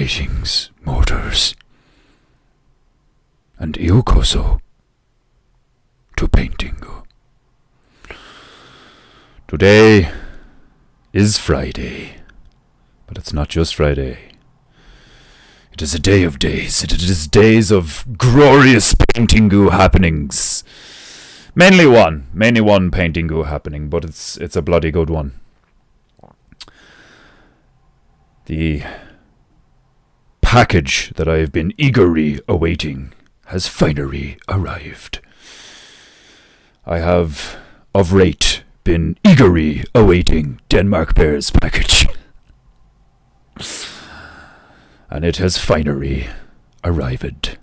Greetings, mortars, and Iokoso to Peinteingu. Today is Friday, but it's not just Friday. It is a day of days. It is days of glorious Peinteingu happenings. Mainly one Peinteingu happening, but it's a bloody good one. The package that I have been eagerly awaiting has finally arrived. I have, of late, been eagerly awaiting Denmark Bear's package. And it has finally arrived.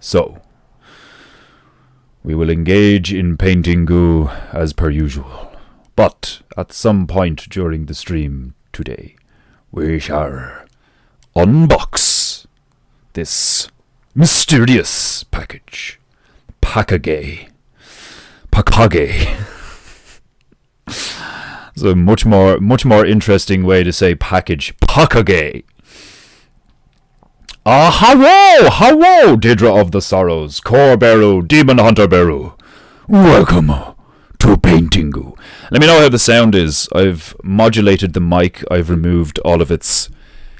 So, we will engage in Peinteingu as per usual. But at some point during the stream today, we shall unbox this mysterious package. Pakage. It's a much more interesting way to say package. Pakage. Hello, Deirdre of the Sorrows, Core Beru, Demon Hunter Beru. Welcome to Peinteingu. Let me know how the sound is. I've modulated the mic. I've removed all of its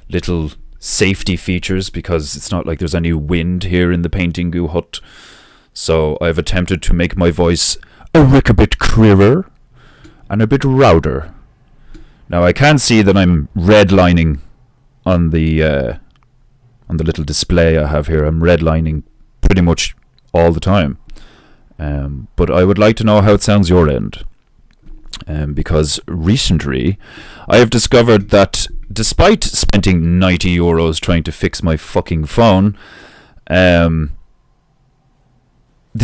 little safety features because it's not like there's any wind here in the Peinteingu hut. So I've attempted to make my voice a bit clearer and a bit louder. Now I can see that I'm redlining on the little display I have here. I'm redlining pretty much all the time. But I would like to know how it sounds your end. Because recently I have discovered that despite spending €90 trying to fix my fucking phone, the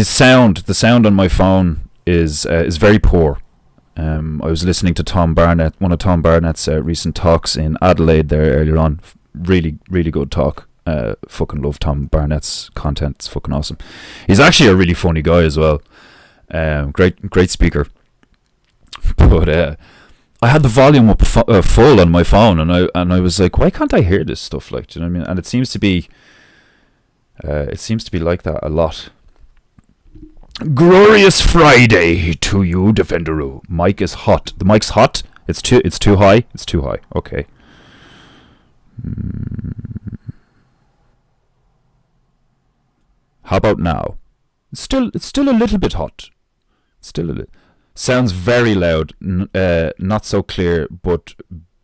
sound on my phone is very poor. I was listening to Tom Barnett, one of Tom Barnett's recent talks in Adelaide there earlier on. Really, really good talk. Fucking love Tom Barnett's content. It's fucking awesome. He's actually a really funny guy as well. Great speaker. But I had the volume up full on my phone, and I was like, why can't I hear this stuff? Like, do you know what I mean? And it seems to be like that a lot. Glorious Friday to you, Defenderu. Mic is hot. The mic's hot. It's too high. It's too high. Okay. How about now? It's still a little bit hot. Sounds very loud. Not so clear, but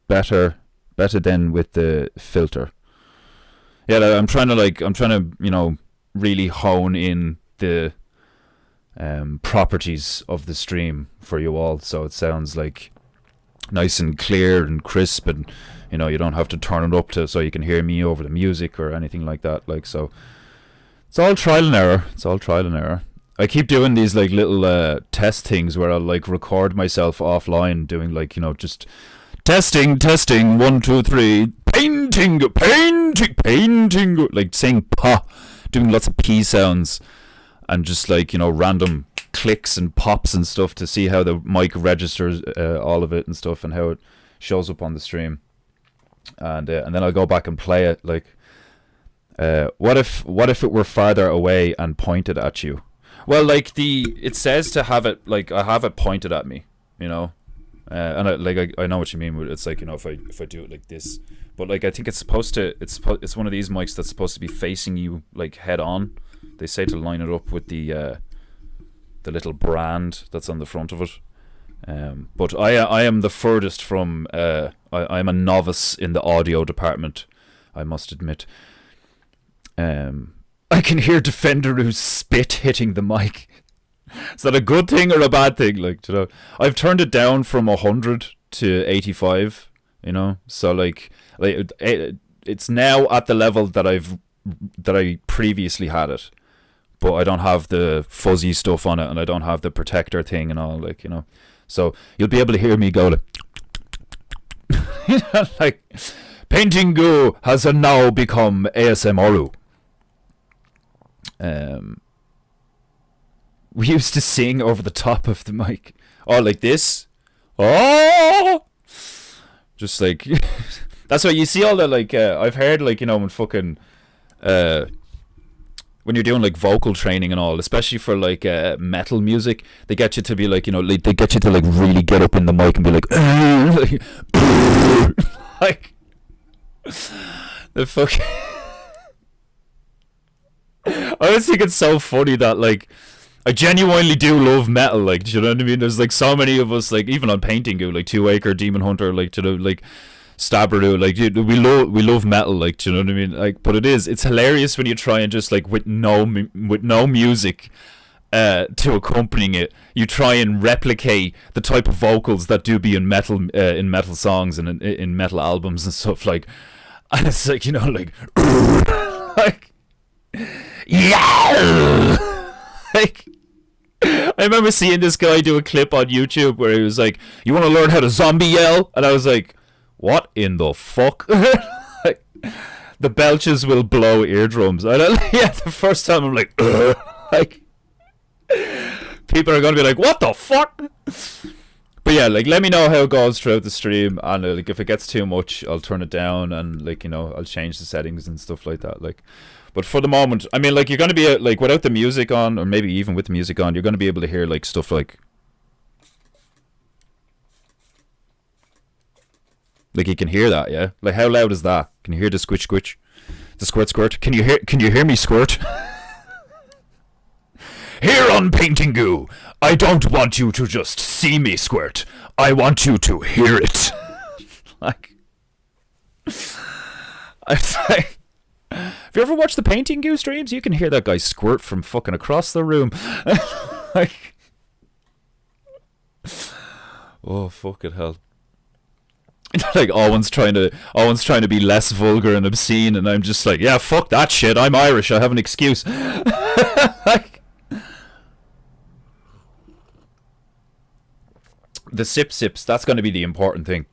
better than with the filter. Yeah, I'm trying to really hone in the properties of the stream for you all, so it sounds like nice and clear and crisp, and you don't have to turn it up so you can hear me over the music or anything like that. Like, so it's all trial and error. I keep doing these like little test things where I'll like record myself offline doing like just testing 1 2 3 painting, like saying pa, doing lots of p sounds and just like random clicks and pops and stuff to see how the mic registers all of it and stuff, and how it shows up on the stream. And then I'll go back and play it. Like, what if it were farther away and pointed at you? Well, like it says to have it, like I have it pointed at me, and I know what you mean. It's like if I do it like this, but like I think it's supposed to. It's one of these mics that's supposed to be facing you like head on. They say to line it up with the little brand that's on the front of it. But I am the furthest from. I am a novice in the audio department, I must admit. I can hear Defenderu's spit hitting the mic. Is that a good thing or a bad thing? Like, I've turned it down from 100 to 85. So like it's now at the level that I previously had it, but I don't have the fuzzy stuff on it, and I don't have the protector thing and all. Like, so you'll be able to hear me go like, like Peinteingu has now become ASMR. We used to sing over the top of the mic. Oh, like this. Oh, just like That's why you see all the like. I've heard like when fucking uh when you're doing like vocal training and all, especially for like metal music, they get you to be like like, they get you to like really get up in the mic and be like, like the fuck. I always think it's so funny that like I genuinely do love metal, like, do you know what I mean? There's like so many of us, like even on Peinteingu, like 2 Acre, Demon Hunter, like like Stabberoo, like we love metal, like, do you know what I mean? Like, but it's hilarious when you try and just like with no music to accompanying it, you try and replicate the type of vocals that do be in metal songs and in metal albums and stuff, like, and it's like like like yeah. Like, I remember seeing this guy do a clip on YouTube where he was like, "You want to learn how to zombie yell?" And I was like, "What in the fuck?" Like, the belches will blow eardrums. And the first time I'm like, ugh. Like, people are gonna be like, "What the fuck?" But yeah, like, let me know how it goes throughout the stream, and like if it gets too much, I'll turn it down, and like I'll change the settings and stuff like that. Like. But for the moment, I mean, like, you're going to be, like, without the music on, or maybe even with the music on, you're going to be able to hear, like, stuff like... Like, you can hear that, yeah? Like, how loud is that? Can you hear the squitch squitch? The squirt squirt? Can you hear me squirt? Here on Peinteingu, I don't want you to just see me squirt. I want you to hear it. Like... It's like... Have you ever watched the Peinteingu streams? You can hear that guy squirt from fucking across the room. Like, oh fucking hell! Like, Owen's trying to be less vulgar and obscene, and I'm just like, yeah, fuck that shit. I'm Irish. I have an excuse. Like, the sips. That's going to be the important thing.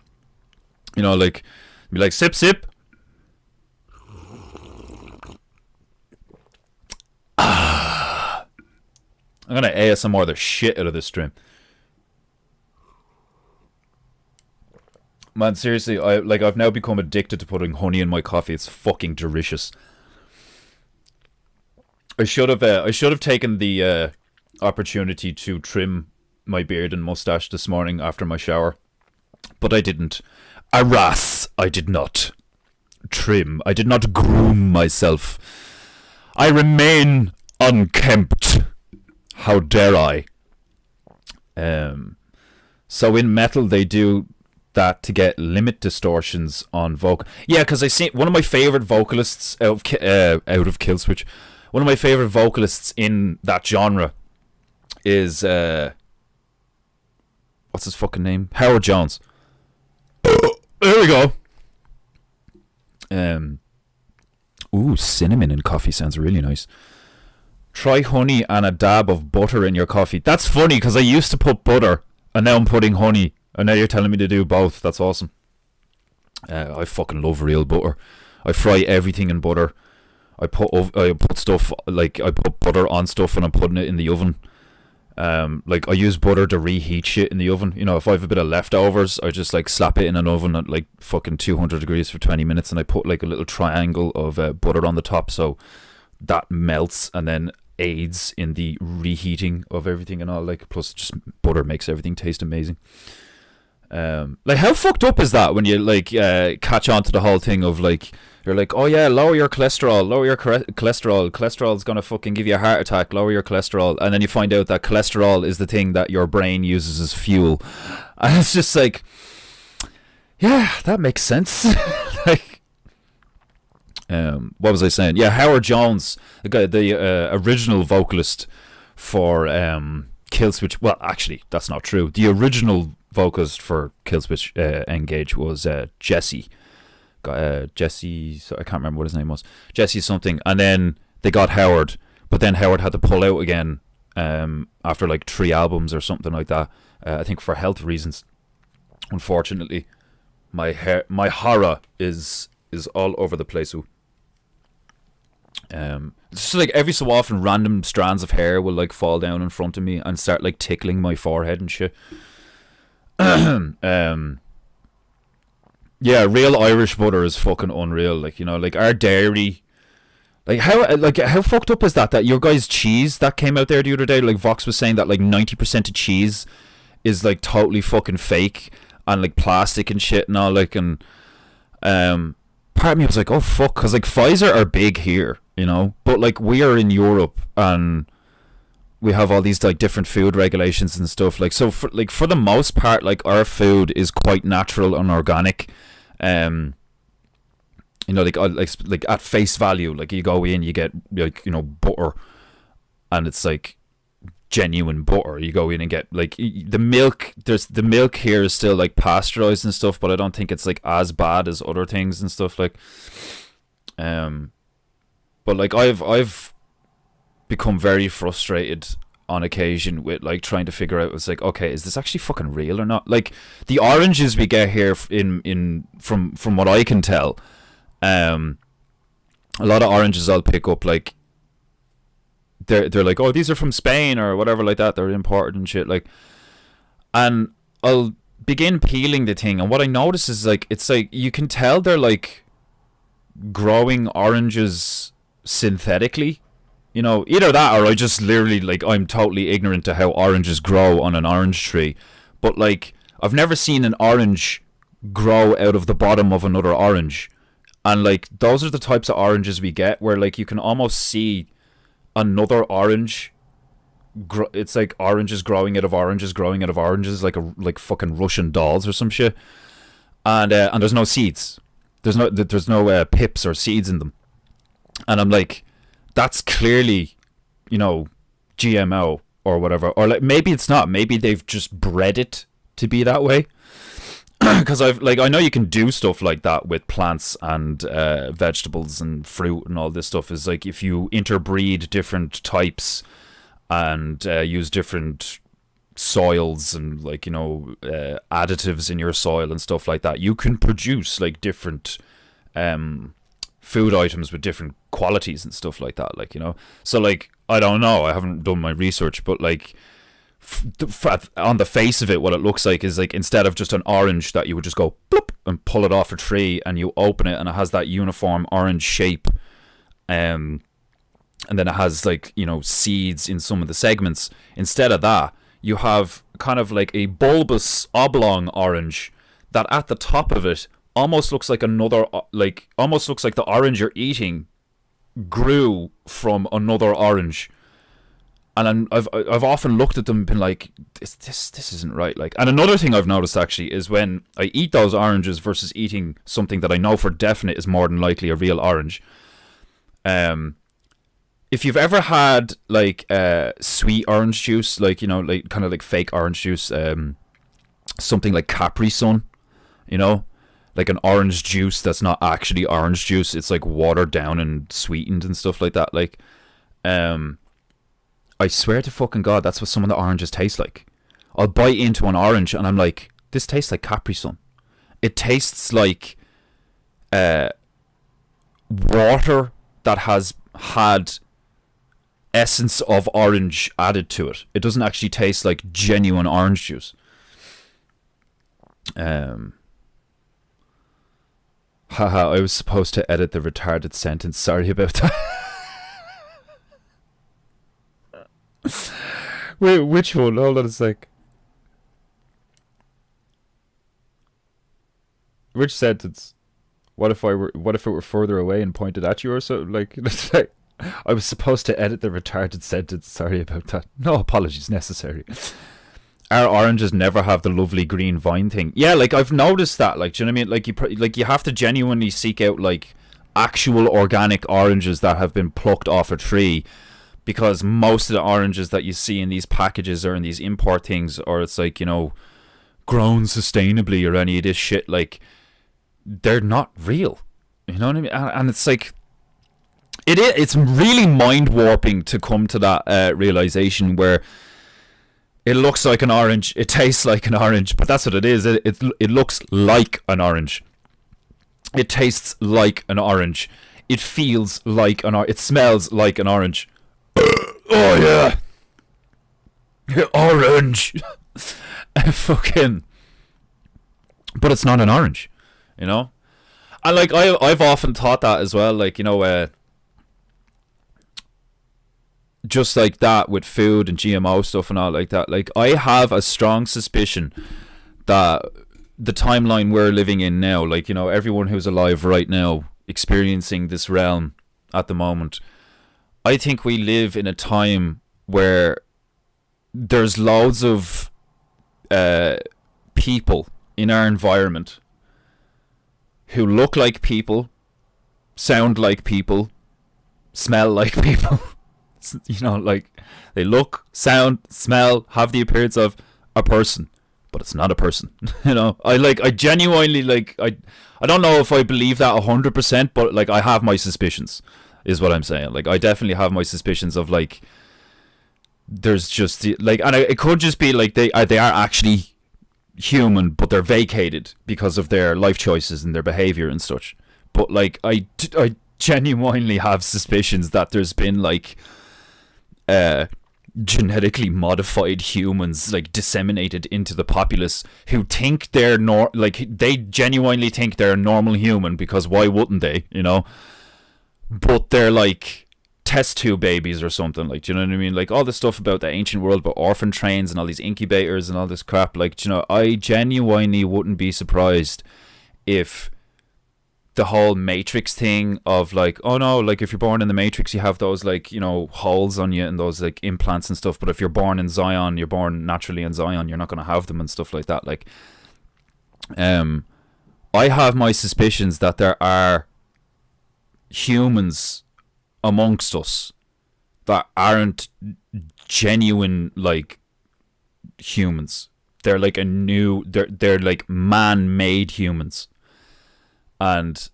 Like, be like, sip sip. I'm gonna ASMR the shit out of this stream. Man, seriously, I've now become addicted to putting honey in my coffee. It's fucking delicious. I should have taken the opportunity to trim my beard and mustache this morning after my shower, but I didn't. Alas, I did not trim. I did not groom myself. I remain unkempt. How dare I? So in metal they do that to get limit distortions on vocal. Yeah, because I see one of my favorite vocalists out of Killswitch. One of my favorite vocalists in that genre is what's his fucking name? Howard Jones. There we go. Ooh, cinnamon in coffee sounds really nice. Try honey and a dab of butter in your coffee. That's funny because I used to put butter and now I'm putting honey, and now you're telling me to do both. That's awesome. I fucking love real butter. I fry everything in butter. I put stuff, like, I put butter on stuff and I'm putting it in the oven. Like, I use butter to reheat shit in the oven. If I have a bit of leftovers, I just like slap it in an oven at like fucking 200 degrees for 20 minutes, and I put like a little triangle of butter on the top, so that melts and then aids in the reheating of everything and all. Like, plus just butter makes everything taste amazing. Like, how fucked up is that when you like catch on to the whole thing of like, you're like, oh yeah, lower your cholesterol, cholesterol's gonna fucking give you a heart attack, lower your cholesterol, and then you find out that cholesterol is the thing that your brain uses as fuel, and it's just like, yeah, that makes sense. Like, what was I saying? Yeah, Howard Jones, the guy, the original vocalist for Killswitch. Well, actually, that's not true. The original vocalist for Killswitch Engage was Jesse. Jesse, I can't remember what his name was. Jesse something, and then they got Howard, but then Howard had to pull out again after like 3 albums or something like that. I think for health reasons. Unfortunately, my horror is all over the place. It's just like every so often random strands of hair will like fall down in front of me and start like tickling my forehead and shit. Yeah, real Irish butter is fucking unreal. Like, you know, like our dairy. Like how fucked up is that? That your guys' cheese that came out there the other day, like Vox was saying that like 90% of cheese is like totally fucking fake and like plastic and shit and all, like, and part of me was like, oh fuck, because like Pfizer are big here, you know, but like we are in Europe and we have all these like different food regulations and stuff, like, so for the most part, like our food is quite natural and organic. um you know, like at face value, like you go in, you get, like, you know, butter, and it's like genuine butter. You go in and get like the milk. There's the milk here is still like pasteurized and stuff, but I don't think it's like as bad as other things and stuff, like. Um, but like I've become very frustrated on occasion with like trying to figure out, it's like, okay, is this actually fucking real or not? Like the oranges we get here in from what I can tell, a lot of oranges I'll pick up, like they're like, oh, these are from Spain or whatever, like that, they're imported and shit, like, and I'll begin peeling the thing, and what I notice is like, it's like you can tell they're like growing oranges synthetically, you know, either that or I just literally, like, I'm totally ignorant to how oranges grow on an orange tree, but like I've never seen an orange grow out of the bottom of another orange. And like those are the types of oranges we get, where like you can almost see another orange. It's like oranges growing out of oranges, growing out of oranges, like fucking Russian dolls or some shit. And there's no seeds. There's no pips or seeds in them. And I'm like, that's clearly, you know, GMO or whatever. Or like maybe it's not. Maybe they've just bred it to be that way. Because I know you can do stuff like that with plants and vegetables and fruit and all this stuff. Is like if you interbreed different types and use different soils and, like, you know, additives in your soil and stuff like that, you can produce like different food items with different qualities and stuff like that. Like, you know, so like I don't know, I haven't done my research, but like on the face of it, what it looks like is like, instead of just an orange that you would just go bloop and pull it off a tree and you open it and it has that uniform orange shape, and then it has, like, you know, seeds in some of the segments. Instead of that, you have kind of like a bulbous oblong orange that at the top of it almost looks like another, like, almost looks like the orange you're eating grew from another orange. And I've often looked at them and been like, this isn't right. Like, and another thing I've noticed actually is when I eat those oranges versus eating something that I know for definite is more than likely a real orange. If you've ever had like sweet orange juice, like, you know, like kind of like fake orange juice, something like Capri Sun, you know, like an orange juice that's not actually orange juice, it's like watered down and sweetened and stuff like that. Like, I swear to fucking God, that's what some of the oranges taste like. I'll bite into an orange and I'm like, this tastes like Capri Sun. It tastes like water that has had essence of orange added to it. It doesn't actually taste like genuine orange juice. Haha, I was supposed to edit the retarded sentence. Sorry about that. Wait, which one? Hold on a sec. Which sentence? What if it were further away and pointed at you or so? Like, I was supposed to edit the retarded sentence. Sorry about that. No apologies necessary. Our oranges never have the lovely green vine thing. Yeah, like I've noticed that. Like, do you know what I mean? Like you have to genuinely seek out like actual organic oranges that have been plucked off a tree. Because most of the oranges that you see in these packages or in these import things, or it's like, you know, grown sustainably or any of this shit, like, they're not real. You know what I mean? And it's like, it's really mind warping to come to that realization where it looks like an orange, it tastes like an orange, but that's what it is. It looks like an orange. It tastes like an orange. It feels like an orange. It smells like an orange. Oh yeah, orange. Fucking, but it's not an orange. you know. And like I've often thought that as well, like, you know, just like that with food and GMO stuff and all like that. Like, I have a strong suspicion that the timeline we're living in now, like, you know, everyone who's alive right now experiencing this realm at the moment, I think we live in a time where there's loads of people in our environment who look like people, sound like people, smell like people. You know, like, they look, sound, smell, have the appearance of a person, but it's not a person. You know, I genuinely, like, I don't know if I believe that 100%, but like, I have my suspicions, is what I'm saying. Like, I definitely have my suspicions of, like, there's just like, and it could just be like they are actually human, but they're vacated because of their life choices and their behavior and such. But like, I genuinely have suspicions that there's been like genetically modified humans like disseminated into the populace who think they're they genuinely think they're a normal human, because why wouldn't they, you know? But they're like test tube babies or something, like, do you know what I mean? Like, all this stuff about the ancient world, but orphan trains and all these incubators and all this crap, like, do you know, I genuinely wouldn't be surprised if the whole Matrix thing of like, oh no, like, if you're born in the Matrix, you have those, like, you know, holes on you and those like implants and stuff, but if you're born in Zion, you're born naturally in Zion, you're not going to have them and stuff like that. Like, I have my suspicions that there are humans amongst us that aren't genuine like humans. They're like they're like man-made humans. And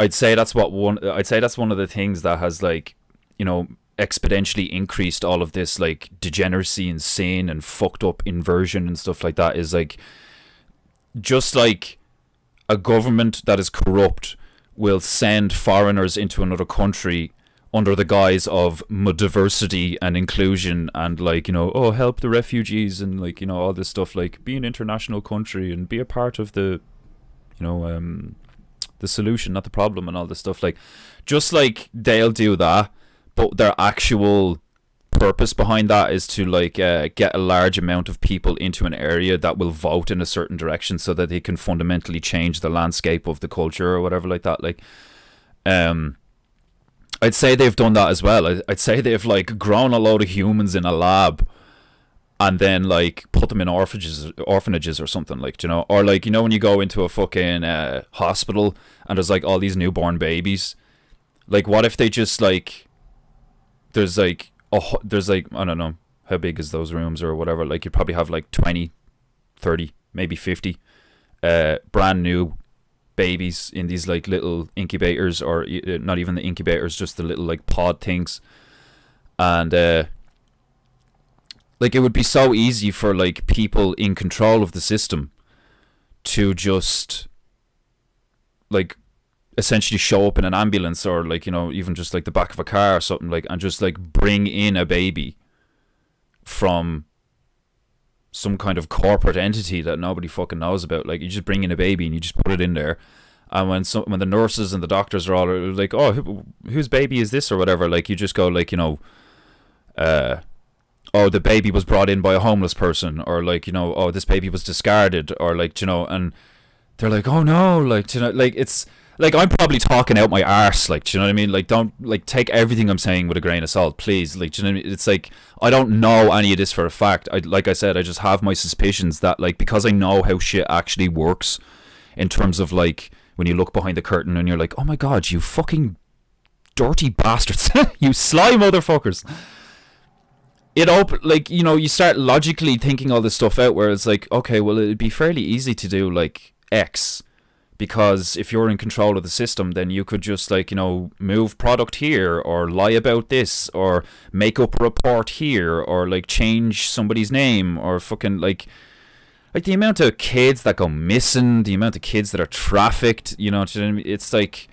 I'd say that's one of the things that has, like, you know, exponentially increased all of this like degeneracy and sin and fucked up inversion and stuff like that, is like, just like a government that is corrupt will send foreigners into another country under the guise of diversity and inclusion and, like, you know, oh, help the refugees and, like, you know, all this stuff, like, be an international country and be a part of the, you know, the solution, not the problem, and all this stuff. Like, just like they'll do that, but their actual purpose behind that is to like get a large amount of people into an area that will vote in a certain direction so that they can fundamentally change the landscape of the culture or whatever like that. Like, I'd say they've done that as well. I'd say they've like grown a load of humans in a lab and then like put them in orphanages or something, like, you know, or like, you know, when you go into a fucking hospital and there's like all these newborn babies, like, what if they just like, there's like I don't know how big is those rooms or whatever, like, you probably have like 20, 30, maybe 50 brand new babies in these like little incubators, or not even the incubators, just the little like pod things. And like, it would be so easy for like people in control of the system to just like essentially show up in an ambulance, or like, you know, even just like the back of a car or something, like, and just like bring in a baby from some kind of corporate entity that nobody fucking knows about. Like, you just bring in a baby and you just put it in there, and when the nurses and the doctors are all like, oh, whose baby is this or whatever, like, you just go like, you know, oh, the baby was brought in by a homeless person, or like, you know, oh, this baby was discarded, or like, you know, and they're like, oh no, like, you know, like, it's like, I'm probably talking out my arse, like, do you know what I mean? Like, don't, like, take everything I'm saying with a grain of salt, please. Like, do you know what I mean? It's like, I don't know any of this for a fact. Like I said, I just have my suspicions that, like, because I know how shit actually works in terms of, like, when you look behind the curtain and you're like, oh my god, you fucking dirty bastards, you sly motherfuckers. Like, you know, you start logically thinking all this stuff out, where it's like, okay, well, it'd be fairly easy to do, like, X, because if you're in control of the system, then you could just, like, you know, move product here, or lie about this, or make up a report here, or like change somebody's name, or fucking like the amount of kids that go missing, the amount of kids that are trafficked, you know, it's like,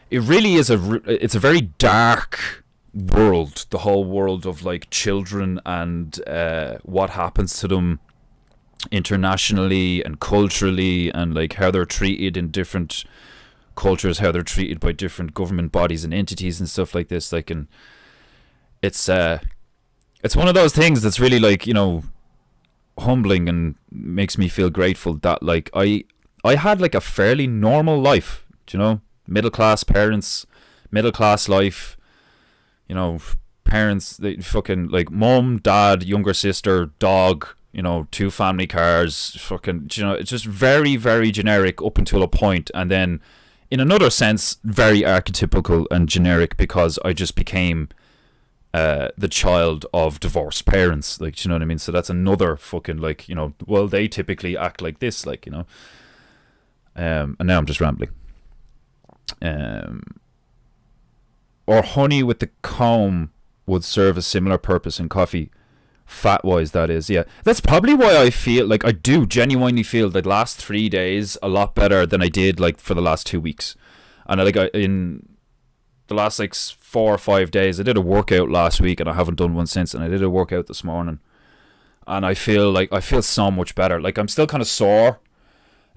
it really is it's a very dark world, the whole world of like children and what happens to them internationally and culturally, and like how they're treated in different cultures, how they're treated by different government bodies and entities and stuff like this. Like, and it's one of those things that's really like, you know, humbling and makes me feel grateful that like I had like a fairly normal life, you know, middle class parents, middle class life, you know, parents, they fucking like mom, dad, younger sister, dog, you know, 2 family cars, fucking, you know, it's just very, very generic up until a point, and then in another sense very archetypical and generic because I just became the child of divorced parents, like, you know what I mean? So that's another fucking, like, you know, well, they typically act like this, like, you know. And now I'm just rambling. Or honey with the comb would serve a similar purpose in coffee, fat wise, that is. Yeah, that's probably why I feel like I do genuinely feel the last 3 days a lot better than I did like for the last 2 weeks. And in the last like 4 or 5 days, I did a workout last week and I haven't done one since, and I did a workout this morning, and I feel so much better. Like, I'm still kind of sore,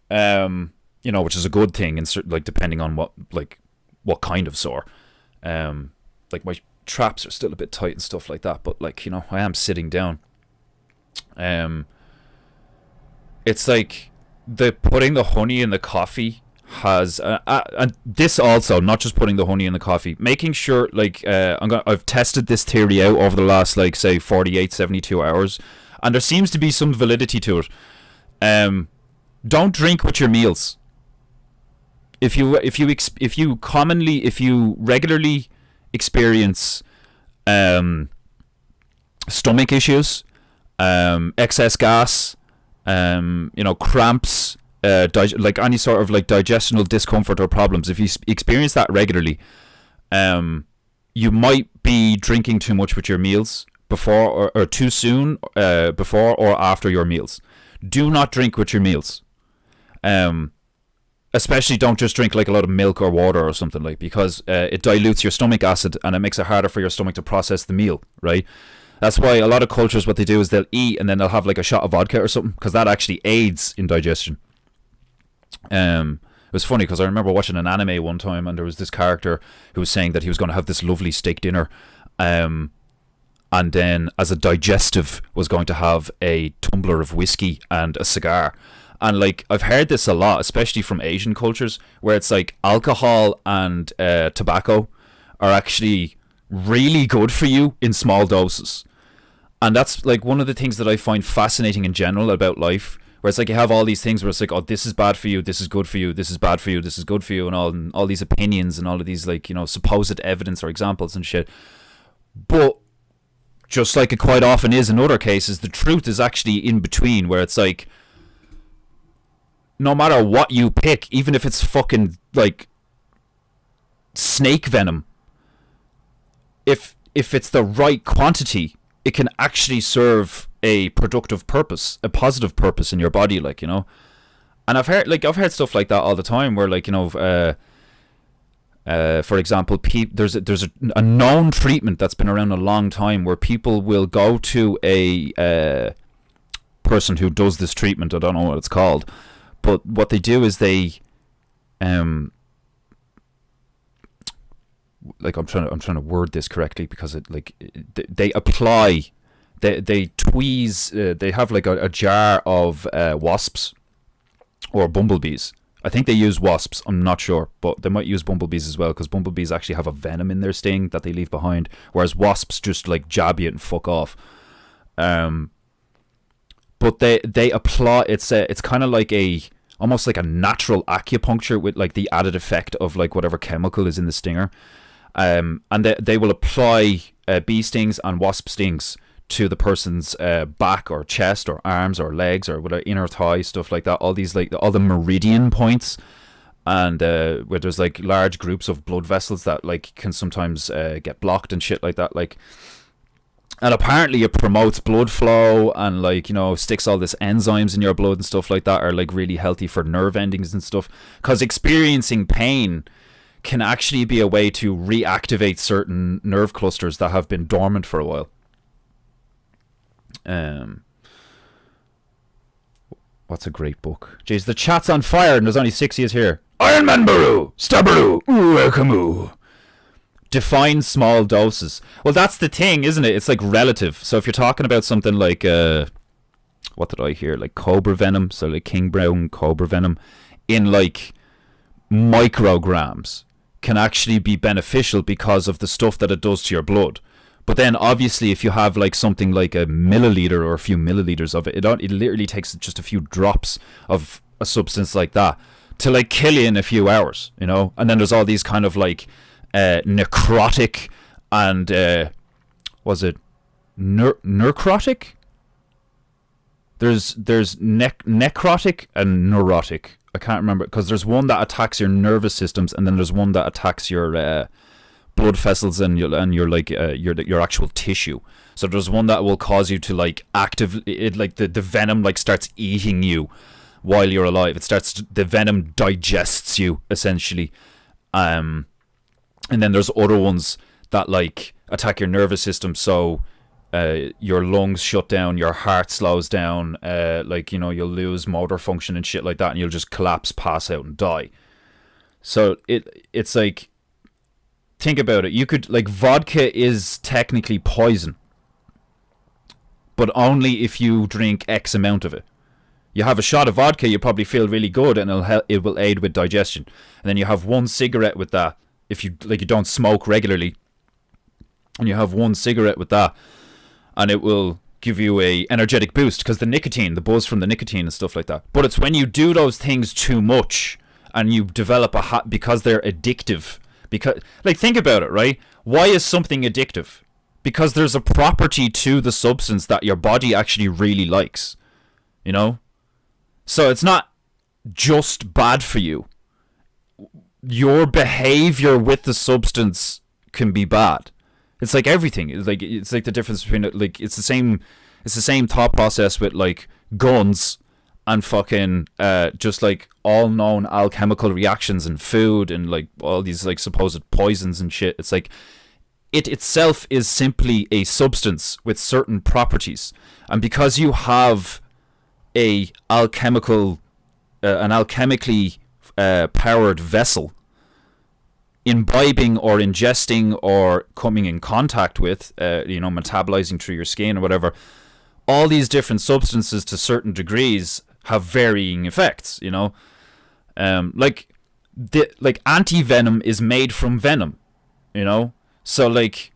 you know, which is a good thing, and like depending on what kind of sore. Like, my traps are still a bit tight and stuff like that, but like, you know, I am sitting down. It's like the putting the honey in the coffee has and this also, not just putting the honey in the coffee, making sure like I've tested this theory out over the last like say 48 72 hours, and there seems to be some validity to it. Don't drink with your meals. If you regularly experience stomach issues, excess gas, you know, cramps, like any sort of like digestional discomfort or problems, if you experience that regularly, you might be drinking too much with your meals before or too soon, before or after your meals. Do not drink with your meals. Especially don't just drink like a lot of milk or water or something, like, because it dilutes your stomach acid and it makes it harder for your stomach to process the meal, right? That's why a lot of cultures, what they do is they'll eat and then they'll have like a shot of vodka or something, because that actually aids in digestion. It was funny because I remember watching an anime one time, and there was this character who was saying that he was going to have this lovely steak dinner, and then as a digestive was going to have a tumbler of whiskey and a cigar. And like, I've heard this a lot, especially from Asian cultures, where it's like alcohol and tobacco are actually really good for you in small doses. And that's like one of the things that I find fascinating in general about life, where it's like you have all these things where it's like, oh, this is bad for you, this is good for you, this is bad for you, this is good for you, and all these opinions and all of these, like, you know, supposed evidence or examples and shit. But just like it quite often is in other cases, the truth is actually in between, where it's like, no matter what you pick, even if it's fucking like snake venom, if it's the right quantity, it can actually serve a productive purpose, a positive purpose in your body, like, you know. And I've heard stuff like that all the time, where, like, you know, for example, there's a known treatment that's been around a long time where people will go to a person who does this treatment. I don't know what it's called. But what they do is they, like, I'm trying to word this correctly, because they apply, they tweeze, they have like a jar of wasps or bumblebees. I think they use wasps. I'm not sure, but they might use bumblebees as well, because bumblebees actually have a venom in their sting that they leave behind, whereas wasps just like jab you and fuck off. But they apply. It's kind of like almost like a natural acupuncture with like the added effect of like whatever chemical is in the stinger. And they will apply bee stings and wasp stings to the person's back or chest or arms or legs or whatever, inner thigh, stuff like that. All these, like, all the meridian points, and where there's like large groups of blood vessels that like can sometimes get blocked and shit like that, like. And apparently it promotes blood flow, and, like, you know, sticks all this enzymes in your blood and stuff like that, are like really healthy for nerve endings and stuff, because experiencing pain can actually be a way to reactivate certain nerve clusters that have been dormant for a while. What's a great book? Jeez, the chat's on fire and there's only 6 years here. Iron Man Baru! Stabaru! Welcome! Define small doses. Well, that's the thing, isn't it? It's like relative. So if you're talking about something like, what did I hear? Like cobra venom, so like king brown cobra venom, in like micrograms, can actually be beneficial because of the stuff that it does to your blood. But then obviously if you have like something like a milliliter or a few milliliters of it, it literally takes just a few drops of a substance like that to like kill you in a few hours, you know? And then there's all these kind of like necrotic and was it necrotic? There's necrotic and neurotic. I can't remember, because there's one that attacks your nervous systems and then there's one that attacks your blood vessels and your like your actual tissue. So there's one that will cause you to like the venom like starts eating you while you're alive. The venom digests you essentially. And then there's other ones that like attack your nervous system, so your lungs shut down, your heart slows down, like, you know, you'll lose motor function and shit like that, and you'll just collapse, pass out, and die. So it's like, think about it. You could, like, vodka is technically poison, but only if you drink X amount of it. You have a shot of vodka, you probably feel really good, and it will aid with digestion. And then you have one cigarette with that. If you don't smoke regularly, and you have one cigarette with that, and it will give you a energetic boost because the buzz from the nicotine and stuff like that. But it's when you do those things too much and you develop because they're addictive. Because, like, think about it, right? Why is something addictive? Because there's a property to the substance that your body actually really likes, you know? So it's not just bad for you. Your behavior with the substance can be bad. It's like everything. It's like the difference between, like, it's the same thought process with like guns and fucking just like all known alchemical reactions in food and like all these like supposed poisons and shit. It's like it itself is simply a substance with certain properties, and because you have an alchemically powered vessel, imbibing or ingesting or coming in contact with, metabolizing through your skin or whatever, all these different substances to certain degrees have varying effects, you know? Like anti-venom is made from venom, you know? So, like,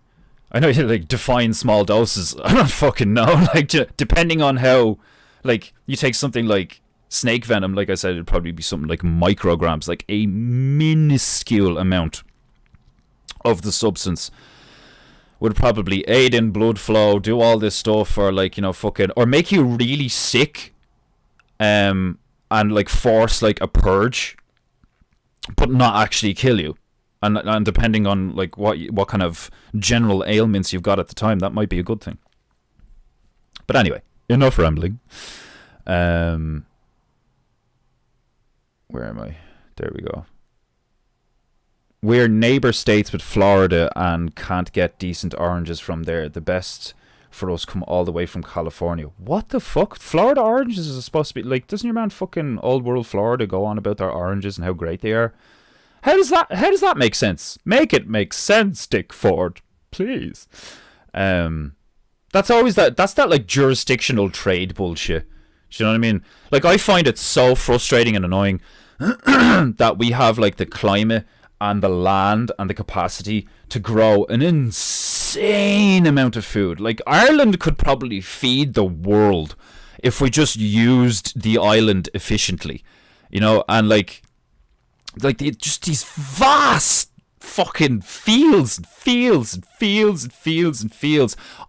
I know you like define small doses. I don't fucking know. Like, depending on how, like, you take something like snake venom, like I said, it'd probably be something like micrograms, like a minuscule amount of the substance would probably aid in blood flow, do all this stuff, or like, you know, fucking, or make you really sick, and like force like a purge, but not actually kill you. And depending on like what kind of general ailments you've got at the time, that might be a good thing. But anyway, enough rambling. Where am I? There we go. We're neighbour states with Florida and can't get decent oranges from there. The best for us come all the way from California. What the fuck? Florida oranges is supposed to be like, doesn't your man fucking Old World Florida go on about their oranges and how great they are? How does that make sense? Make it make sense, Dick Ford, please. That's that like jurisdictional trade bullshit. Do you know what I mean? Like, I find it so frustrating and annoying that we have like the climate and the land and the capacity to grow an insane amount of food. Like, Ireland could probably feed the world if we just used the island efficiently, you know, and like just these vast fucking fields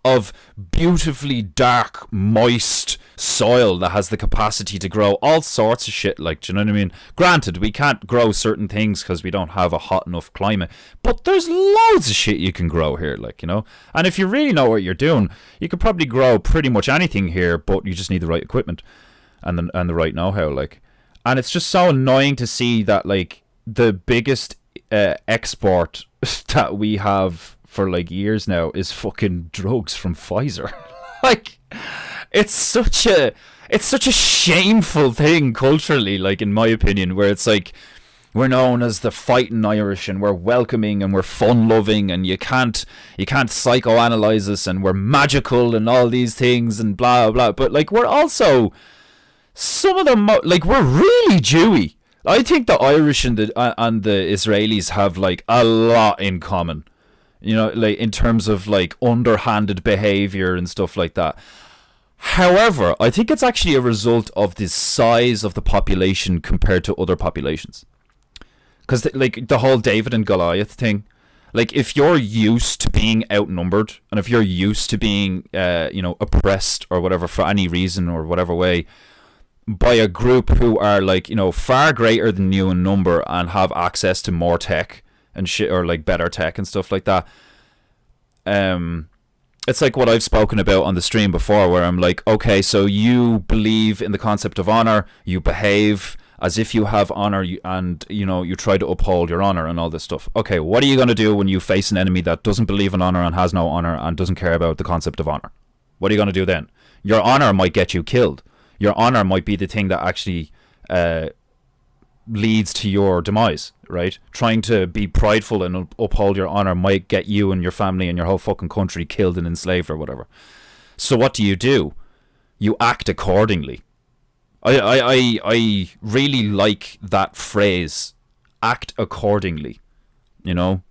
of beautifully dark, moist soil that has the capacity to grow all sorts of shit. Like, do you know what I mean? Granted, we can't grow certain things because we don't have a hot enough climate, but there's loads of shit you can grow here, like, you know. And if you really know what you're doing, you could probably grow pretty much anything here, but you just need the right equipment and the right know-how, like. And it's just so annoying to see that, like, the biggest export that we have for like years now is fucking drugs from Pfizer. Like, it's it's such a shameful thing culturally, like in my opinion, where it's like we're known as the fighting Irish and we're welcoming and we're fun loving and you can't psychoanalyze us and we're magical and all these things and blah blah. But like we're also some of them like we're really Jewy. I think the Irish and the Israelis have like a lot in common. You know, like in terms of like underhanded behavior and stuff like that. However, I think it's actually a result of the size of the population compared to other populations. Because like the whole David and Goliath thing, like if you're used to being outnumbered and if you're used to being oppressed or whatever for any reason or whatever way by a group who are like, you know, far greater than you in number and have access to more tech and shit, or like better tech and stuff like that, it's like what I've spoken about on the stream before, where I'm like, okay, so you believe in the concept of honor, you behave as if you have honor, and you try to uphold your honor and all this stuff. Okay, what are you going to do when you face an enemy that doesn't believe in honor and has no honor and doesn't care about the concept of honor? What are you going to do then? Your honor might get you killed. Your honor might be the thing that actually leads to your demise, right? Trying to be prideful and uphold your honor might get you and your family and your whole fucking country killed and enslaved or whatever. So what do? You act accordingly. I really like that phrase, act accordingly. You know,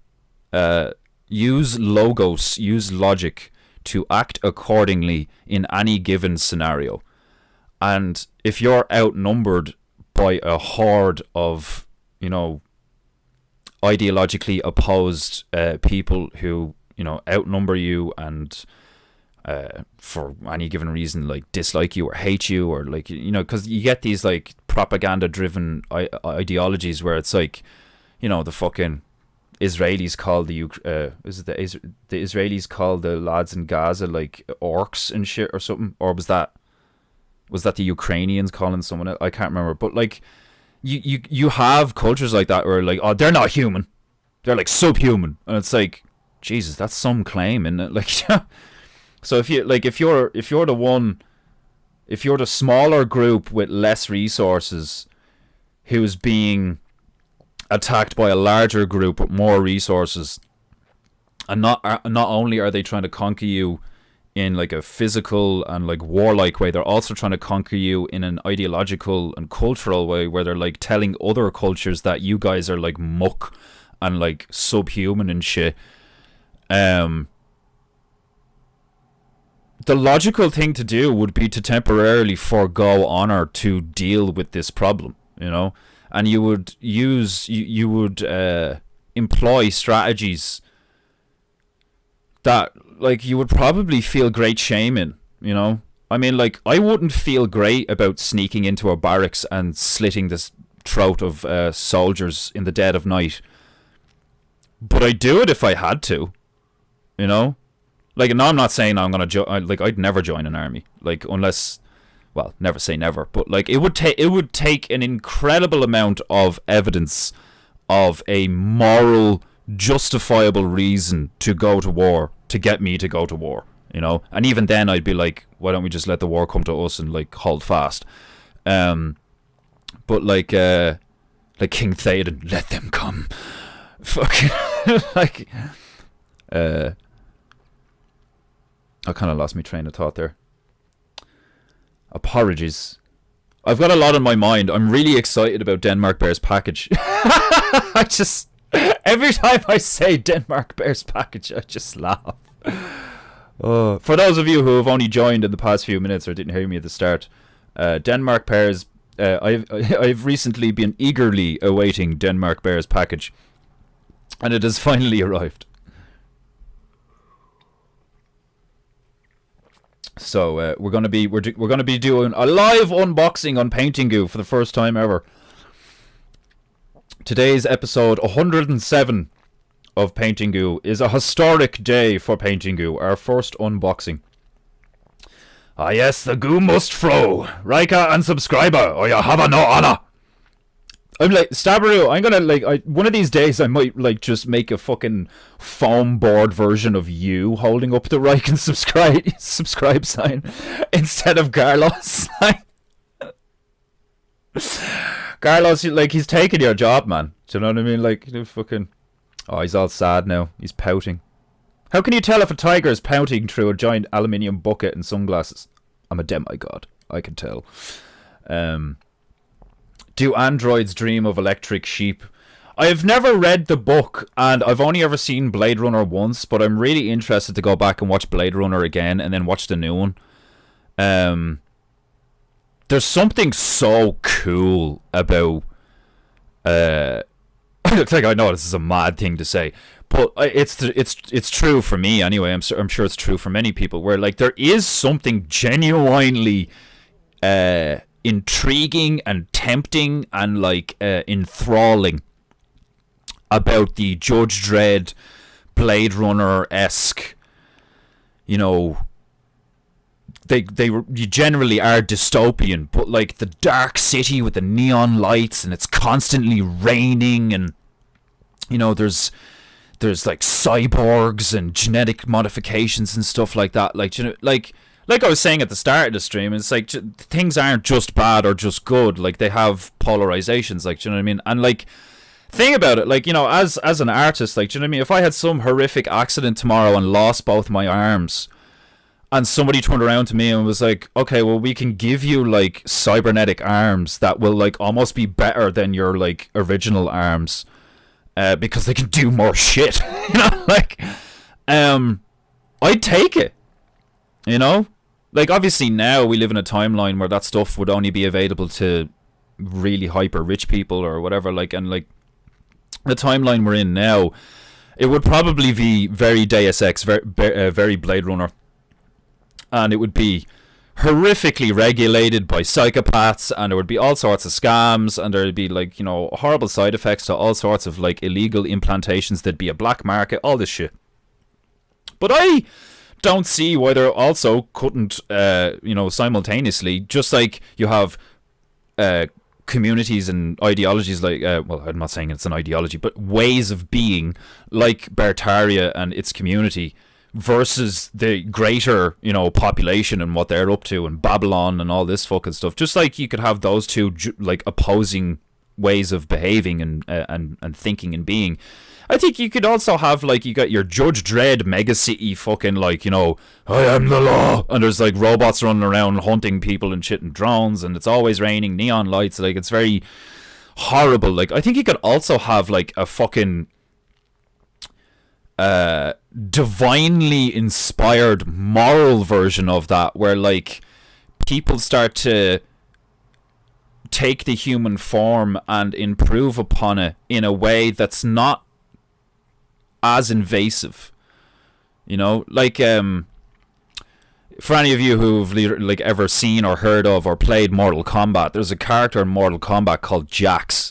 use logos, use logic to act accordingly in any given scenario. And if you're outnumbered by a horde of, you know, ideologically opposed people who, you know, outnumber you and for any given reason like dislike you or hate you, or like, you know, because you get these like propaganda driven ideologies where it's like, you know, the fucking Israelis call the Israelis call the lads in Gaza like orcs and shit or something, or was that the Ukrainians calling someone else? I can't remember. But like you have cultures like that where like, oh, they're not human, they're like subhuman, and it's like, Jesus, that's some claim, isn't it? Like, yeah. So if you're the smaller group with less resources who's being attacked by a larger group with more resources, and not only are they trying to conquer you in like a physical and like warlike way, they're also trying to conquer you in an ideological and cultural way where they're like telling other cultures that you guys are like muck and like subhuman and shit. The logical thing to do would be to temporarily forego honor to deal with this problem, you know, and you would employ strategies that like you would probably feel great shame in, you know. I mean, like, I wouldn't feel great about sneaking into a barracks and slitting the throat of soldiers in the dead of night, but I'd do it if I had to, you know. Like, no, I'm not saying I'm gonna like, I'd never join an army, like, unless, well, never say never, but like it would take an incredible amount of evidence of a moral, justifiable reason to go to war to get me to go to war, you know. And even then, I'd be like, why don't we just let the war come to us and like hold fast? But like King Theoden, let them come. Fucking like, I kind of lost my train of thought there. Apologies. I've got a lot on my mind. I'm really excited about Denmark Bear's package. I just, every time I say Denmark Bear's package, I just laugh. For those of you who have only joined in the past few minutes or didn't hear me at the start, Denmark Bear's, I've recently been eagerly awaiting Denmark Bear's package, and it has finally arrived. So we're gonna be doing a live unboxing on Peinteingu for the first time ever. Today's episode 107 of Peinteingu is a historic day for Peinteingu. Our first unboxing. Ah yes, the goo must flow. Rika and subscriber, or you have no honor. I'm like, Stabberoo, I'm gonna like, one of these days I might like just make a fucking foam board version of you holding up the like and subscribe sign instead of Carlos. Carlos, like, he's taking your job, man. Do you know what I mean? Like, you fucking. Oh, he's all sad now. He's pouting. How can you tell if a tiger is pouting through a giant aluminium bucket and sunglasses? I'm a demigod. I can tell. Do androids dream of electric sheep? I have never read the book, and I've only ever seen Blade Runner once, but I'm really interested to go back and watch Blade Runner again and then watch the new one. There's something so cool about... like, I know this is a mad thing to say, but it's true for me anyway. I'm sure it's true for many people, where like there is something genuinely intriguing and tempting and like enthralling about the Judge Dredd, Blade Runner-esque, you know, they generally are dystopian, but like the dark city with the neon lights and it's constantly raining, and you know there's like cyborgs and genetic modifications and stuff like that. Like, you know, like I was saying at the start of the stream, it's like things aren't just bad or just good. Like, they have polarizations. Like, do you know what I mean? And like, thing about it, like, you know, as an artist, like, do you know what I mean? If I had some horrific accident tomorrow and lost both my arms, and somebody turned around to me and was like, okay, well, we can give you like cybernetic arms that will like almost be better than your like original arms, because they can do more shit. You know, like, I'd take it. You know, like, obviously now we live in a timeline where that stuff would only be available to really hyper rich people or whatever. Like, and like the timeline we're in now, it would probably be very Deus Ex, very Blade Runner. And it would be horrifically regulated by psychopaths, and there would be all sorts of scams, and there would be like, you know, horrible side effects to all sorts of like illegal implantations. There'd be a black market, all this shit. But I don't see why there also couldn't, you know, simultaneously, just like you have communities and ideologies like, well, I'm not saying it's an ideology, but ways of being like Bertaria and its community, versus the greater, you know, population and what they're up to, and Babylon and all this fucking stuff. Just like you could have those two like opposing ways of behaving and thinking and being. I think you could also have, like, you got your Judge Dredd megacity fucking, like, you know, I am the law, and there's like robots running around hunting people and shit, and drones, and it's always raining, neon lights, like, it's very horrible. Like, I think you could also have like a fucking divinely inspired moral version of that, where like people start to take the human form and improve upon it in a way that's not as invasive, you know, like for any of you who've like ever seen or heard of or played Mortal Kombat, there's a character in Mortal Kombat called Jax,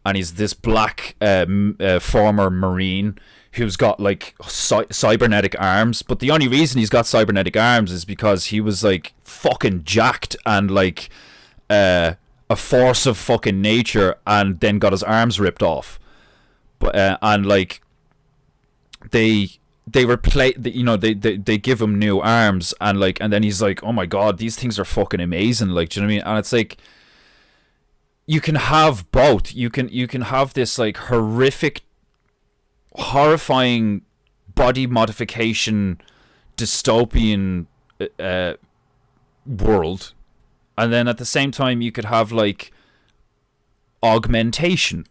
and he's this black former Marine who's got like cybernetic arms, but the only reason he's got cybernetic arms is because he was like fucking jacked and like a force of fucking nature, and then got his arms ripped off. But and like they replace, you know, they give him new arms, and like, and then he's like, oh my god, these things are fucking amazing, like, do you know what I mean? And it's like, you can have both. You can have this like horrific, horrifying body modification dystopian world, and then at the same time you could have like augmentation,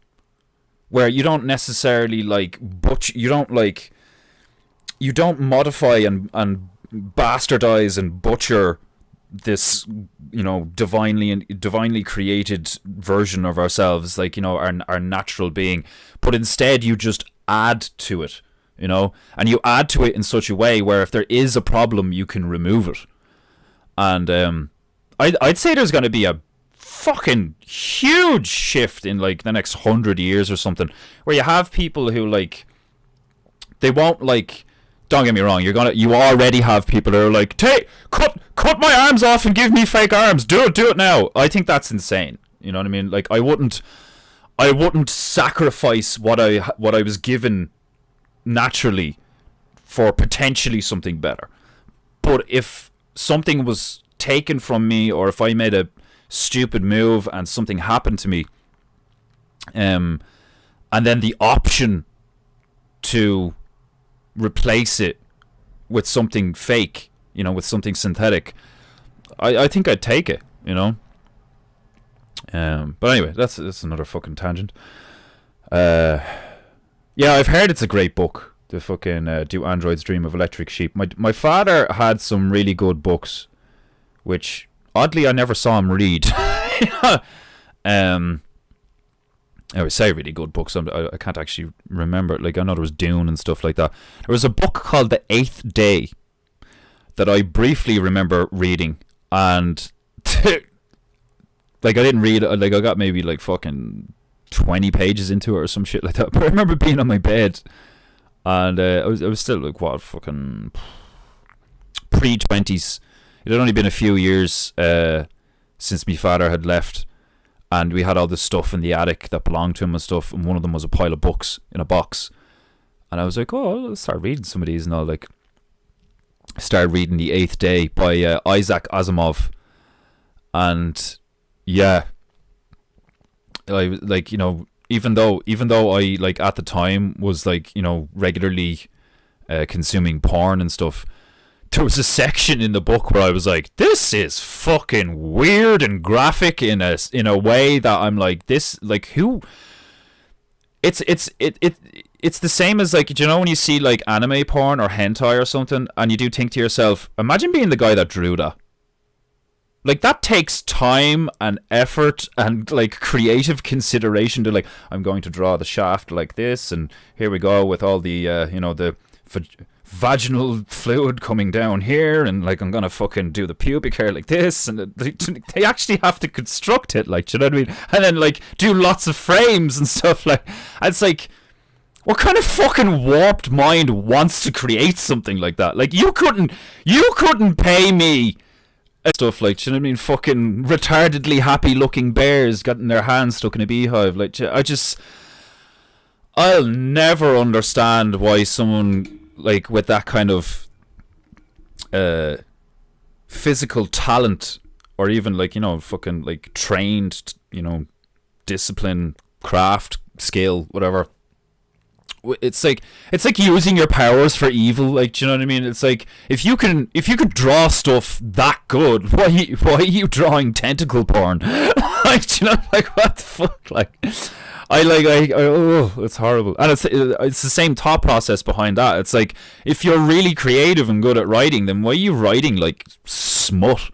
where you don't necessarily like you don't modify and bastardize and butcher this, you know, divinely created version of ourselves, like, you know, our natural being, but instead you just add to it, you know, and you add to it in such a way where if there is a problem you can remove it. And I'd say there's going to be a fucking huge shift in like the next 100 years or something, where you have people who like, they won't like, don't get me wrong, you already have people who are like, cut my arms off and give me fake arms, do it now. I think that's insane, you know what I mean? Like, I wouldn't sacrifice what I was given naturally for potentially something better. But if something was taken from me, or if I made a stupid move and something happened to me, and then the option to replace it with something fake, with something synthetic, I think I'd take it, But anyway, that's another fucking tangent. Yeah, I've heard it's a great book. The fucking Do Androids Dream of Electric Sheep. My father had some really good books, which oddly I never saw him read. I would say really good books. I can't actually remember. Like, I know there was Dune and stuff like that. There was a book called The Eighth Day that I briefly remember reading, and like I didn't read it. Like, I got maybe like fucking 20 pages into it or some shit like that. But I remember being on my bed, and I was still like, what, fucking pre-20s. It had only been a few years since my father had left, and we had all this stuff in the attic that belonged to him and stuff, and one of them was a pile of books in a box. And I was like, oh, I'll start reading some of these, and I'll like start reading The Eighth Day by Isaac Asimov. And yeah, I like, even though I like at the time was like, regularly consuming porn and stuff, there was a section in the book where I was like, this is fucking weird and graphic in a way that I'm like, this, like, who? It's the same as, like, do you know when you see like anime porn or hentai or something, and you do think to yourself, imagine being the guy that drew that. Like, that takes time and effort and like creative consideration to, like, I'm going to draw the shaft like this, and here we go with all the the vaginal fluid coming down here, and like I'm gonna fucking do the pubic hair like this, and they actually have to construct it, like, do you know what I mean? And then like do lots of frames and stuff. Like, it's like, what kind of fucking warped mind wants to create something like that? Like, you couldn't pay me stuff, like, do you know what I mean? Fucking retardedly happy looking bears getting their hands stuck in a beehive. Like, I'll never understand why someone like with that kind of physical talent, or even like, fucking like trained, discipline, craft, skill, whatever. It's like using your powers for evil. Like, do you know what I mean? It's like, if you could draw stuff that good, why are you drawing tentacle porn? Like, do you know, like, what the fuck? Like, oh, it's horrible. And it's the same thought process behind that. It's like, if you're really creative and good at writing, then why are you writing like smut?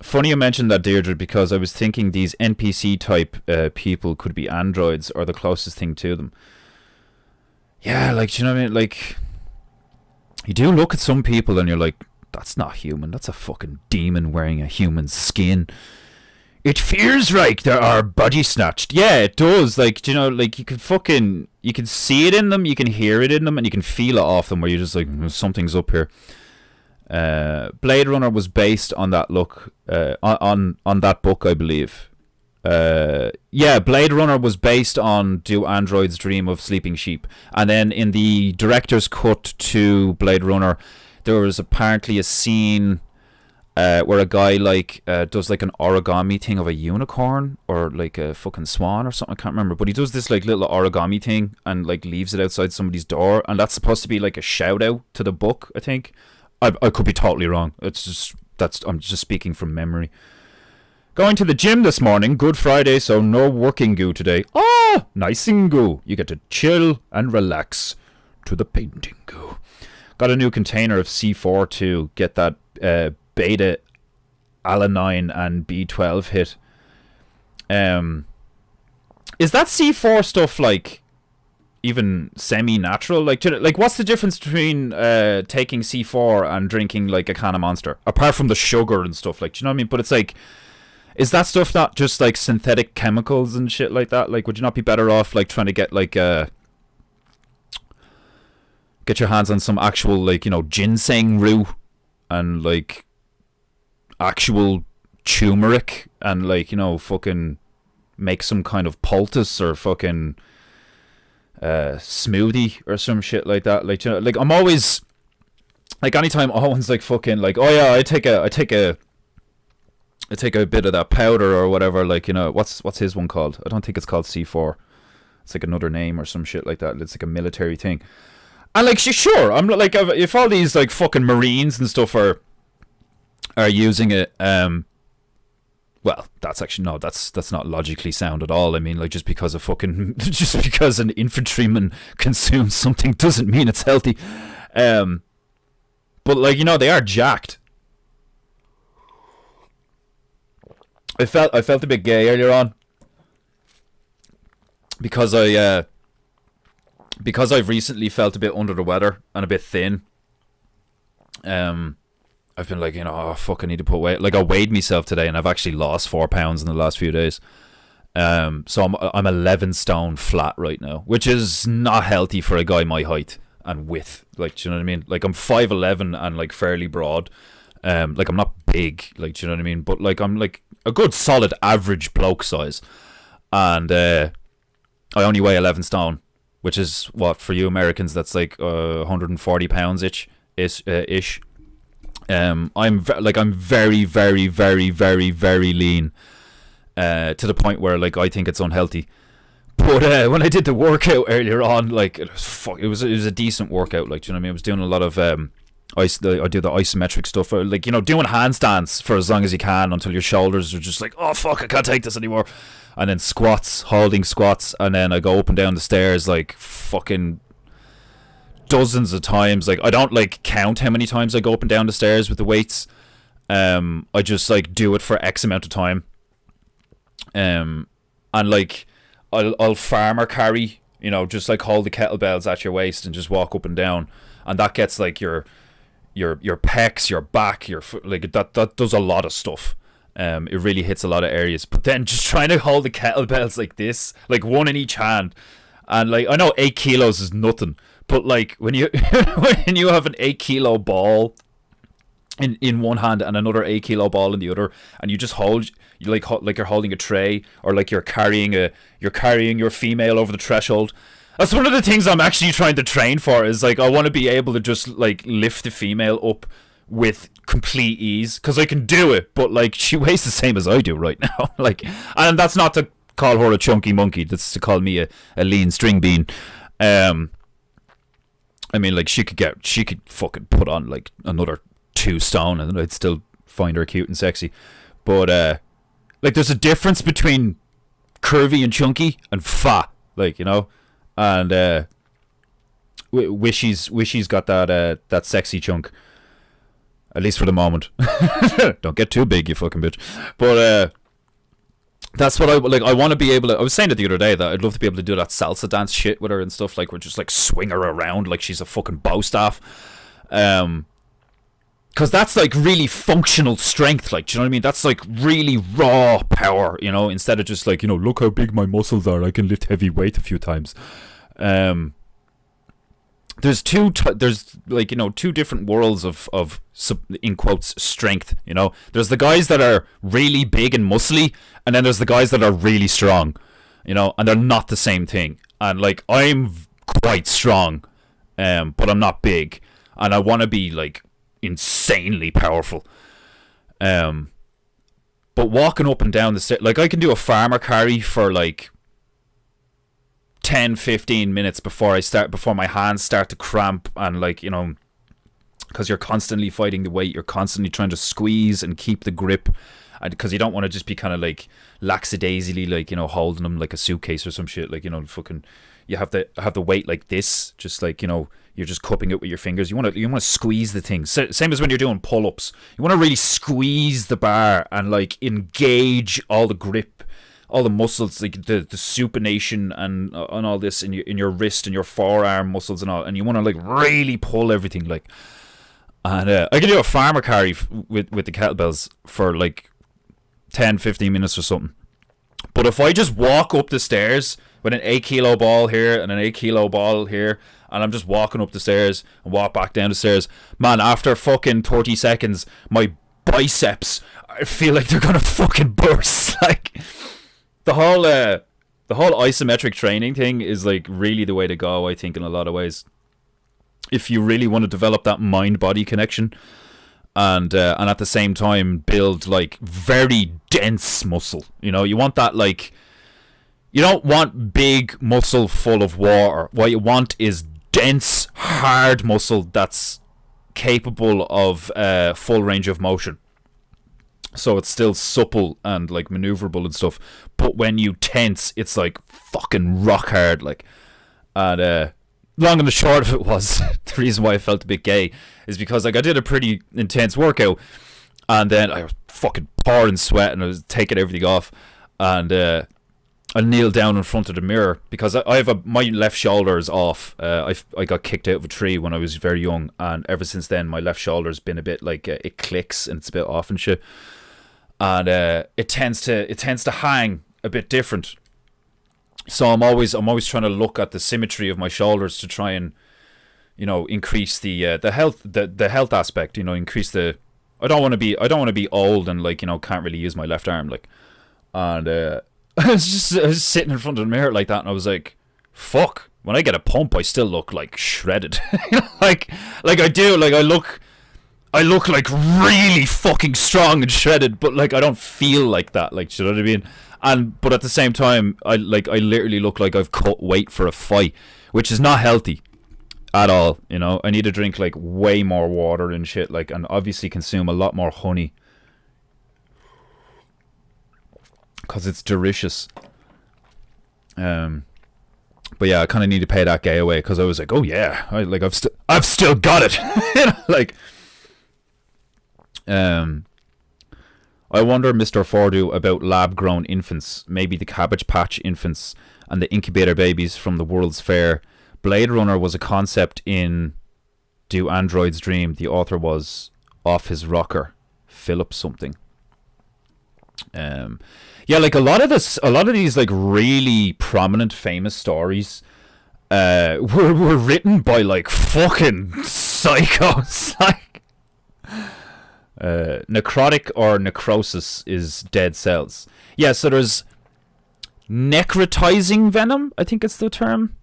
Funny you mentioned that, Deirdre, because I was thinking these NPC type people could be androids, or the closest thing to them. Yeah, like, do you know what I mean? Like, you do look at some people and you're like, that's not human. That's a fucking demon wearing a human skin. It feels like they are body snatched. Yeah, it does. Like, do you know, like, you can see it in them, you can hear it in them, and you can feel it off them, where you're just like, something's up here. Blade Runner was based on that look, on that book, I believe. Yeah, Blade Runner was based on Do Androids Dream of Sleeping Sheep. And then in the director's cut to Blade Runner, there was apparently a scene where a guy like does like an origami thing of a unicorn or like a fucking swan or something, I can't remember, but he does this like little origami thing and like leaves it outside somebody's door, and that's supposed to be like a shout out to the book, I think. I could be totally wrong. I'm just speaking from memory. Going to the gym this morning, Good Friday, so no working goo today. Ah, nice and goo. You get to chill and relax to the Peinteingu. Got a new container of C4 to get that beta alanine and B12 hit. Is that C4 stuff like even semi-natural? Like what's the difference between taking C4 and drinking like a can of Monster, apart from the sugar and stuff? Like, do you know what I mean? But it's like, is that stuff not just like synthetic chemicals and shit like that? Like, would you not be better off like trying to get like get your hands on some actual, like, ginseng root and like actual turmeric and like, fucking make some kind of poultice or fucking smoothie or some shit like that? Like, like, I'm always like, anytime Owen's like fucking like, oh yeah, I take a I take a bit of that powder or whatever. Like, what's his one called? I don't think it's called C4. It's like another name or some shit like that. It's like a military thing. And like, sure, I'm like, if all these like fucking Marines and stuff are using it, well, that's actually no, that's not logically sound at all. I mean, like, just because just because an infantryman consumes something doesn't mean it's healthy. But like, they are jacked. I felt a bit gay earlier on because I've recently felt a bit under the weather and a bit thin. I've been like, oh fuck, I need to put weight. Like, I weighed myself today and I've actually lost 4 pounds in the last few days. So I'm 11 stone flat right now, which is not healthy for a guy my height and width. Like, do you know what I mean? Like, I'm 5'11" and like fairly broad. Like, I'm not big, like, do you know what I mean? But like, I'm like a good solid average bloke size, and I only weigh 11 stone, which is what for you Americans that's like 140 pounds ish. I'm very, very, very, very, very lean, to the point where like I think it's unhealthy. But when I did the workout earlier on, like, it was a decent workout. Like, do you know what I mean? I was doing a lot of I do the isometric stuff, like, doing handstands for as long as you can until your shoulders are just like, oh fuck, I can't take this anymore. And then squats, holding squats, and then I go up and down the stairs like fucking dozens of times. Like, I don't like count how many times I go up and down the stairs with the weights. I just like do it for X amount of time. And like, I'll farmer carry, just like hold the kettlebells at your waist and just walk up and down, and that gets like your pecs, your back, your foot, like that does a lot of stuff. It really hits a lot of areas. But then just trying to hold the kettlebells like this, like one in each hand, and like, I know 8 kilos is nothing, but like when you when you have an 8 kilo ball in one hand and another 8 kilo ball in the other, and you just hold, you like you're holding a tray, or like you're carrying your female over the threshold. That's one of the things I'm actually trying to train for, is like, I want to be able to just like lift the female up with complete ease, because I can do it, but like, she weighs the same as I do right now. Like, and that's not to call her a chunky monkey, that's to call me a lean string bean. I mean, like, she could fucking put on like another 2 stone and I'd still find her cute and sexy. But like, there's a difference between curvy and chunky and fat, like, and Wishy's got that sexy chunk, at least for the moment. Don't get too big, you fucking bitch. But that's what I like. I want to be able to. I was saying it the other day that I'd love to be able to do that salsa dance shit with her and stuff. Like, we're just like swing her around like she's a fucking bow staff. Because that's like really functional strength. Like, do you know what I mean? That's like really raw power. Instead of just like, look how big my muscles are, I can lift heavy weight a few times. There's two different worlds of in quotes strength. There's the guys that are really big and muscly, and then there's the guys that are really strong. And they're not the same thing. And like, I'm quite strong, but I'm not big, and I want to be like insanely powerful. But walking up and down the stairs, like, I can do a farmer carry for like 10-15 minutes before my hands start to cramp, and like, because you're constantly fighting the weight, you're constantly trying to squeeze and keep the grip, and because you don't want to just be kind of like lackadaisically, like, holding them like a suitcase or some shit, like, fucking, you have the weight like this, just like, you're just cupping it with your fingers. You want to squeeze the thing. Same as when you're doing pull-ups. You want to really squeeze the bar and like engage all the grip, all the muscles, like the supination and all this in your wrist and your forearm muscles and all, and you want to like really pull everything, like. And I can do a farmer carry with the kettlebells for like 10-15 minutes or something. But if I just walk up the stairs with an 8 kilo ball here and an 8 kilo ball here, and I'm just walking up the stairs and walk back down the stairs, man, after fucking 30 seconds, my biceps, I feel like they're gonna fucking burst. Like, the whole isometric training thing is like really the way to go, I think, in a lot of ways, if you really want to develop that mind-body connection. and at the same time build like very dense muscle. You know, you want that like, you don't want big muscle full of water. What you want is dense, hard muscle that's capable of full range of motion. So it's still supple and like maneuverable and stuff. But when you tense, it's like fucking rock hard. Like, and long and the short of it was the reason why I felt a bit gay is because like I did a pretty intense workout, and then I was fucking pouring sweat and I was taking everything off, and I kneeled down in front of the mirror because I have my left shoulder is off. I got kicked out of a tree when I was very young, and ever since then my left shoulder's been a bit like it clicks and it's a bit off and shit, and it tends to hang a bit different. So I'm always trying to look at the symmetry of my shoulders to try and, you know, increase the health aspect. You know, increase the. I don't want to be old and like, you know, can't really use my left arm like, and I was sitting in front of the mirror like that, and I was like, fuck. When I get a pump, I still look like shredded. like I do. Like I look like really fucking strong and shredded, but like I don't feel like that. Like, you know what I mean? But at the same time, I literally look like I've cut weight for a fight, which is not healthy at all. You know, I need to drink like way more water and shit, like, and obviously consume a lot more honey because it's delicious. But yeah, I kind of need to pay that gay away because I was like, oh yeah, I've still got it. You know, like, I wonder, Mr. Fordu, about lab-grown infants, maybe the Cabbage Patch infants and the incubator babies from the World's Fair. Blade Runner was a concept in Do Androids Dream. The author was off his rocker, Philip something. Yeah, like a lot of these like really prominent, famous stories were written by like fucking psychos. Like, necrotic or necrosis is dead cells. Yeah, so there's necrotizing venom, I think it's the term,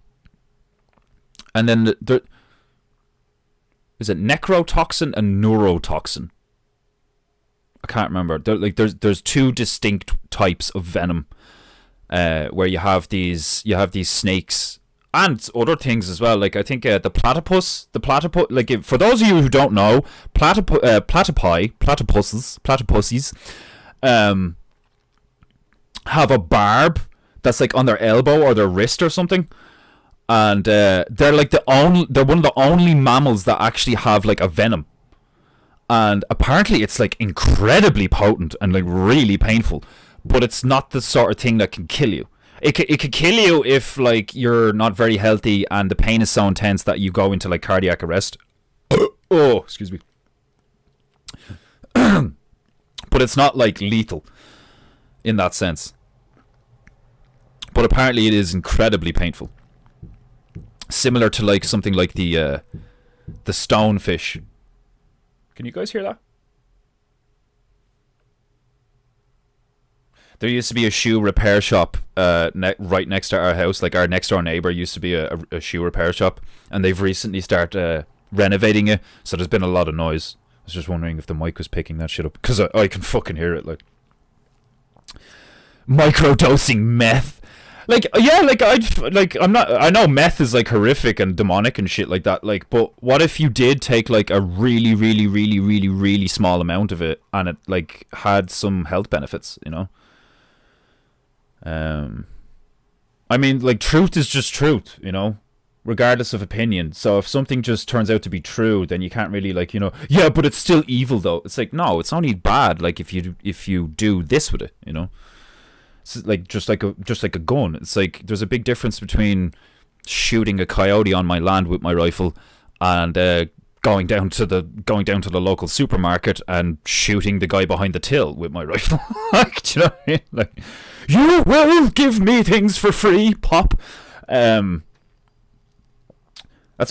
and then is it necrotoxin and neurotoxin? I can't remember. There's two distinct types of venom, where you have these snakes and other things as well. Like I think the platypus. Like for those of you who don't know, platypuses, have a barb that's like on their elbow or their wrist or something, and they're one of the only mammals that actually have like a venom. And apparently it's like incredibly potent and like really painful, but it's not the sort of thing that can kill you. It could kill you if like you're not very healthy and the pain is so intense that you go into like cardiac arrest. Oh, excuse me. But it's not like lethal in that sense. But apparently it is incredibly painful. Similar to like something like the stonefish. Can you guys hear that? There used to be a shoe repair shop right next to our house. Like our next door neighbour used to be a shoe repair shop, and they've recently started renovating it, so there's been a lot of noise. I was just wondering if the mic was picking that shit up, because I can fucking hear it. Like, microdosing meth. Like, yeah, like I know meth is like horrific and demonic and shit like that, like, but what if you did take like a really, really, really, really, really small amount of it and it like had some health benefits, you know? I mean, like, truth is just truth, you know, regardless of opinion. So if something just turns out to be true, then you can't really like, you know, yeah, but it's still evil though. It's like, no, it's only bad like if you do this with it, you know? It's like just like a gun. It's like there's a big difference between shooting a coyote on my land with my rifle and going down to the local supermarket and shooting the guy behind the till with my rifle. Like, do you know what I mean? Like, you will give me things for free, pop. That's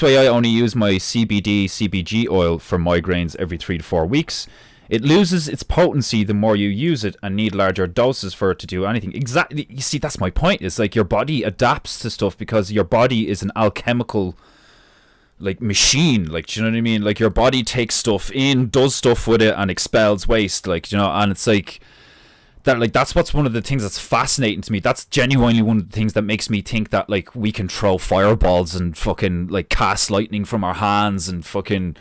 why I only use my CBG oil for migraines every 3 to 4 weeks. It loses its potency the more you use it and need larger doses for it to do anything. Exactly. You see, that's my point. It's like your body adapts to stuff because your body is an alchemical like machine, like, do you know what I mean? Like your body takes stuff in, does stuff with it, and expels waste, like, you know. And it's like that, like that's what's one of the things that's fascinating to me. That's genuinely one of the things that makes me think that like we can throw fireballs and fucking like cast lightning from our hands and fucking,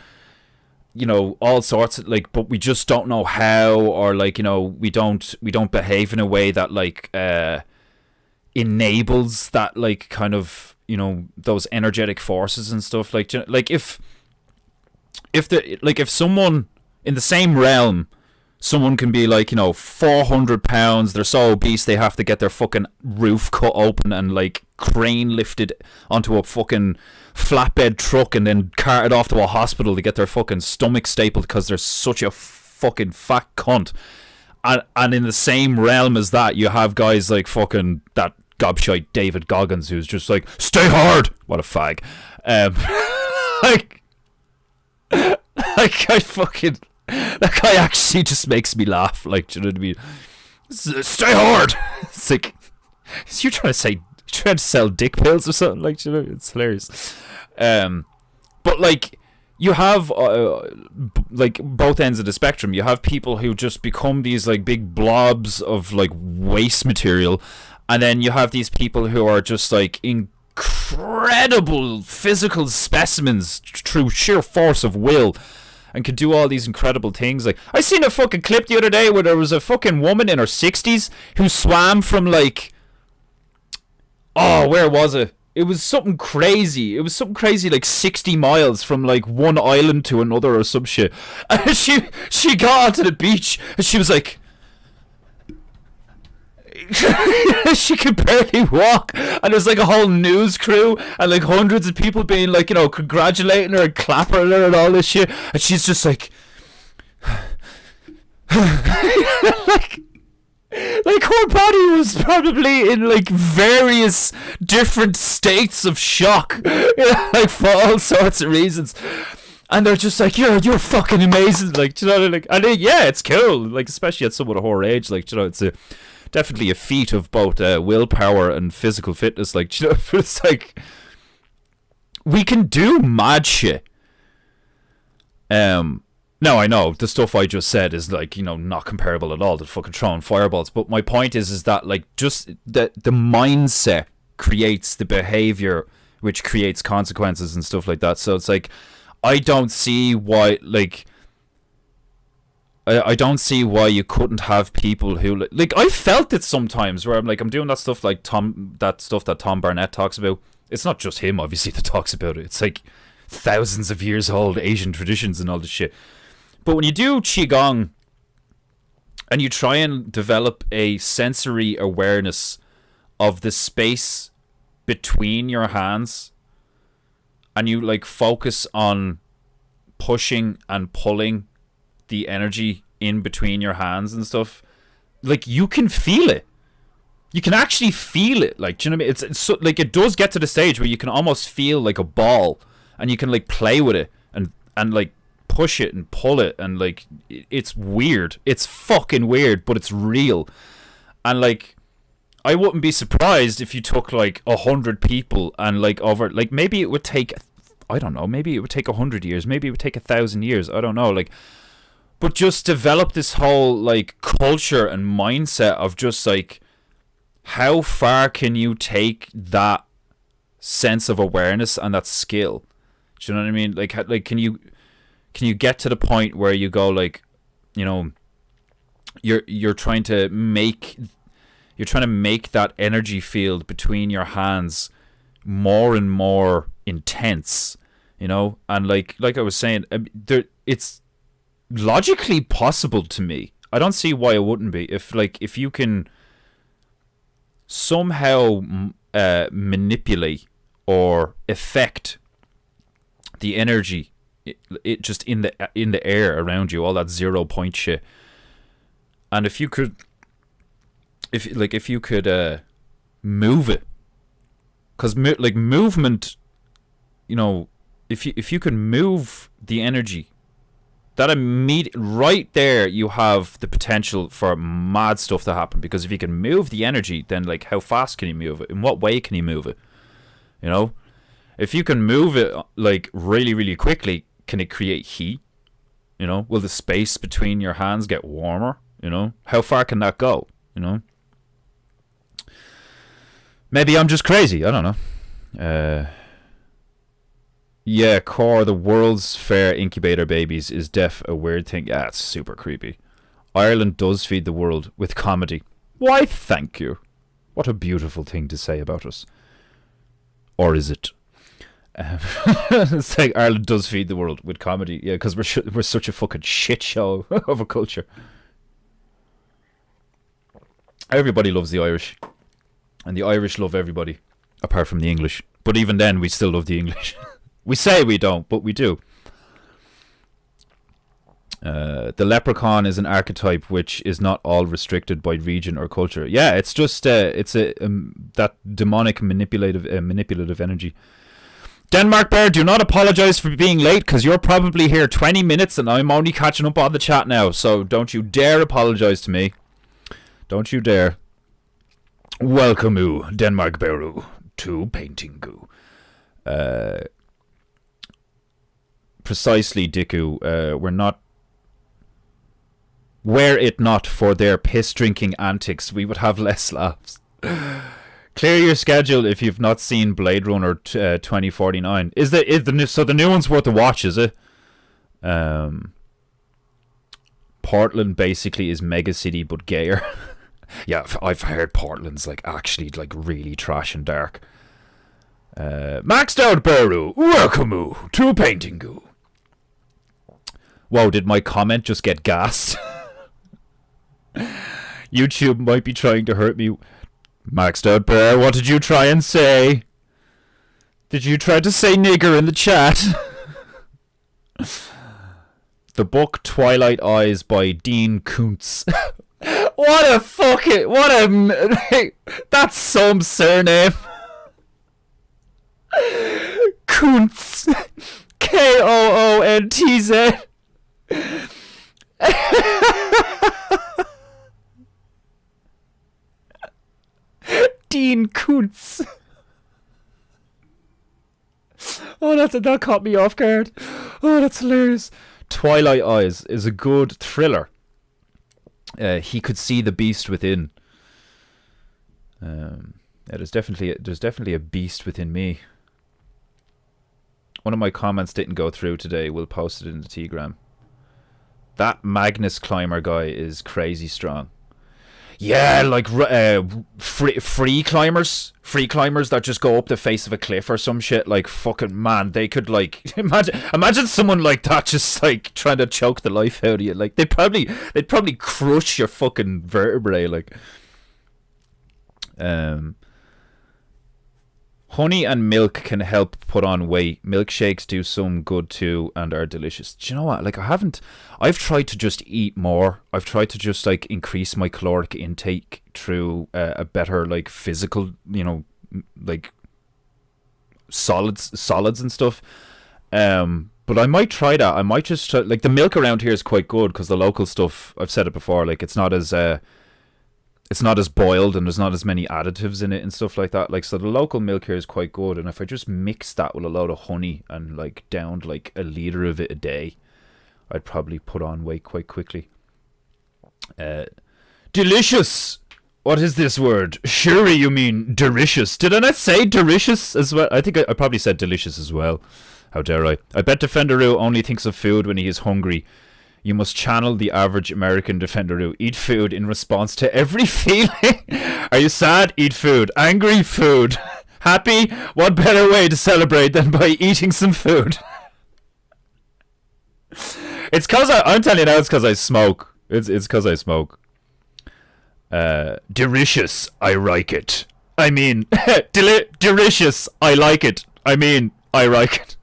you know, all sorts of, like, but we just don't know how, or like, you know, we don't behave in a way that like enables that, like, kind of, you know, those energetic forces and stuff. Like if someone in the same realm, someone can be like, you know, 400 pounds, they're so obese they have to get their fucking roof cut open and like crane lifted onto a fucking flatbed truck and then carted off to a hospital to get their fucking stomach stapled because they're such a fucking fat cunt. And in the same realm as that, you have guys like fucking that gobshite David Goggins, who's just like, stay hard. What a fag. Like I fucking, that guy actually just makes me laugh. Like, do you know what I mean? Stay hard. It's like, you're trying to sell dick pills or something. Like, do you know, it's hilarious. But like, you have like both ends of the spectrum. You have people who just become these like big blobs of like waste material, and then you have these people who are just like incredible physical specimens through sheer force of will, and can do all these incredible things. Like, I seen a fucking clip the other day where there was a fucking woman in her 60s who swam from like, oh, where was it? It was something crazy. It was something crazy, like 60 miles from like one island to another or some shit. And she got onto the beach and she was like, she could barely walk, and there's like a whole news crew and like hundreds of people being like, you know, congratulating her and clapping her and all this shit, and she's just like like her body was probably in like various different states of shock, like for all sorts of reasons. And they're just like, you're fucking amazing, like, you know, like, and yeah, it's cool, like, especially at someone of her age, like, you know, it's definitely a feat of both willpower and physical fitness, like, you know. It's like, we can do mad shit. Now I know the stuff I just said is like, you know, not comparable at all to fucking throwing fireballs, but my point is that like just the mindset creates the behavior, which creates consequences and stuff like that. So it's like, I don't see why, like, I don't see why you couldn't have people who like I felt it sometimes where I'm like, I'm doing that stuff like that stuff that Tom Barnett talks about. It's not just him, obviously, that talks about it. It's like thousands of years old Asian traditions and all this shit. But when you do Qigong and you try and develop a sensory awareness of the space between your hands, and you like focus on pushing and pulling the energy in between your hands and stuff, like, you can feel it. You can actually feel it. Like, do you know what I mean? It's so, like, it does get to the stage where you can almost feel like a ball, and you can like play with it and like push it and pull it, and like, it's weird. It's fucking weird, but it's real. And like, I wouldn't be surprised if you took like 100 people and like over, like, maybe it would take, I don't know, maybe it would take 100 years, maybe it would take 1,000 years, I don't know, like, but just develop this whole like culture and mindset of just like, how far can you take that sense of awareness and that skill? Do you know what I mean? Like can you get to the point where you go like, you know, you're trying to make that energy field between your hands more and more intense, you know? And like I was saying, it's logically possible to me. I don't see why it wouldn't be. If you can somehow manipulate or affect the energy, it just in the air around you, all that 0 point shit. And if you could move it, because like movement, you know, if you can move the energy, that right there, you have the potential for mad stuff to happen. Because if you can move the energy, then like, how fast can you move it? In what way can you move it? You know, If you can move it like really, really quickly, can it create heat? You know, will the space between your hands get warmer? You know, how far can that go? You know, maybe I'm just crazy. I don't know. Yeah, Core, the World's Fair incubator babies is a weird thing. Yeah, it's super creepy. Ireland does feed the world with comedy. Why, thank you. What a beautiful thing to say about us. Or is it? It's like Ireland does feed the world with comedy. Yeah, because we're such a fucking shit show of a culture. Everybody loves the Irish. And the Irish love everybody. Apart from the English. But even then, we still love the English. We say we don't, but we do. The leprechaun is an archetype which is not all restricted by region or culture. Yeah, it's just that demonic manipulative energy. Denmark Bear, do not apologize for being late because you're probably here 20 minutes and I'm only catching up on the chat now. So don't you dare apologize to me. Don't you dare. Welcome, Denmark Bear, to Peinteingu. Precisely, Diku. Were it not for their piss-drinking antics, we would have less laughs. Clear your schedule if you've not seen Blade Runner 2049. So the new one's worth a watch, is it? Portland basically is mega city but gayer. Yeah, I've heard Portland's like actually like really trash and dark. Maxed out Beru, welcome to Peinteingu. Whoa, did my comment just get gassed? YouTube might be trying to hurt me. Maxed out Bear, what did you try and say? Did you try to say nigger in the chat? The book Twilight Eyes by Dean Koontz. That's some surname. Koontz. Koontz. Dean Koontz. Oh, that caught me off guard. Oh, that's hilarious. Twilight Eyes is a good thriller. He could see the beast within. There's definitely a beast within me. One of my comments didn't go through today. We'll post it in the T-gram. That Magnus Climber guy is crazy strong. Yeah, like free climbers that just go up the face of a cliff or some shit. Like fucking man, they could like imagine someone like that just like trying to choke the life out of you. Like they'd probably crush your fucking vertebrae. Like, honey and milk can help put on weight. Milkshakes do some good too and are delicious. Do you know what? Like I've tried to just eat more. I've tried to just like increase my caloric intake through a better like physical, you know, like solids and stuff. But I might try that. I might just try, like the milk around here is quite good because the local stuff, I've said it before, like it's not as boiled and there's not as many additives in it and stuff like that. Like, so the local milk here is quite good. And if I just mix that with a load of honey and like downed like a litre of it a day, I'd probably put on weight quite quickly. Delicious. What is this word? Surely you mean delicious. Did I not say delicious as well? I think I probably said delicious as well. How dare I? I bet Defenderoo only thinks of food when he is hungry. You must channel the average American Defenderoo. Eat food in response to every feeling. Are you sad? Eat food. Angry? Food. Happy? What better way to celebrate than by eating some food? It's cause I'm telling you now, it's cause I smoke. It's cause I smoke. Delicious. I like it. I mean, delicious. I like it. I mean, I like it.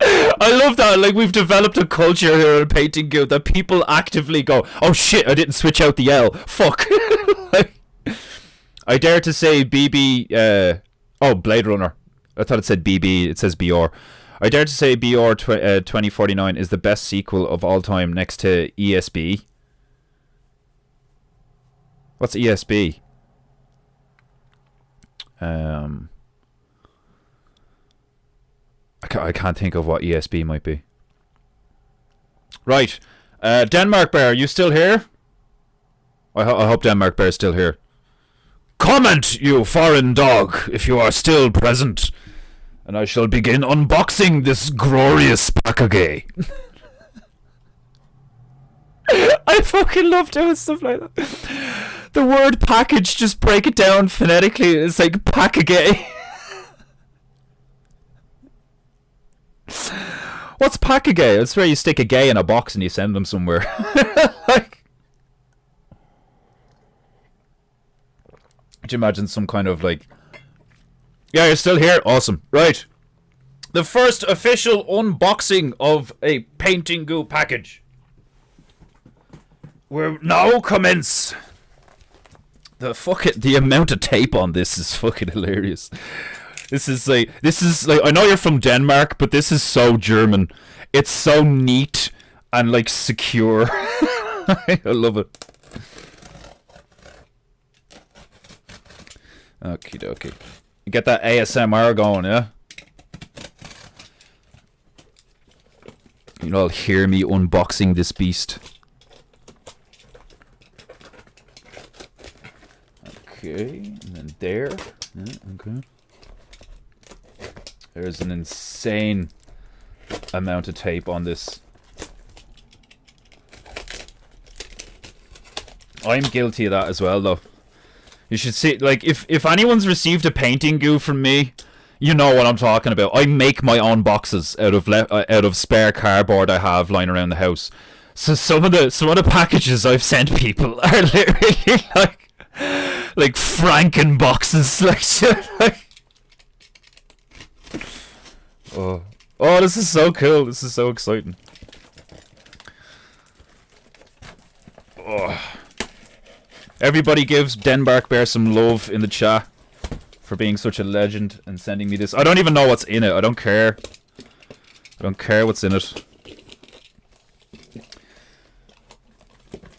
I love that. Like, we've developed a culture here at Peinteingu that people actively go, oh shit, I didn't switch out the L. Fuck. Like, I dare to say BB. Blade Runner. I thought it said BB. It says BR. I dare to say BR 2049 is the best sequel of all time next to ESB. What's ESB? I can't think of what ESB might be. Right. Denmark Bear, are you still here? I hope Denmark Bear is still here. Comment, you foreign dog, if you are still present, and I shall begin unboxing this glorious package. I fucking love doing stuff like that. The word package, just break it down phonetically. It's like package. What's package? It's where you stick a gay in a box and you send them somewhere. Like, could you imagine some kind of like... Yeah, you're still here? Awesome. Right. The first official unboxing of a Peinteingu package. We're now commence. The amount of tape on this is fucking hilarious. This is like, I know you're from Denmark, but this is so German. It's so neat and like secure. I love it. Okie dokie. Get that ASMR going, yeah? You'll all hear me unboxing this beast. Okay, and then there. Yeah, okay. There's an insane amount of tape on this. I'm guilty of that as well, though. You should see, like, if anyone's received a Peinteingu from me, you know what I'm talking about. I make my own boxes out of spare cardboard I have lying around the house. So some of the packages I've sent people are literally like Franken boxes, like shit. Like, oh, this is so cool. This is so exciting. Oh. Everybody gives Denmark Bear some love in the chat for being such a legend and sending me this. I don't even know what's in it. I don't care. I don't care what's in it.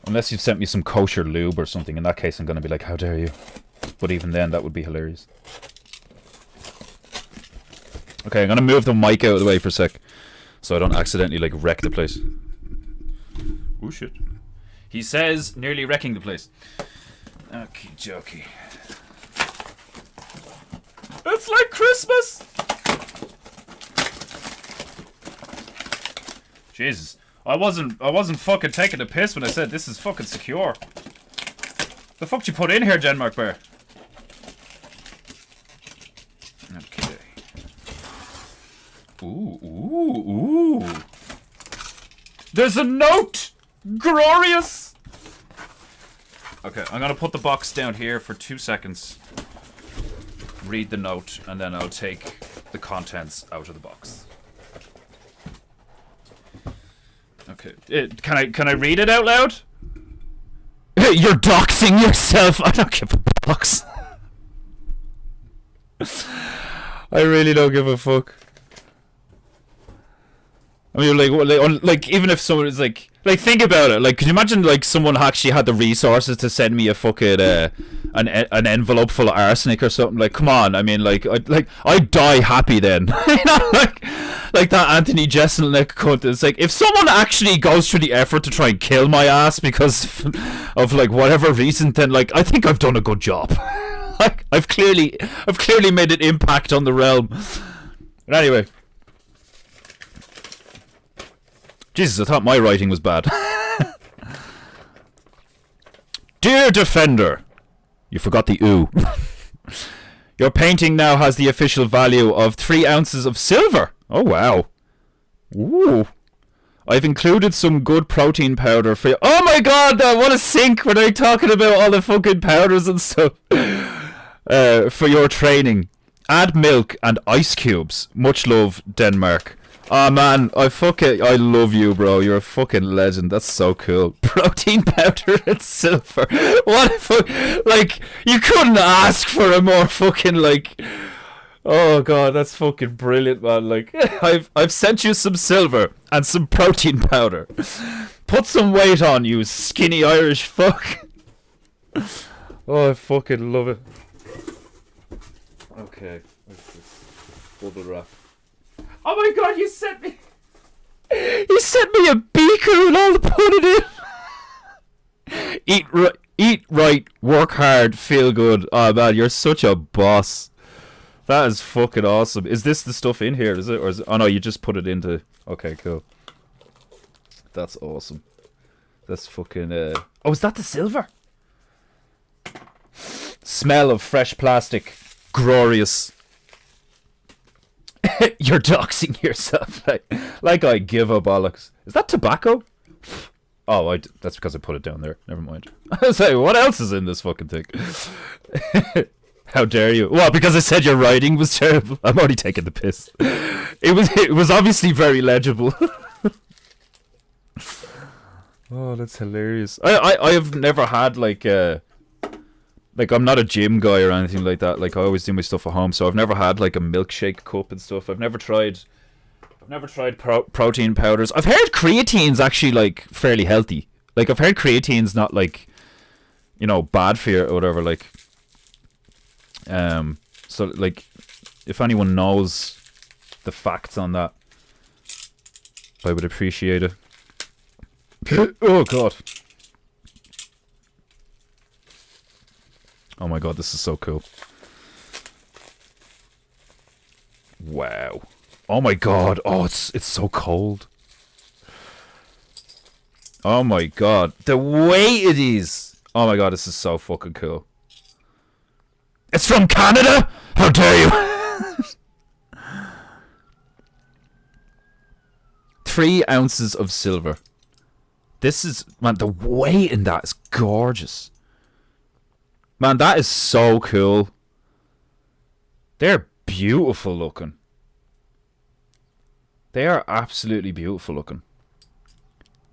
Unless you've sent me some kosher lube or something. In that case, I'm going to be like, how dare you? But even then, that would be hilarious. Okay, I'm going to move the mic out of the way for a sec, so I don't accidentally, like, wreck the place. Oh, shit. He says, nearly wrecking the place. Okie dokie. It's like Christmas! Jesus. I wasn't fucking taking a piss when I said this is fucking secure. The fuck did you put in here, Denmark Bear? Okay. Ooh. There's a note! Glorious! Okay, I'm gonna put the box down here for 2 seconds. Read the note, and then I'll take the contents out of the box. Okay, can I read it out loud? You're doxing yourself. I don't give a box. I really don't give a fuck. I mean, like even if someone is like, think about it. Like, could you imagine, like, someone actually had the resources to send me a fucking an envelope full of arsenic or something? Like, come on. I mean, I'd die happy then. You know, like that Anthony Jeselnik cunt. It's like, if someone actually goes through the effort to try and kill my ass because of like whatever reason, then like I think I've done a good job. Like, I've clearly made an impact on the realm. But anyway. Jesus, I thought my writing was bad. Dear Defender, you forgot the ooh. Your painting now has the official value of 3 ounces of silver. Oh, wow. Ooh. I've included some good protein powder for you. Oh my god, what a sync when I'm talking about all the fucking powders and stuff. For your training. Add milk and ice cubes. Much love, Denmark. Oh man, I love you, bro. You're a fucking legend. That's so cool. Protein powder and silver. What a fuck? Like, you couldn't ask for a more fucking, like... Oh god, that's fucking brilliant, man. Like, I've sent you some silver and some protein powder. Put some weight on, you skinny Irish fuck. Oh, I fucking love it. Okay, what's this? Bubble wrap. Oh my god, you sent me... You sent me a beaker and I'll put it in. Eat right, work hard, feel good. Oh man, you're such a boss. That is fucking awesome. Is this the stuff in here, is it? Or is it... Oh no, you just put it into... Okay, cool. That's awesome. That's fucking... Oh, is that the silver? Smell of fresh plastic. Glorious. You're doxing yourself. Like I give a bollocks. Is that tobacco? Oh, that's because I put it down there. Never mind. I was like, what else is in this fucking thing? How dare you? Well, because I said your writing was terrible. I'm already taking the piss. It was obviously very legible. Oh, that's hilarious. I have never had like I'm not a gym guy or anything like that. Like I always do my stuff at home, so I've never had like a milkshake cup and stuff. I've never tried protein powders. I've heard creatine's actually like fairly healthy. Like I've heard creatine's not like, you know, bad for you or whatever. Like, so like, if anyone knows the facts on that, I would appreciate it. Oh god. Oh my god, this is so cool. Wow. Oh my god. Oh, it's so cold. Oh my god. The weight of these. Oh my god, this is so fucking cool. It's from Canada? How dare you? 3 ounces of silver. This is... Man, the weight in that is gorgeous. Man, that is so cool. They're beautiful looking. They are absolutely beautiful looking.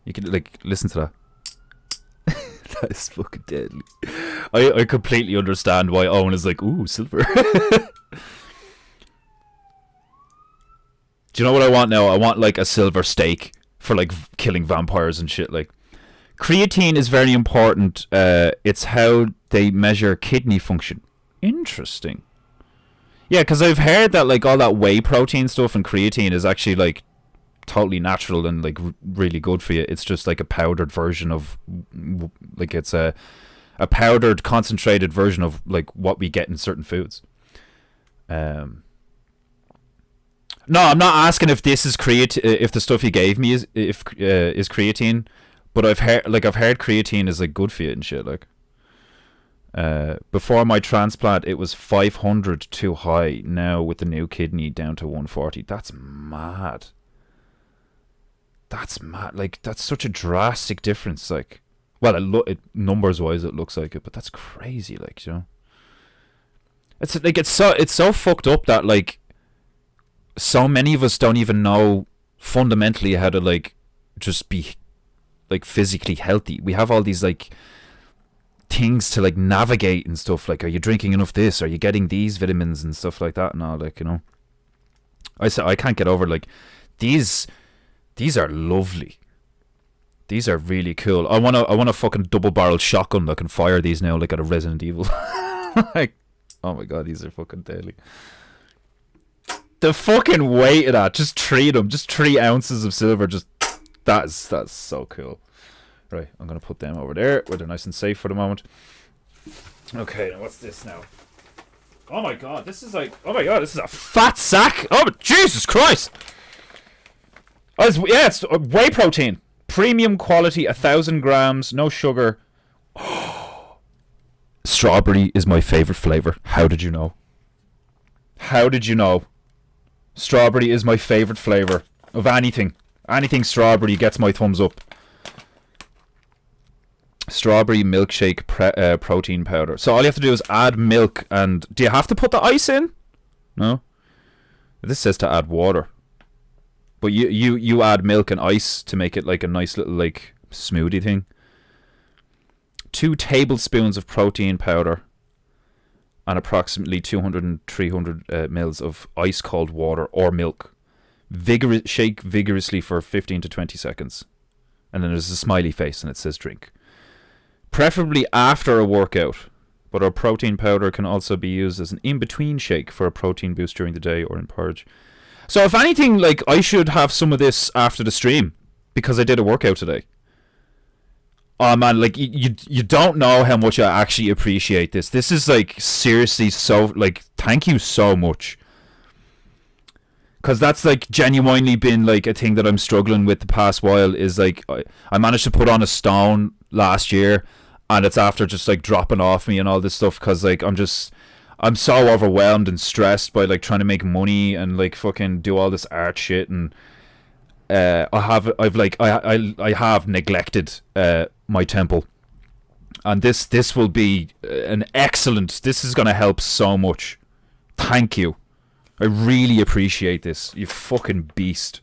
You can, like, listen to that. That is fucking deadly. I completely understand why Owen is like, ooh, silver. Do you know what I want now? I want, like, a silver steak for, like, killing vampires and shit, like. Creatine is very important. It's how they measure kidney function. Interesting. Yeah, because I've heard that like all that whey protein stuff and creatine is actually like totally natural and like really good for you. It's just like a powdered version of like it's a powdered concentrated version of like what we get in certain foods. No, I'm not asking if this is if the stuff you gave me is creatine. But I've heard creatine is like good for you and shit. Like, before my transplant, it was 500 too high. Now with the new kidney down to 140. That's mad. That's mad. Like that's such a drastic difference. Like, well, numbers wise, it looks like it, but that's crazy. Like, you know, it's like it's so fucked up that like so many of us don't even know fundamentally how to like just be like physically healthy. We have all these like things to like navigate and stuff, like are you drinking enough this, are you getting these vitamins and stuff like that and all, like, you know. I can't get over like these are lovely. These are really cool. I want a fucking double barrel shotgun that can fire these now like at a Resident Evil. Like, oh my god, these are fucking deadly. The fucking weight of that, just 3 of them, just 3 ounces of silver, just that's so cool. Right, I'm gonna put them over there where they're nice and safe for the moment. Okay, now what's this now? Oh my god, this is a fat sack. Oh Jesus Christ! Oh, it's whey protein, premium quality, 1,000 grams, no sugar. Strawberry is my favorite flavor. How did you know? How did you know? Strawberry is my favorite flavor of anything. Anything strawberry gets my thumbs up. Strawberry milkshake protein powder. So all you have to do is add milk, and do you have to put the ice in? No. This says to add water. But you add milk and ice to make it like a nice little like smoothie thing. 2 tablespoons of protein powder and approximately 200 and 300 mils of ice cold water or milk. Shake vigorously for 15 to 20 seconds. And then there's a smiley face and it says drink. Preferably after a workout, but our protein powder can also be used as an in-between shake for a protein boost during the day or in porridge. So if anything, like, I should have some of this after the stream because I did a workout today. Oh man, like you don't know how much I actually appreciate this. This is like seriously so like thank you so much. Cause that's like genuinely been like a thing that I'm struggling with the past while is like I managed to put on a stone last year and it's after just like dropping off me and all this stuff cause like I'm so overwhelmed and stressed by like trying to make money and like fucking do all this art shit and I have neglected my temple, and this will be an excellent. This is gonna help so much. Thank you. I really appreciate this. You fucking beast.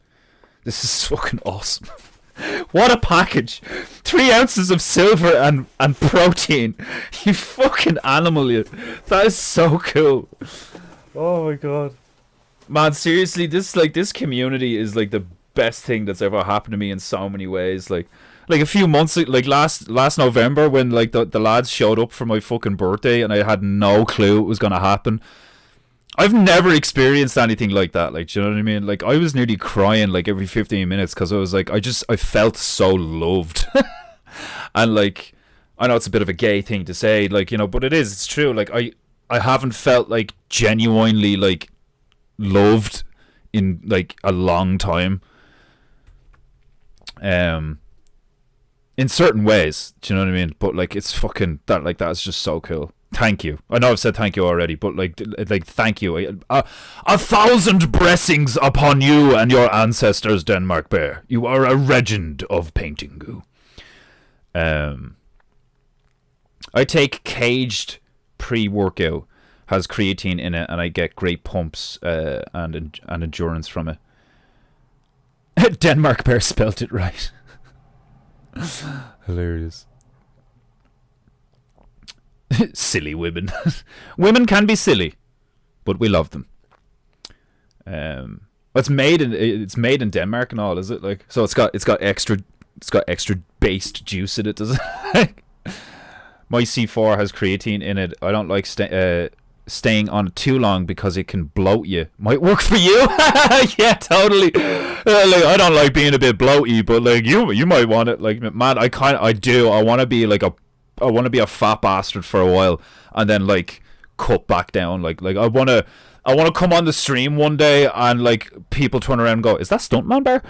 This is fucking awesome. What a package! 3 ounces of silver and protein. You fucking animal, you. That is so cool. Oh my god, man. Seriously, this community is like the best thing that's ever happened to me in so many ways. Like a few months, like last November when like the lads showed up for my fucking birthday and I had no clue it was gonna happen. I've never experienced anything like that. Like, do you know what I mean? Like, I was nearly crying like every 15 minutes because I was like, I felt so loved. And like, I know it's a bit of a gay thing to say, like, you know, but it's true. Like, I haven't felt like genuinely like loved in like a long time. In certain ways, do you know what I mean? But like, it's fucking that. Like, that's just so cool. Thank you. I know I've said thank you already, but like thank you. 1,000 blessings upon you and your ancestors, Denmark Bear. You are a legend of Peinteingu. I take caged pre-workout, has creatine in it, and I get great pumps and endurance from it. Denmark Bear spelt it right. Hilarious. Silly women. Women can be silly, but we love them. It's made in Denmark and all, is it? Like, so it's got extra based juice in it, does it? My C4 has creatine in it. I don't like staying on it too long because it can bloat you. Might work for you. Yeah, totally. Like, I don't like being a bit bloaty, but like you might want it. Like, man, I do. I want to be a fat bastard for a while and then like cut back down. Like I want to come on the stream one day and like people turn around and go, "Is that Stuntman Bear?"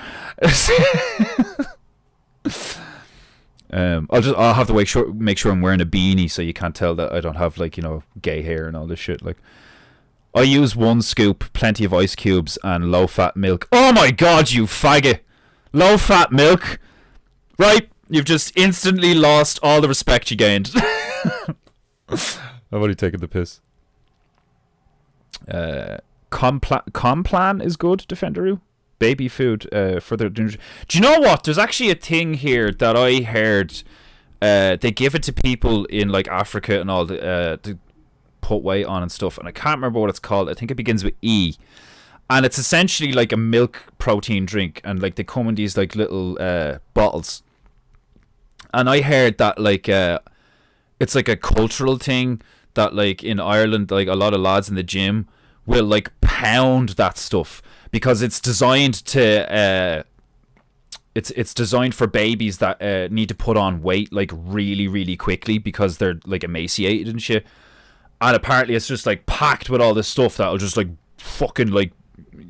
I'll have to make sure I'm wearing a beanie so you can't tell that I don't have like, you know, gay hair and all this shit. Like, I use 1 scoop, plenty of ice cubes and low fat milk. Oh my god, you faggot! Low fat milk, right? You've just instantly lost all the respect you gained. I've already taken the piss. Complan is good, Defenderu. Baby food for the... Do you know what? There's actually a thing here that I heard. They give it to people in like Africa and all to put weight on and stuff. And I can't remember what it's called. I think it begins with E. And it's essentially like a milk protein drink. And like they come in these like little bottles. And I heard that like it's like a cultural thing that like in Ireland, like a lot of lads in the gym will like pound that stuff because it's designed to it's designed for babies that need to put on weight like really really quickly because they're like emaciated and shit. And apparently it's just like packed with all this stuff that'll just like fucking like,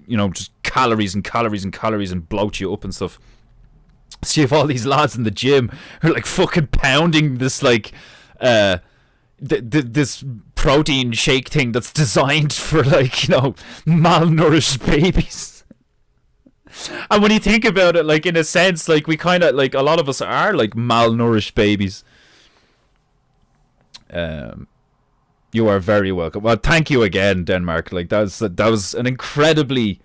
you know, just calories and calories and calories and bloat you up and stuff. So you have all these lads in the gym who are like fucking pounding this like this protein shake thing that's designed for like, you know, malnourished babies. And when you think about it, like in a sense, like we kind of like a lot of us are like malnourished babies. You are very welcome. Well, thank you again, Denmark. Like that was an incredibly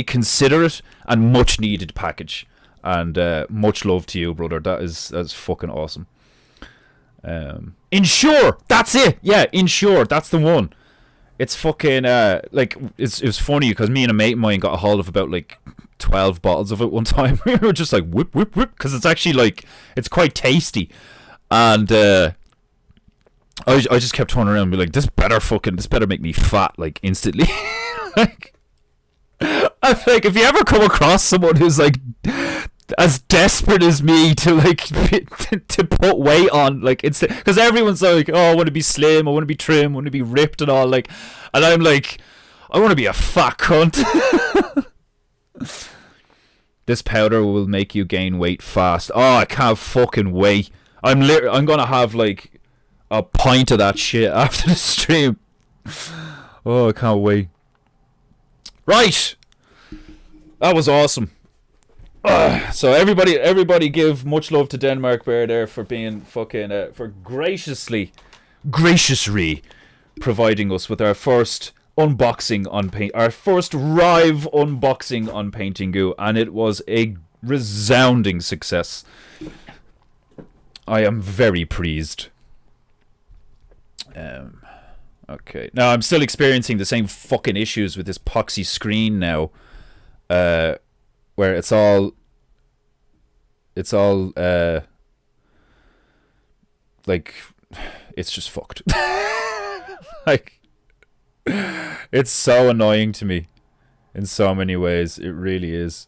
considerate and much needed package, and much love to you, brother. That's fucking awesome. Ensure, that's it. Yeah, Ensure, that's the one. It's fucking like it was funny because me and a mate of mine got a hold of about like 12 bottles of it one time. We were just like whip whip whip because it's actually like it's quite tasty, and I just kept turning around and be like, this better make me fat like instantly. Like, I'm like, if you ever come across someone who's like as desperate as me to like to put weight on, like it's because everyone's like, oh, I want to be slim, I want to be trim, I want to be ripped and all, like, and I'm like, I want to be a fat cunt. This powder will make you gain weight fast. Oh, I can't fucking wait. I'm gonna have like a pint of that shit after the stream. Oh, I can't wait. Right, that was awesome. So everybody give much love to Denmark Bear there for being fucking for graciously providing us with our first unboxing on our first live unboxing on Peinteingu, and it was a resounding success. I am very pleased. Okay, now I'm still experiencing the same fucking issues with this poxy screen now, where it's all like, it's just fucked. Like, it's so annoying to me in so many ways. It really is.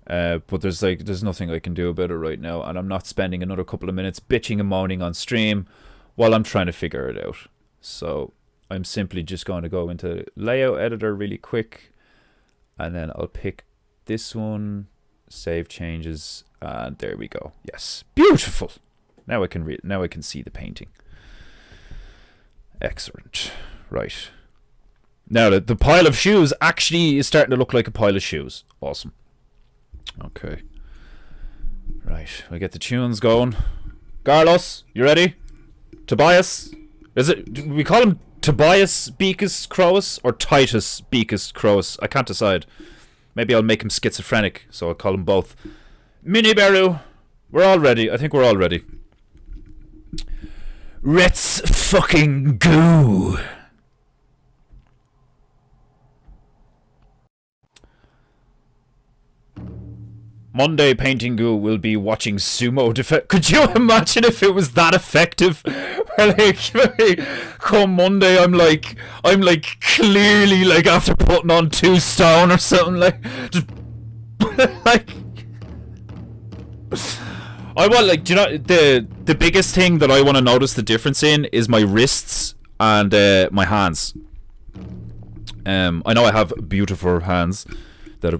But there's nothing I can do about it right now, and I'm not spending another couple of minutes bitching and moaning on stream while I'm trying to figure it out. So I'm simply just going to go into layout editor really quick, and then I'll pick this one, save changes, and there we go. Yes, beautiful. Now I can see the painting. Excellent. Right. Now the pile of shoes actually is starting to look like a pile of shoes. Awesome. Okay. Right, we get the tunes going. Carlos, you ready? Tobias? Is it, do we call him Tobias Beacus Croas or Titus Beacus Croas? I can't decide. Maybe I'll make him schizophrenic, so I'll call him both. Mini Beru, we're all ready. I think we're all ready. Let's fucking go. Monday Peinteingu will be watching sumo defense. Could you imagine if it was that effective? like, come Monday, I'm like clearly like after putting on 2 stone or something, like just like. I want, like, do you know, the biggest thing that I want to notice the difference in is my wrists and my hands. I know I have beautiful hands that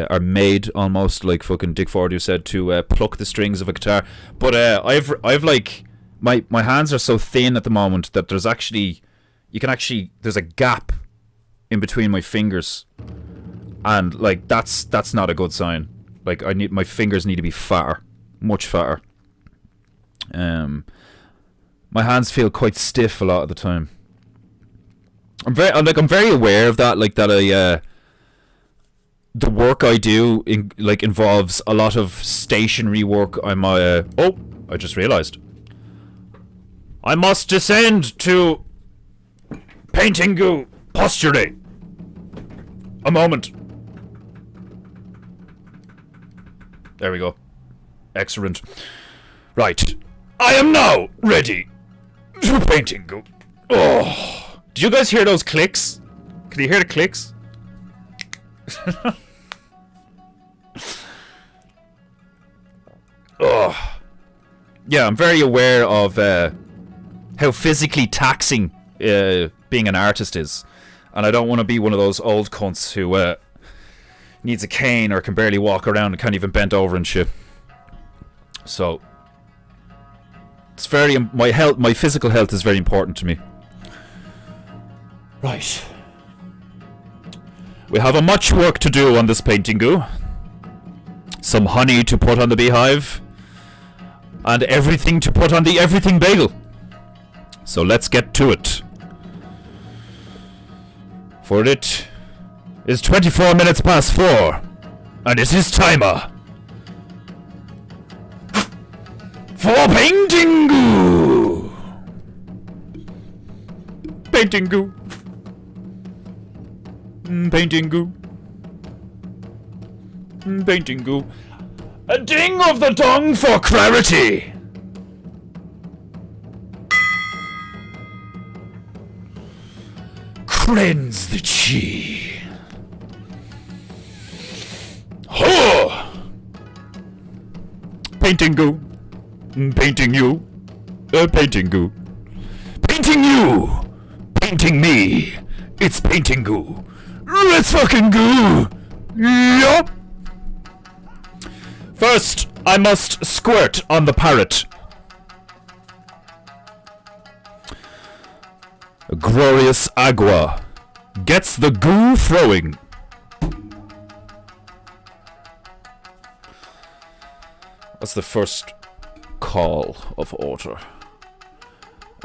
are made almost like fucking Dick Ford, who said to pluck the strings of a guitar. But I've like my hands are so thin at the moment that there's a gap in between my fingers, and like that's not a good sign. Like my fingers need to be fatter, much fatter. My hands feel quite stiff a lot of the time. I'm very aware of that. Like that the work I do involves a lot of stationary work. Oh, I just realized I must descend to Peinteingu posture. A moment. There we go. Excellent. Right. I am now ready to Peinteingu. Oh, did you guys hear those clicks? Can you hear the clicks? Oh, yeah, I'm very aware of how physically taxing being an artist is, and I don't want to be one of those old cunts who needs a cane or can barely walk around and can't even bend over and shit. So it's my physical health is very important to me. Right. We have much work to do on this Peinteingu. Some honey to put on the beehive, and everything to put on the everything bagel. So let's get to it. For it is 24 minutes past 4, and it is timer for Peinteingu. Peinteingu. Peinteingu. Peinteingu. A ding of the dong for clarity. Cleanse the chi. Peinteingu. Painting you. Peinteingu. Painting you. Painting me. It's Peinteingu. Let's fucking go. Yup. First, I must squirt on the parrot. Glorious Agua gets the goo throwing. That's the first call of order.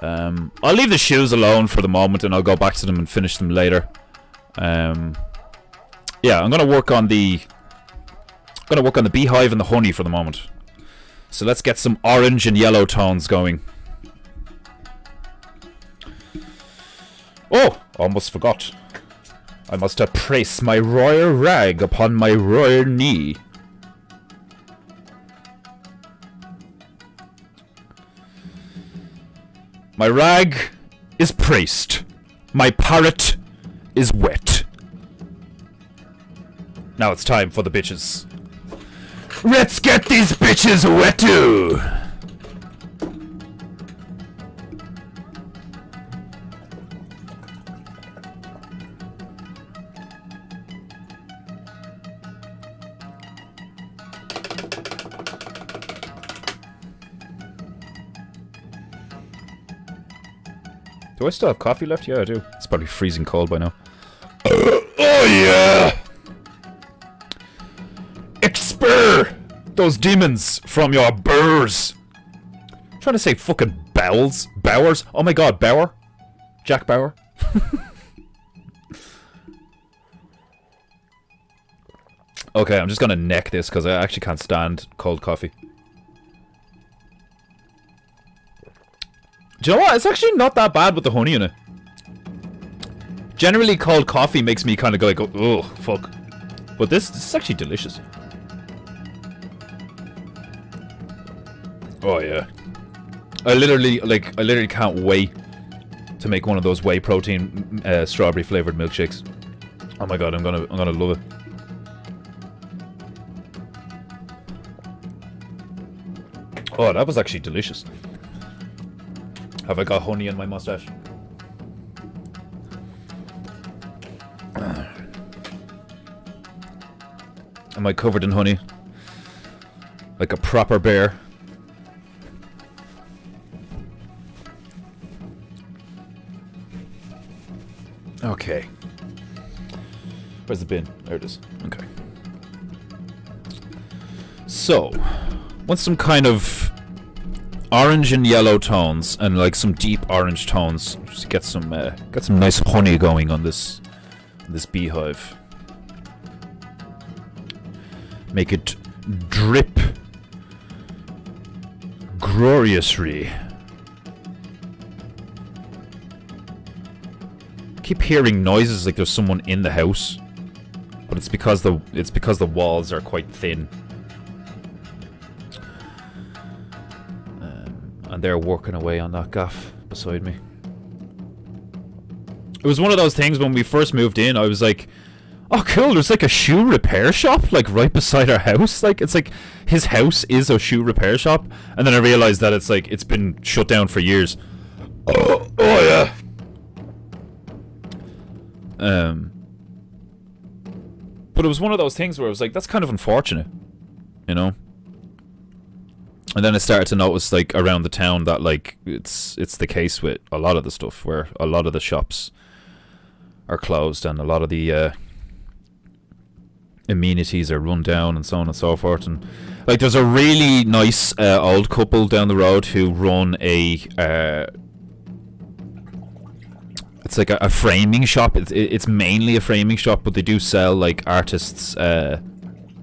I'll leave the shoes alone for the moment, and I'll go back to them and finish them later. Yeah, I'm gonna work on the beehive and the honey for the moment. So let's get some orange and yellow tones going. Oh, almost forgot. I must press my royal rag upon my royal knee. My rag is pressed. My parrot is wet. Now it's time for the bitches. Let's get these bitches wet too. Do I still have coffee left? Yeah, I do. It's probably freezing cold by now. Oh yeah! Expel those demons from your burrs. I'm trying to say fucking bowels. Bowers. Oh my god, Bauer. Jack Bauer. Okay, I'm just gonna neck this because I actually can't stand cold coffee. Do you know what? It's actually not that bad with the honey in it. Generally, cold coffee makes me kind of go like, oh, fuck. But this is actually delicious. Oh yeah. I literally can't wait to make one of those whey protein strawberry flavored milkshakes. Oh my god, I'm gonna love it. Oh, that was actually delicious. Have I got honey in my mustache? Am I covered in honey? Like a proper bear? Okay. Where's the bin? There it is. Okay. So, want some kind of orange and yellow tones, and like some deep orange tones. Just get some nice honey going on this beehive. Make it drip gloriously. Keep hearing noises like there's someone in the house, but it's because the walls are quite thin. And they're working away on that gaff beside me. It was one of those things when we first moved in, I was like, oh cool, there's like a shoe repair shop like right beside our house. Like it's like his house is a shoe repair shop, and then I realized that it's like it's been shut down for years. Oh yeah. But it was one of those things where I was like, that's kind of unfortunate, you know? And then I started to notice, like, around the town that, like, it's the case with a lot of the stuff, where a lot of the shops are closed and a lot of the amenities are run down and so on and so forth. And, like, there's a really nice old couple down the road who run a... it's like a framing shop. It's mainly a framing shop, but they do sell, like, artists'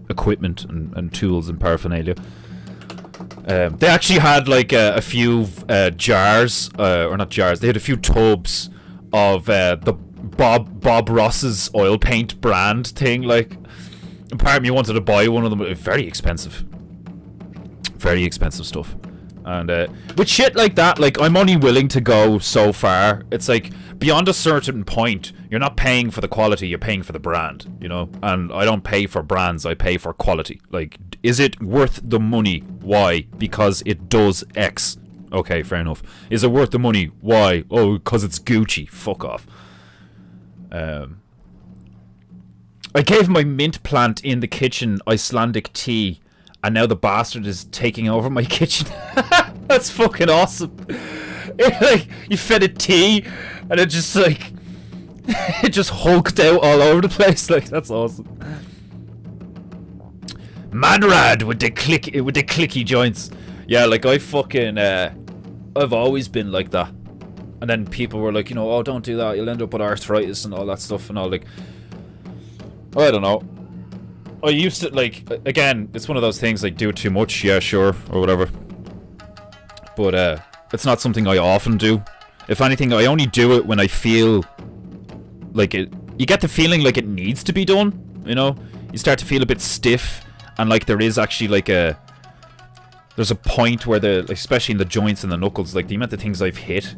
equipment and tools and paraphernalia. They actually had like a few jars, or not jars. They had a few tubs of the Bob Ross's oil paint brand thing. Like, apparently, you wanted to buy one of them. Very expensive stuff. And with shit like that, like I'm only willing to go so far. It's like beyond a certain point, you're not paying for the quality, you're paying for the brand, you know. And I don't pay for brands, I pay for quality. Like Is it worth the money? Why? Because it does X. Okay, fair enough. Is it worth the money? Why? Oh, because it's Gucci. Fuck off. I gave my mint plant in the kitchen Icelandic tea, and now the bastard is taking over my kitchen. That's fucking awesome. Like, you fed it tea, and it just like it just hulked out all over the place. Like, that's awesome. Manrad with the clicky joints. Yeah, like I fucking I've always been like that. And then people were like, you know, oh, don't do that, you'll end up with arthritis and all that stuff, and all. Like, I don't know. I used to, like, again, it's one of those things, like, do it too much, yeah, sure, or whatever. But it's not something I often do. If anything, I only do it when I feel like it. You get the feeling like it needs to be done, you know? You start to feel a bit stiff, and like there is actually like there's a point where like, especially in the joints and the knuckles, like the amount of things I've hit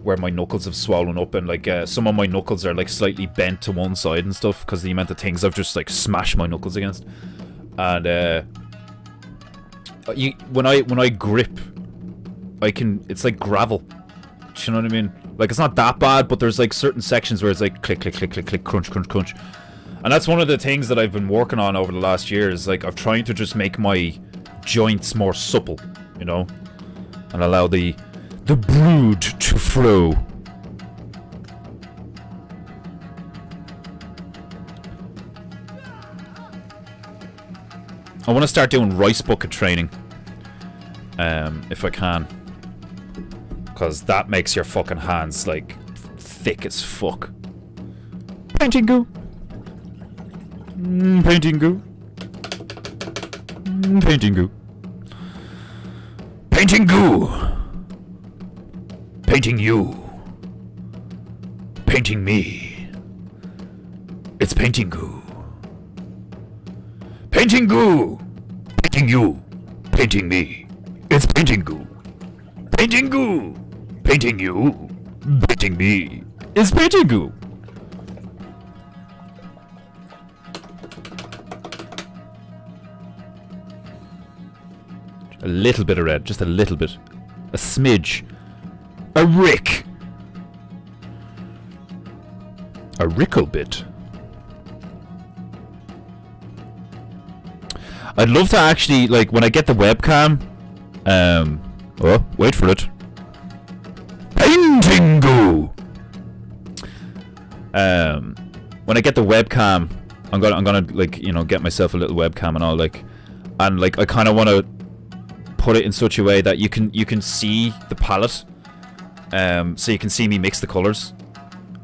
where my knuckles have swollen up, and like some of my knuckles are like slightly bent to one side and stuff because the amount of things I've just like smashed my knuckles against. And when I grip, it's like gravel. Do you know what I mean? Like, it's not that bad, but there's like certain sections where it's like click, click, click, click, click, crunch, crunch, crunch. And that's one of the things that I've been working on over the last year, is like I'm trying to just make my joints more supple, you know, and allow the brood to flow. I want to start doing rice bucket training, if I can, because that makes your fucking hands like thick as fuck. Peinteingu. Peinteingu. Peinteingu. Peinteingu. Painting you. Painting me. It's Peinteingu. Peinteingu. Painting you. Painting me. It's Peinteingu. Peinteingu. Painting you. Painting me. It's Peinteingu. A little bit of red, just a little bit. A smidge. A rick. A rickle bit. I'd love to actually, like, when I get the webcam, oh, wait for it. Peinteingu. When I get the webcam, I'm gonna like, you know, get myself a little webcam and all, like, and like I kind of want to put it in such a way that you can see the palette, so you can see me mix the colors.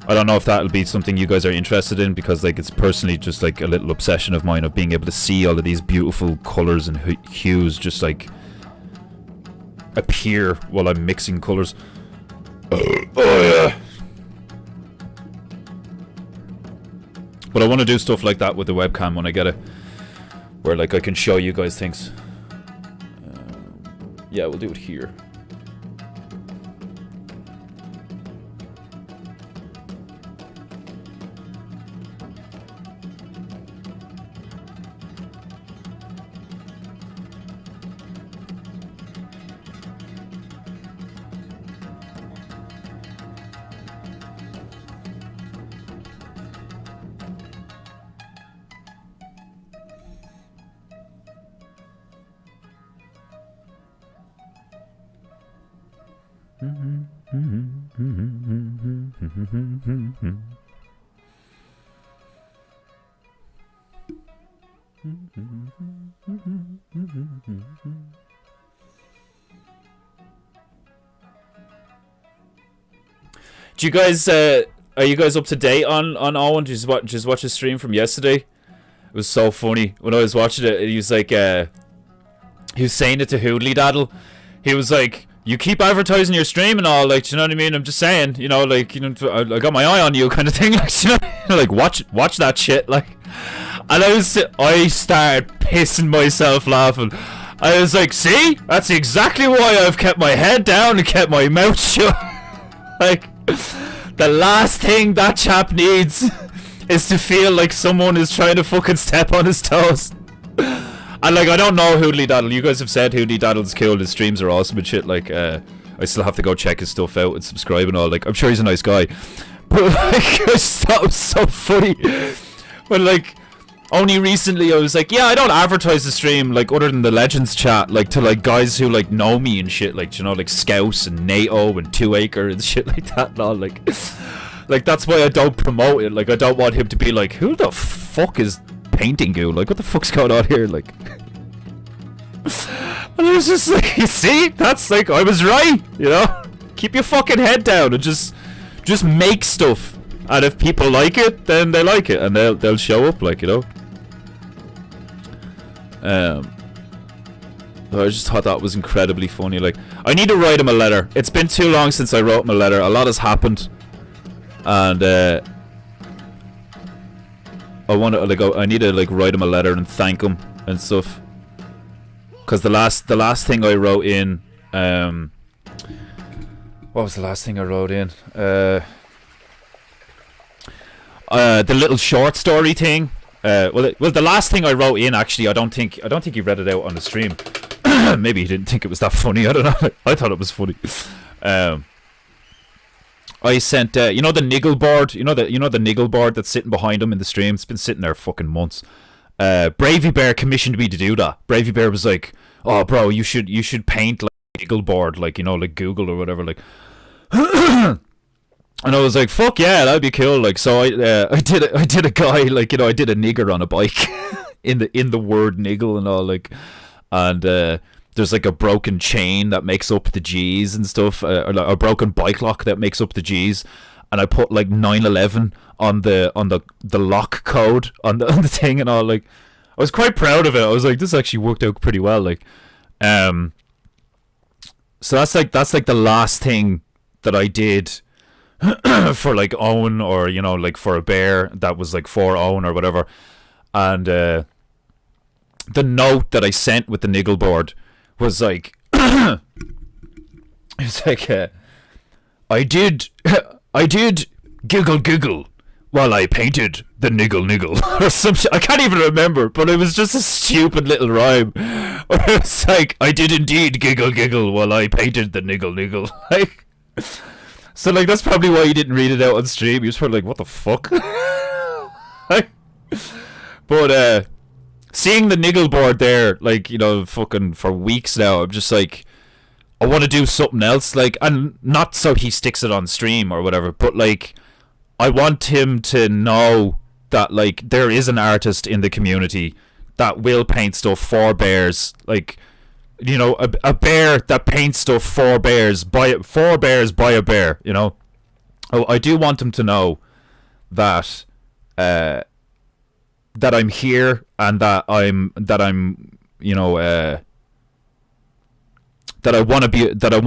I don't know if that'll be something you guys are interested in, because like it's personally just like a little obsession of mine of being able to see all of these beautiful colors and hues just like appear while I'm mixing colors. Oh yeah. But I want to do stuff like that with the webcam when I get it, where like I can show you guys things. Yeah, we'll do it here. Do you guys, are you guys up to date on Owen? Just watch his stream from yesterday? It was so funny. When I was watching it, he was like, he was saying it to Hoodly Daddle. He was like, you keep advertising your stream and all, like, do you know what I mean? I'm just saying, you know, like, you know, I got my eye on you kind of thing, like, you know, like, watch that shit, like. And I started pissing myself laughing. I was like, see? That's exactly why I've kept my head down and kept my mouth shut. Like, the last thing that chap needs is to feel like someone is trying to fucking step on his toes. And like, I don't know Hoodly Daddle. You guys have said Hoodly Daddle's cool. His streams are awesome and shit. Like, I still have to go check his stuff out and subscribe and all. Like, I'm sure he's a nice guy, but like, I just thought it was so funny. But like, only recently I was like, yeah, I don't advertise the stream, like, other than the Legends chat, like, to like guys who like know me and shit, like, you know, like Scouse and NATO and 2Acre and shit like that and all. Like, like, that's why I don't promote it. Like, I don't want him to be like, who the fuck is Peinteingu? Like, what the fuck's going on here? Like, and I was just like, you see, that's like, I was right, you know. Keep your fucking head down and just make stuff. And if people like it, then they like it, and they'll show up, like, you know. I just thought that was incredibly funny. Like, I need to write him a letter. It's been too long since I wrote him a letter. A lot has happened, and I need to like write him a letter and thank him and stuff. Because the last thing I wrote in, what was the last thing I wrote in? The little short story thing. Well, the last thing I wrote in, actually, I don't think he read it out on the stream. Maybe he didn't think it was that funny. I don't know. I thought it was funny. I sent, you know, the niggle board. You know the niggle board that's sitting behind him in the stream. It's been sitting there fucking months. Bravey Bear commissioned me to do that. Bravey Bear was like, "Oh, bro, you should paint like a niggle board, like, you know, like Google or whatever, like." And I was like, fuck yeah, that'd be cool. Like, so I did a guy, like, you know, I did a nigger on a bike in the word niggle and all, like, and there's like a broken chain that makes up the G's and stuff, or like a broken bike lock that makes up the G's, and I put like 911 on the lock code on the thing and all. Like, I was quite proud of it. I was like, this actually worked out pretty well. Like, so that's like the last thing that I did for like Owen, or, you know, like for a bear that was like for Owen or whatever. And the note that I sent with the niggle board was like, it's like, I did giggle while I painted the niggle or some shit. I can't even remember, but it was just a stupid little rhyme where it's like, I did indeed giggle while I painted the niggle. Like, so like, that's probably why he didn't read it out on stream. He was probably like, what the fuck? Like, but seeing the niggle board there, like, you know, fucking for weeks now, I'm just like, I want to do something else, like, and not so he sticks it on stream or whatever, but like, I want him to know that, like, there is an artist in the community that will paint stuff for bears, like, you know, a bear that paints stuff for bears by a bear, you know. I do want him to know that that I'm here, and that I'm you know, that I want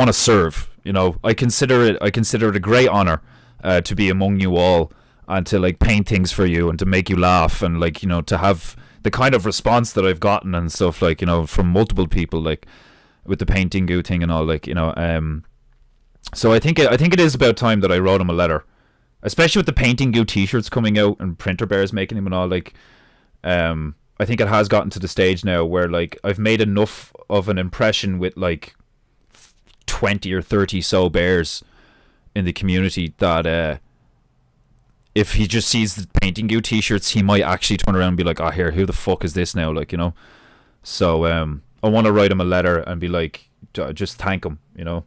to serve, you know. I consider it a great honor to be among you all, and to like paint things for you and to make you laugh, and like, you know, to have the kind of response that I've gotten and stuff, like, you know, from multiple people, like with the Peinteingu thing and all, like, you know. So I think it is about time that I wrote him a letter, especially with the Peinteingu t-shirts coming out and printer bears making them and all. Like, I think it has gotten to the stage now where, like, I've made enough of an impression with like 20 or 30 so bears in the community that if he just sees the Peinteingu t-shirts, he might actually turn around and be like, oh, here, who the fuck is this now? Like, you know. So I want to write him a letter and be like, just thank him, you know.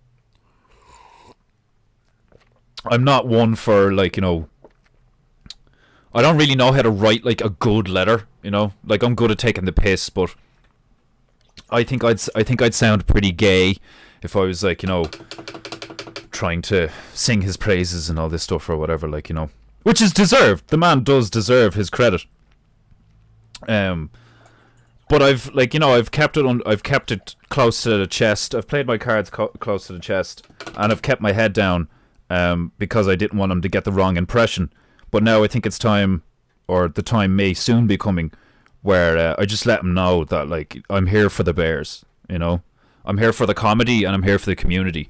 I'm not one for, like, you know, I don't really know how to write like a good letter, you know. Like, I'm good at taking the piss, but I think I'd sound pretty gay if I was, like, you know, trying to sing his praises and all this stuff or whatever, like, you know, which is deserved. The man does deserve his credit. But I've, like, you know, I've kept it close to the chest. I've played my cards close to the chest, and I've kept my head down, because I didn't want him to get the wrong impression. But now I think it's time, or the time may soon be coming, where I just let him know that, like, I'm here for the bears, you know. I'm here for the comedy, and I'm here for the community,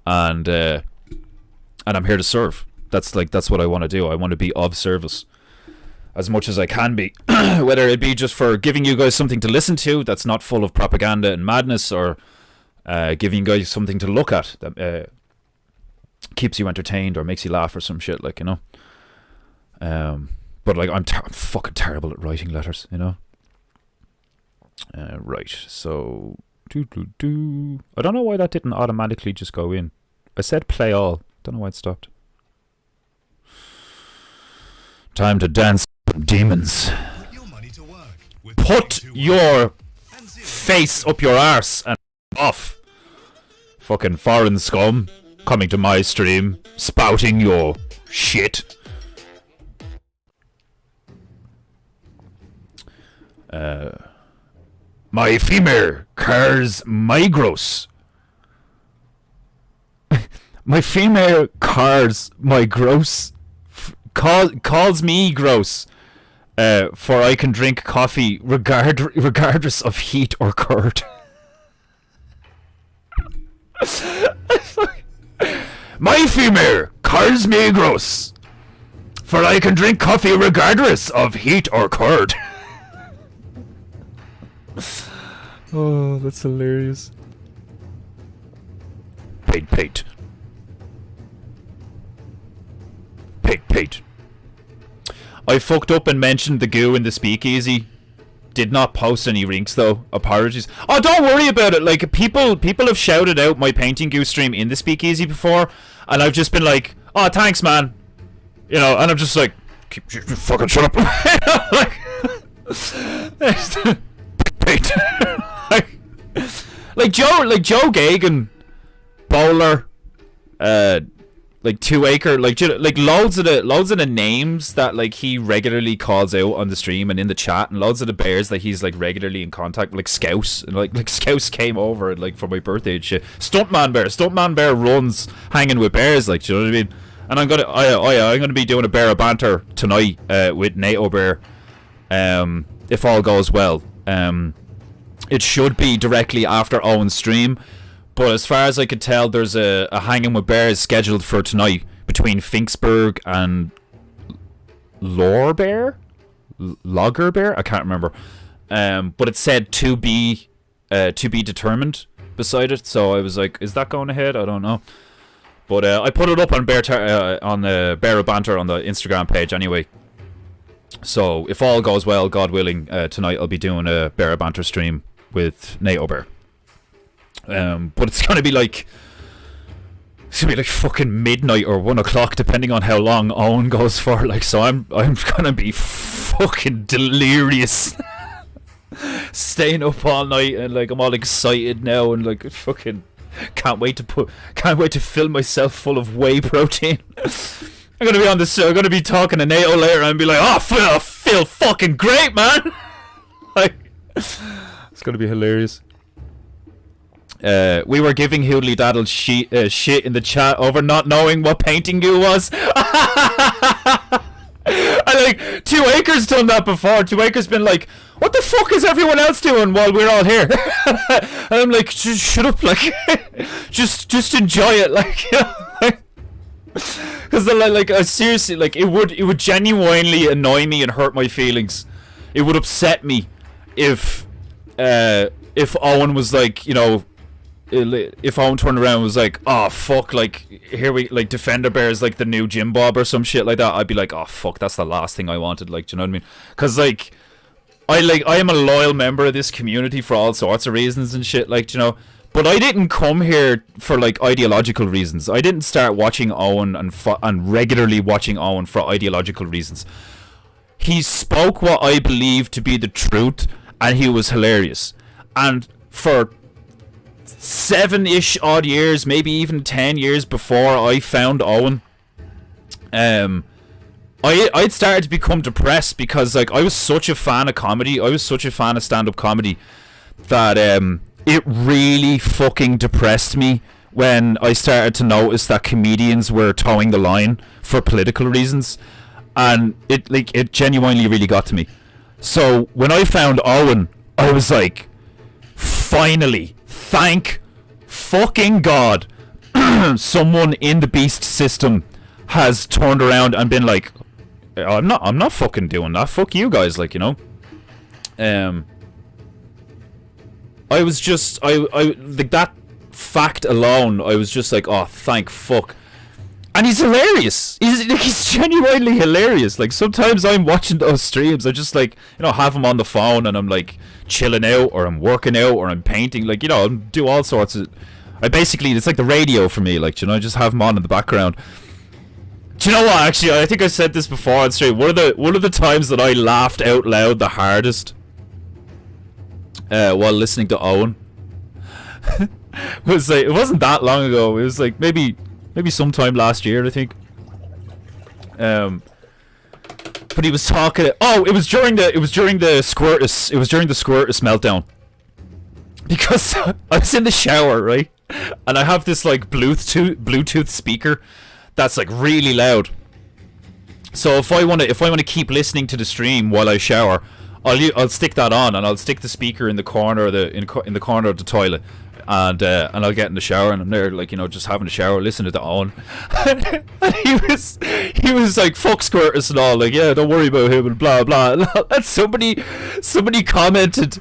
and I'm here to serve. That's what I want to do. I want to be of service. as much as I can be. Whether it be just for giving you guys something to listen to that's not full of propaganda and madness, or giving you guys something to look at that keeps you entertained or makes you laugh or some shit, like, you know. But like, I'm fucking terrible at writing letters, you know. Right, so I don't know why that didn't automatically just go in. I said play all. Don't know why it stopped. Time to dance, demons. Put your face up your arse and off. Fucking foreign scum coming to my stream, spouting your shit. My female cars migros. My female cars my gross. Calls me gross. For I can drink coffee regardless of heat or curd. My female calls me gross. For I can drink coffee regardless of heat or curd. Oh, that's hilarious. Pate. I fucked up and mentioned the goo in the speakeasy. Did not post any rinks though. Apologies. Oh, don't worry about it. Like, people have shouted out my Peinteingu stream in the speakeasy before, and I've just been like, "Oh, thanks, man." You know, and I'm just like, fucking shut up. Pate. like Joe Gagan, Bowler, like 2 Acre, like loads of the names that like he regularly calls out on the stream and in the chat, and loads of the bears that he's like regularly in contact with, like Scouse, and like Scouse came over and like for my birthday and shit. Stuntman Bear runs hanging with bears, like, do you know what I mean? And I'm gonna be doing a bear of banter tonight with NATO Bear, if all goes well. It should be directly after Owen's stream, but as far as I could tell, there's a hanging with bears scheduled for tonight between Finksburg and Logger Bear, I can't remember. But it said to be determined beside it, so I was like, is that going ahead? I don't know. But I put it up on on the Bear of Banter on the Instagram page anyway. So if all goes well, God willing, tonight I'll be doing a Bear of Banter stream with NATO Bear. But it's gonna be like fucking midnight or 1 o'clock, depending on how long Owen goes for. Like, so I'm gonna be fucking delirious, staying up all night, and like I'm all excited now, and like fucking can't wait to fill myself full of whey protein. I'm gonna be on this. I'm gonna be talking to NATO later and be like, "Oh, I feel fucking great, man!" Like, it's gonna be hilarious. We were giving Hoodly Daddle shit in the chat over not knowing what Peinteingu was. And like 2 Acres done that before. 2 Acres been like, "What the fuck is everyone else doing while we're all here?" And I'm like, "Just shut up, like, just enjoy it, like." You know, like, because like seriously, like it would genuinely annoy me and hurt my feelings. It would upset me if Owen was like, you know, if Owen turned around and was like, "Oh fuck, like here we like Defender Bear is like the new Jim Bob or some shit like that," I'd be like, "Oh fuck, that's the last thing I wanted." Like, do you know what I mean? Because like I am a loyal member of this community for all sorts of reasons and shit, like, you know. But I didn't come here for like ideological reasons. I didn't start watching Owen and regularly watching Owen for ideological reasons. He spoke what I believe to be the truth, and he was hilarious. And for 7-ish odd years, maybe even 10 years before I found Owen, I'd started to become depressed because like I was such a fan of comedy. I was such a fan of stand-up comedy that it really fucking depressed me when I started to notice that comedians were towing the line for political reasons, and it genuinely really got to me. So when I found Owen, I was like, finally, thank fucking God, someone in the beast system has turned around and been like, I'm not fucking doing that. Fuck you guys, like, you know. I was just, I like that fact alone. I was just like, oh, thank fuck. And he's hilarious. He's genuinely hilarious. Like, sometimes I'm watching those streams, I just, like, you know, have him on the phone and I'm like chilling out, or I'm working out, or I'm painting, like, you know, and do all sorts of. I basically, it's like the radio for me, like, you know, I just have him on in the background. Do you know what? Actually, I think I said this before on stream. One of the times that I laughed out loud the hardest while listening to Owen was like, it wasn't that long ago. It was like maybe sometime last year, I think. But he was talking. Oh, it was during the Squirtus. It was during the Squirtus meltdown. Because I was in the shower, right, and I have this like Bluetooth speaker that's like really loud. So if I want to keep listening to the stream while I shower, I'll stick that on, and I'll stick the speaker in the corner of the corner of the toilet, and I'll get in the shower, and I'm there, like, you know, just having a shower, listening to Owen. And he was like, fuck Squirtus and all, like, yeah, don't worry about him and blah blah. And somebody commented,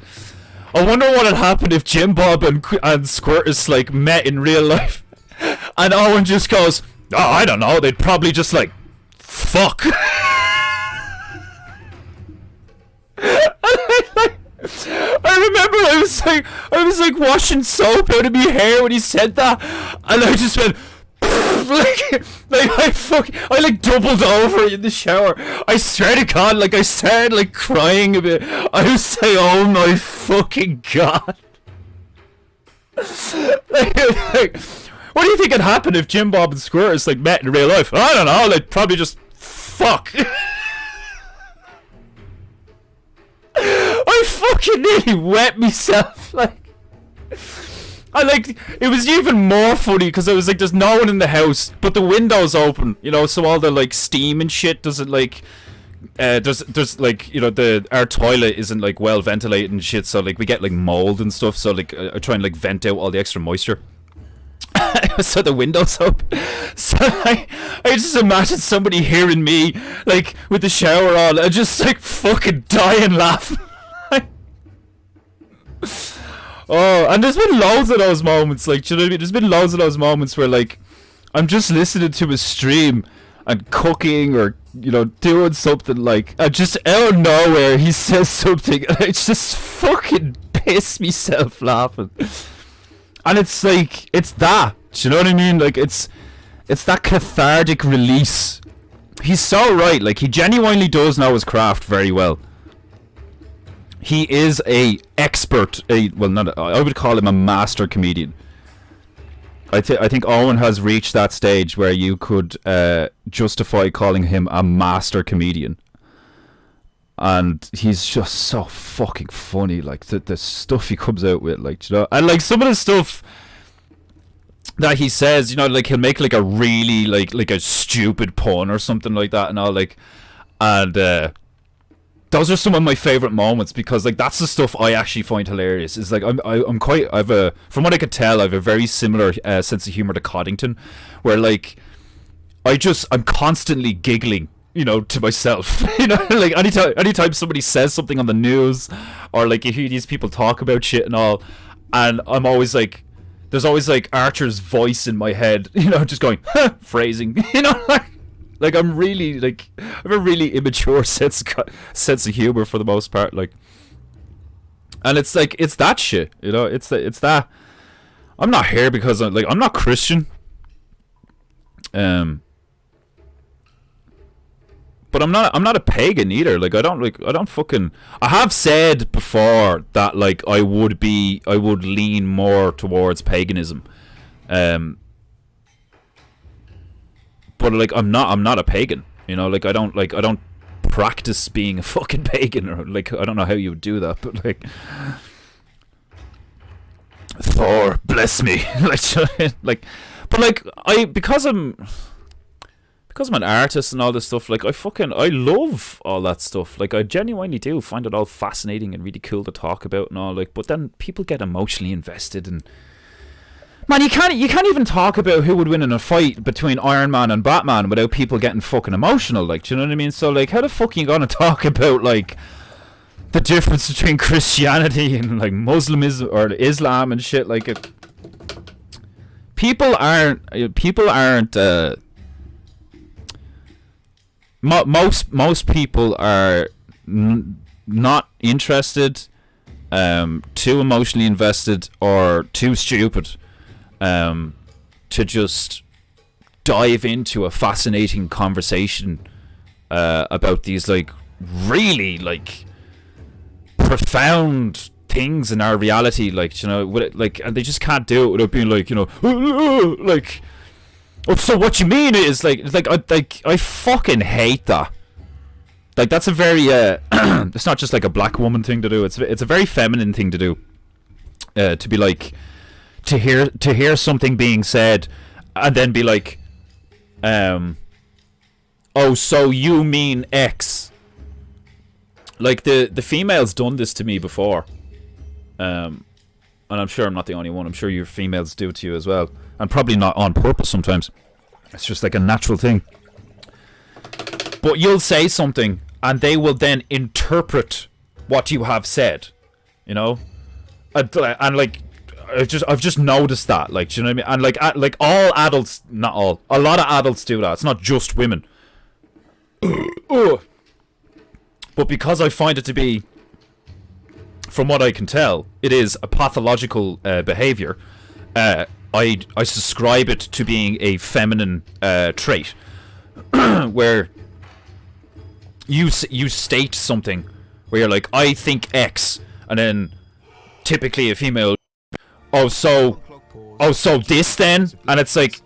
I wonder what would happen if Jim Bob and Squirtus like met in real life. And Owen just goes, oh, I don't know, they'd probably just like fuck. I remember I was like washing soap out of my hair when he said that, and I just went I like doubled over in the shower. I swear to God, like I started like crying a bit. I was like, oh my fucking God. like, what do you think would happen if Jim Bob and Squirtus like met in real life? I don't know, like probably just fuck. I fucking nearly wet myself, like. It was even more funny because I was like, there's no one in the house, but the window's open, you know, so all the like steam and shit doesn't like, there's like, you know, our toilet isn't like well ventilated and shit, so like we get like mold and stuff, so like I try and like vent out all the extra moisture. So the window's open, so I just imagine somebody hearing me like with the shower on and just like fucking dying laughing. Oh, and there's been loads of those moments, like, do you know what I mean? There's been loads of those moments where like I'm just listening to a stream and cooking, or, you know, doing something, like, and just out of nowhere he says something and I just fucking piss myself laughing. And it's like, it's that, do you know what I mean? Like, it's that cathartic release. He's so right, like, he genuinely does know his craft very well. He is a expert, I would call him a master comedian. I think Owen has reached that stage where you could justify calling him a master comedian. And he's just so fucking funny, like, the stuff he comes out with, like, you know, and like some of the stuff that he says, you know, like he'll make like a really like a stupid pun or something like that, and all, like, and those are some of my favorite moments, because like that's the stuff I actually find hilarious. Is like I'm quite, from what I could tell, I have a very similar sense of humor to Coddington, where like I'm constantly giggling, you know, to myself. You know, like anytime somebody says something on the news, or like you hear these people talk about shit and all, and I'm always like, there's always like Archer's voice in my head, you know, just going phrasing, you know, like I'm really, like, I have a really immature sense of humor for the most part, like, and it's like, it's that shit, you know, it's that. I'm not here because I'm not Christian, but I'm not a pagan either. Like, I have said before that like I would lean more towards paganism, but like I'm not a pagan, you know, like I don't practice being a fucking pagan, or like I don't know how you would do that, but like Thor bless me. like but like because I'm an artist and all this stuff, like I love all that stuff, like I genuinely do find it all fascinating and really cool to talk about and all, like, but then people get emotionally invested and Man, you can't even talk about who would win in a fight between Iron Man and Batman without people getting fucking emotional. Like, do you know what I mean? So, like, how the fuck are you gonna talk about like the difference between Christianity and like Muslimism or Islam and shit? Like, people aren't. Most people are not interested, too emotionally invested, or too stupid to just dive into a fascinating conversation about these like really like profound things in our reality, like, you know, like, and they just can't do it without being like, you know, like, oh, so what you mean is like I fucking hate that. Like, that's a very it's not just like a black woman thing to do. It's a very feminine thing to do. To be like, to hear something being said, and then be like, oh, so you mean X? Like, the female's done this to me before, and I'm sure I'm not the only one. I'm sure your females do it to you as well, and probably not on purpose sometimes. It's just like a natural thing. But you'll say something, and they will then interpret what you have said, you know, and like, I've just noticed that, like, do you know what I mean? And like all adults, not all, a lot of adults do that. It's not just women. But because I find it to be, from what I can tell, it is a pathological behavior. I subscribe it to being a feminine trait, where you state something where you're like, I think X, and then typically a female, oh so this then, and it's like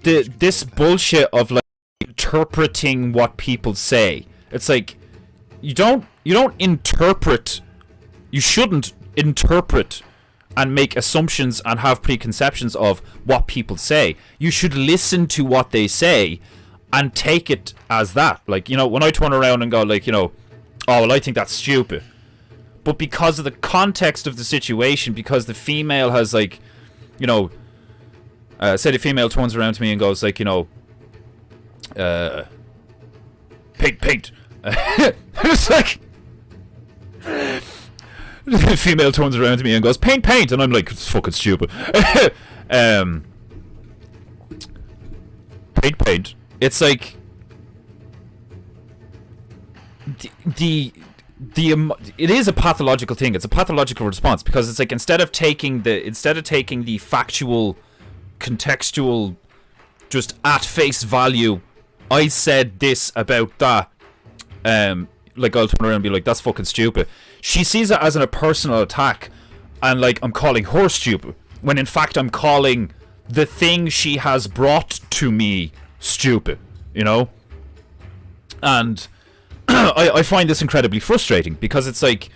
this bullshit of like interpreting what people say. It's like, you don't interpret, you shouldn't interpret and make assumptions and have preconceptions of what people say. You should listen to what they say and take it as that. Like, you know, when I turn around and go like, you know, oh, well, I think that's stupid. But because of the context of the situation, because the female has like, you know, say the female turns around to me and goes like, you know, paint. It's like, the female turns around to me and goes, paint, and I'm like, it's fucking stupid. Paint. It's like it is a pathological thing. It's a pathological response, because it's like, instead of taking the factual, contextual, just at face value, I said this about that, like, I'll turn around and be like, that's fucking stupid. She sees it as a personal attack, and like, I'm calling her stupid, when in fact I'm calling the thing she has brought to me stupid, you know? And I find this incredibly frustrating, because it's like,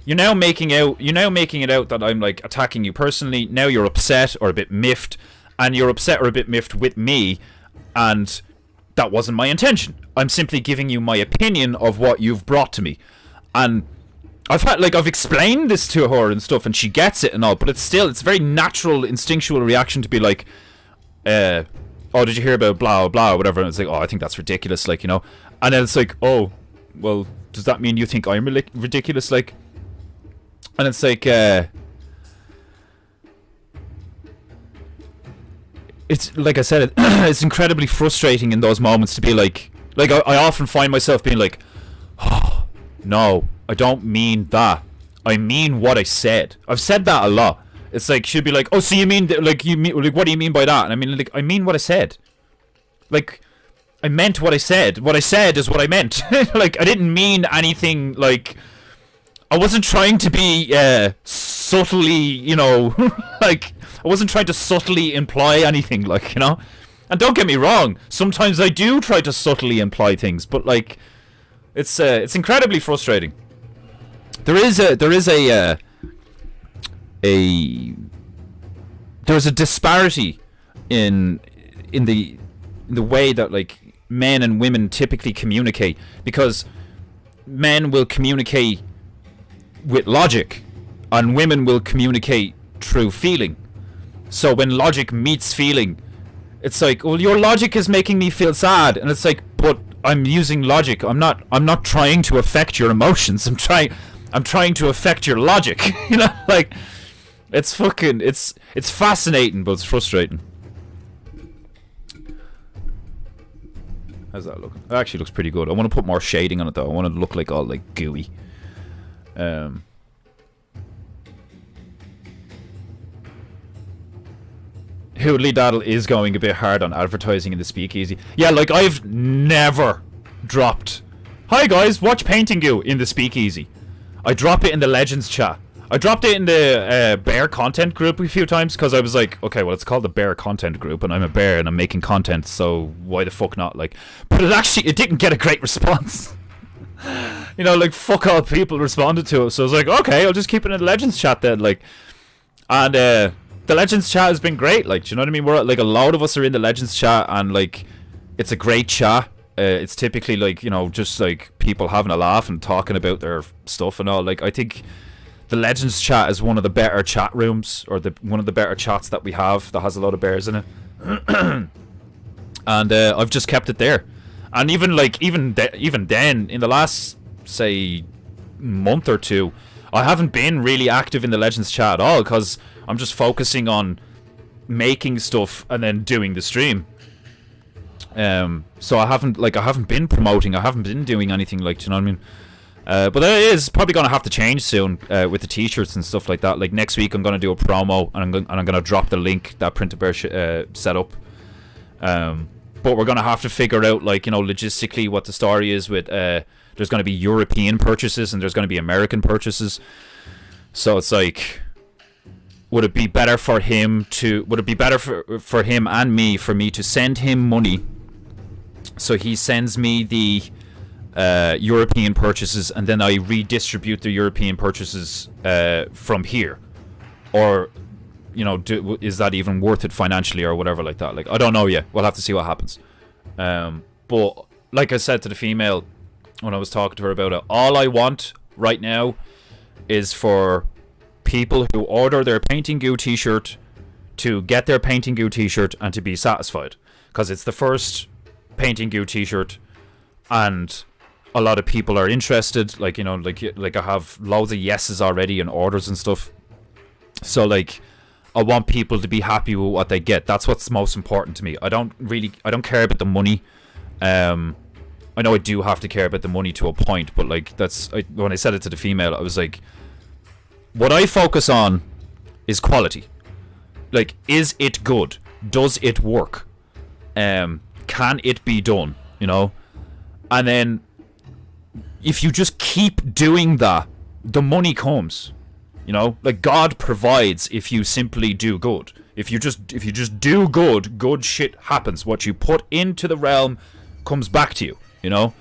you're now making it out that I'm like attacking you personally. Now you're upset or a bit miffed, and you're upset or a bit miffed with me, and that wasn't my intention. I'm simply giving you my opinion of what you've brought to me. And I've explained this to her and stuff, and she gets it and all, but it's a very natural, instinctual reaction to be like, oh, did you hear about blah, blah, whatever? And it's like, oh, I think that's ridiculous, like, you know? And then it's like, oh, well, does that mean you think I'm ridiculous, like? And it's like, it's, like I said, it's incredibly frustrating in those moments to be like I often find myself being like, oh, no, I don't mean that. I mean what I said. I've said that a lot. It's like, she'd be like, oh, so you mean, like, what do you mean by that? And I mean, like, I mean what I said. Like, I meant what I said. What I said is what I meant. Like, I didn't mean anything, like, I wasn't trying to be subtly, you know, like, I wasn't trying to subtly imply anything, like, you know? And don't get me wrong, sometimes I do try to subtly imply things, but like, it's incredibly frustrating. There's a disparity in the way that like men and women typically communicate, because men will communicate with logic and women will communicate through feeling. So when logic meets feeling, it's like, well, your logic is making me feel sad, and it's like, but I'm using logic. I'm not trying to affect your emotions. I'm trying to affect your logic. You know, like, it's fucking, it's fascinating, but it's frustrating. How's that looking? It actually looks pretty good. I want to put more shading on it though. I want it to look like all like gooey. Hoodly Daddle is going a bit hard on advertising in the speakeasy. Yeah, like, I've never dropped, "Hi guys, watch Peinteingu" in the speakeasy. I drop it in the Legends chat. I dropped it in the bear content group a few times because I was like, okay, well, it's called the bear content group and I'm a bear and I'm making content, so why the fuck not? Like, but it didn't get a great response. You know, like, fuck all people responded to it, so I was like, okay, I'll just keep it in the Legends chat then, like, and the Legends chat has been great, like, do you know what I mean? We're like, a lot of us are in the Legends chat, and like, it's a great chat. It's typically like, you know, just like people having a laugh and talking about their stuff and all. Like, I think the Legends chat is one of the better chat rooms, or one of the better chats that we have that has a lot of bears in it. And I've just kept it there. And even then, in the last, say, month or two, I haven't been really active in the Legends chat at all, because I'm just focusing on making stuff and then doing the stream. So I haven't been promoting, I haven't been doing anything, like, do you know what I mean? But that is probably going to have to change soon, with the t-shirts and stuff like that. Like, next week I'm going to do a promo, and I'm going to drop the link that Print-A-Bear set up. But we're going to have to figure out, like, you know, logistically what the story is with, there's going to be European purchases and there's going to be American purchases. So it's like, would it be better for him and me, for me to send him money, so he sends me the European purchases, and then I redistribute the European purchases from here? Or, you know, is that even worth it financially or whatever like that? Like, I don't know yet. We'll have to see what happens. But like I said to the female when I was talking to her about it, all I want right now is for people who order their Peinteingu t-shirt to get their Peinteingu t-shirt and to be satisfied, because it's the first Peinteingu t-shirt and a lot of people are interested. Like, you know, like I have loads of yeses already and orders and stuff. So like, I want people to be happy with what they get. That's what's most important to me. I don't care about the money. I know I do have to care about the money to a point, but like, when I said it to the female, I was like, what I focus on is quality. Like, is it good? Does it work? Can it be done? You know? And then, if you just keep doing that, the money comes. You know? Like, God provides if you simply do good. If you just do good shit happens. What you put into the realm comes back to you. You know?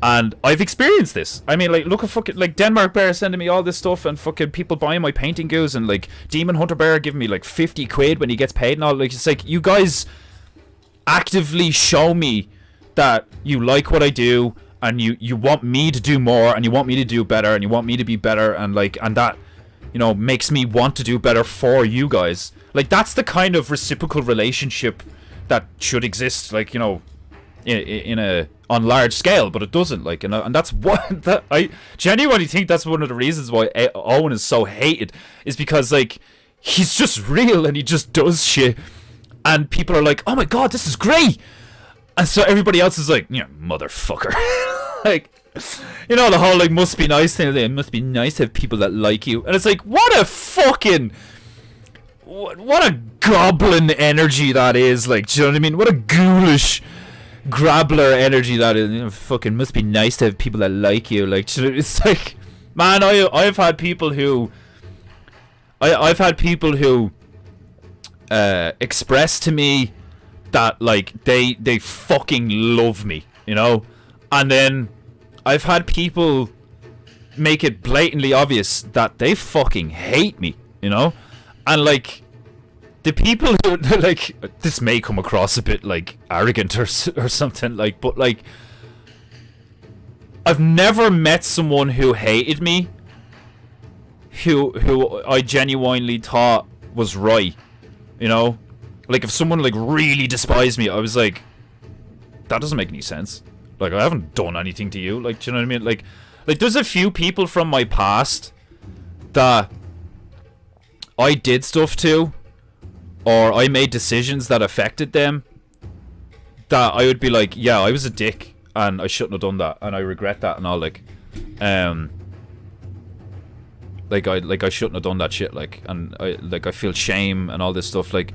And I've experienced this. I mean, like, look at fucking, like, Denmark Bear sending me all this stuff, and fucking people buying my Peinteingus, and like Demon Hunter Bear giving me like 50 quid when he gets paid and all. Like, it's like, you guys actively show me that you like what I do, and you want me to do more, and you want me to do better, and you want me to be better, and like, and that, you know, makes me want to do better for you guys. Like, that's the kind of reciprocal relationship that should exist, like, you know, on large scale, but it doesn't, like, and that's what that I genuinely think that's one of the reasons why Owen is so hated, is because, like, he's just real and he just does shit, and people are like, oh my god, this is great, and so everybody else is like, yeah, motherfucker. Like, you know, the whole, like, must be nice thing. It must be nice to have people that like you, and it's like, what a fucking, what a goblin energy that is. Like, do you know what I mean? What a ghoulish grabbler energy that is. You know, fucking must be nice to have people that like you. Like, it's like, man, I've had people who express to me that, like, they fucking love me, you know, and then I've had people make it blatantly obvious that they fucking hate me, you know, and like, the people who, like, this may come across a bit like arrogant or something, like, but like, I've never met someone who hated me who I genuinely thought was right. You know? Like, if someone, like, really despised me, I was like, that doesn't make any sense. Like, I haven't done anything to you. Like, do you know what I mean? Like, there's a few people from my past that I did stuff to, or I made decisions that affected them, that I would be like, yeah, I was a dick, and I shouldn't have done that, and I regret that, and all, like, I shouldn't have done that shit, like, and I feel shame and all this stuff, like.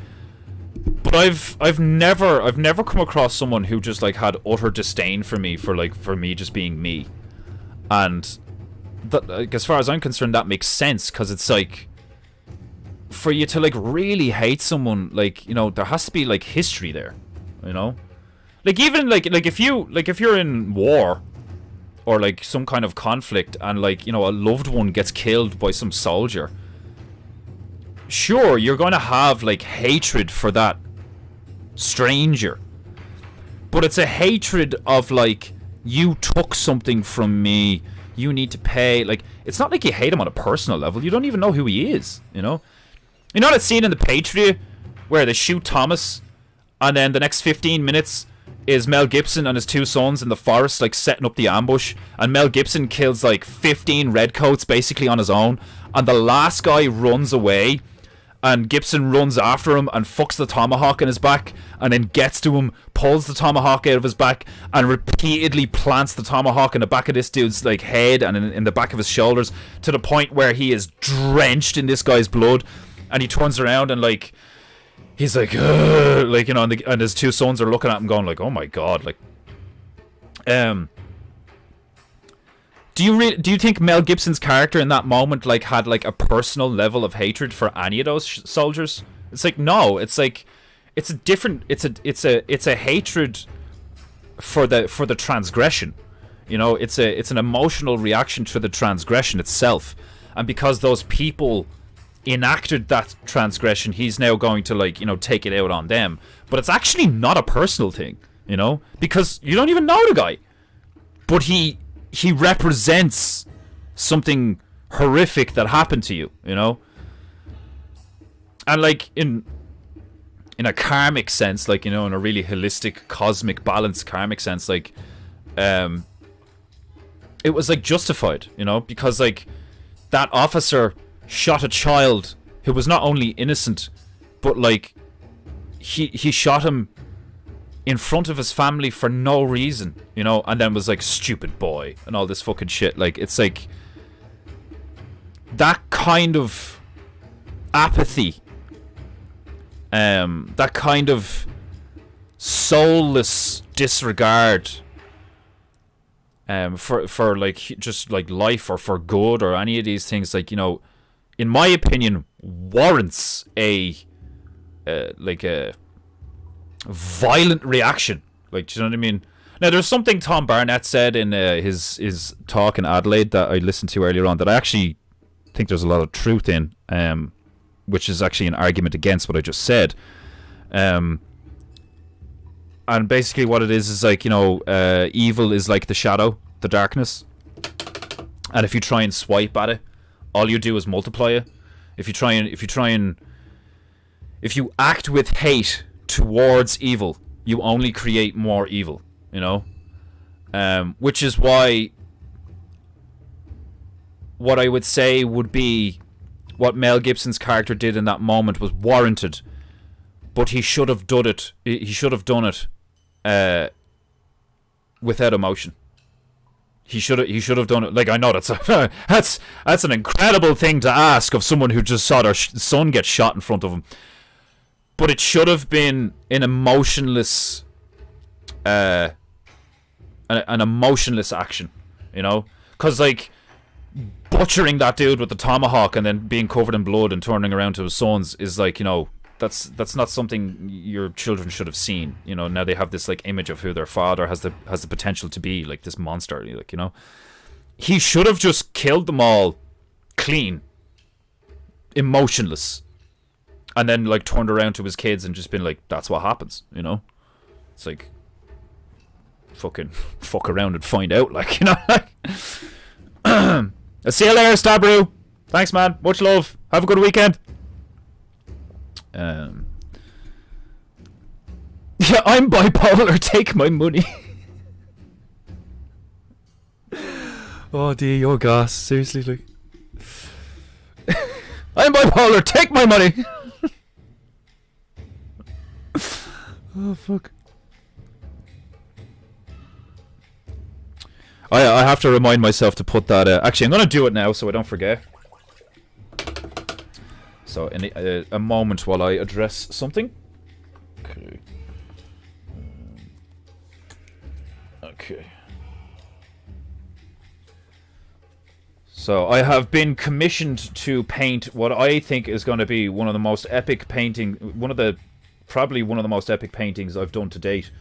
But I've never come across someone who just, like, had utter disdain for me for me just being me, and that, like, as far as I'm concerned, that makes sense, because it's like, for you to, like, really hate someone, like, you know, there has to be, like, history there, you know, like, even like if you're in war or, like, some kind of conflict, and, like, you know, a loved one gets killed by some soldier. Sure, you're going to have, like, hatred for that stranger. But it's a hatred of, like, you took something from me, you need to pay. Like, it's not like you hate him on a personal level. You don't even know who he is, you know? You know that scene in The Patriot where they shoot Thomas, and then the next 15 minutes is Mel Gibson and his two sons in the forest, like, setting up the ambush, and Mel Gibson kills, like, 15 redcoats basically on his own, and the last guy runs away, and Gibson runs after him and fucks the tomahawk in his back, and then gets to him, pulls the tomahawk out of his back, and repeatedly plants the tomahawk in the back of this dude's, like, head and in the back of his shoulders, to the point where he is drenched in this guy's blood, and he turns around and, like, he's like, ugh, like, you know, and his two sons are looking at him going, like, oh my god, like, do you think Mel Gibson's character in that moment, like, had, like, a personal level of hatred for any of those soldiers? It's like, no. It's like, it's a different. It's a hatred for the transgression. You know, it's an emotional reaction to the transgression itself, and because those people enacted that transgression, he's now going to, like, you know, take it out on them. But it's actually not a personal thing, you know, because you don't even know the guy, but he represents something horrific that happened to you, you know? And, like, in a karmic sense, like, you know, in a really holistic, cosmic, balanced karmic sense, like, it was, like, justified, you know? Because, like, that officer shot a child who was not only innocent, but, like, he shot him in front of his family for no reason, you know, and then was like, stupid boy, and all this fucking shit. Like, it's like, that kind of apathy, that kind of soulless disregard, for like, just, like, life or for good or any of these things, like, you know, in my opinion, warrants a violent reaction. Like, do you know what I mean? Now, there's something Tom Barnett said in his talk in Adelaide that I listened to earlier on that I actually think there's a lot of truth in, which is actually an argument against what I just said. And basically what it is like, you know, evil is like the shadow, the darkness, and if you try and swipe at it, all you do is multiply it. If you act with hate towards evil, you only create more evil, you know? Which is why what I would say would be what Mel Gibson's character did in that moment was warranted, but he should have done it. He should have done it without emotion. He should have done it. Like, I know that's an incredible thing to ask of someone who just saw their son get shot in front of him. But it should have been an emotionless, an emotionless action, you know? Because, like, butchering that dude with the tomahawk and then being covered in blood and turning around to his sons is, like, you know, that's not something your children should have seen. You know, now they have this, like, image of who their father has the potential to be, like, this monster, like, you know? He should have just killed them all clean, emotionless. And then, like, turned around to his kids and just been like, that's what happens, you know? It's like, fucking fuck around and find out, like, you know? I'll see you later, Stabru. Thanks, man. Much love. Have a good weekend. Yeah, I'm bipolar. Take my money. Oh, dear, your gas. Seriously, like. I'm bipolar. Take my money. Oh, fuck. I have to remind myself to put that... actually, I'm going to do it now so I don't forget. So, in a moment while I address something. Okay. Okay. So, I have been commissioned to paint what I think is going to be one of the most epic painting... Probably one of the most epic paintings I've done to date.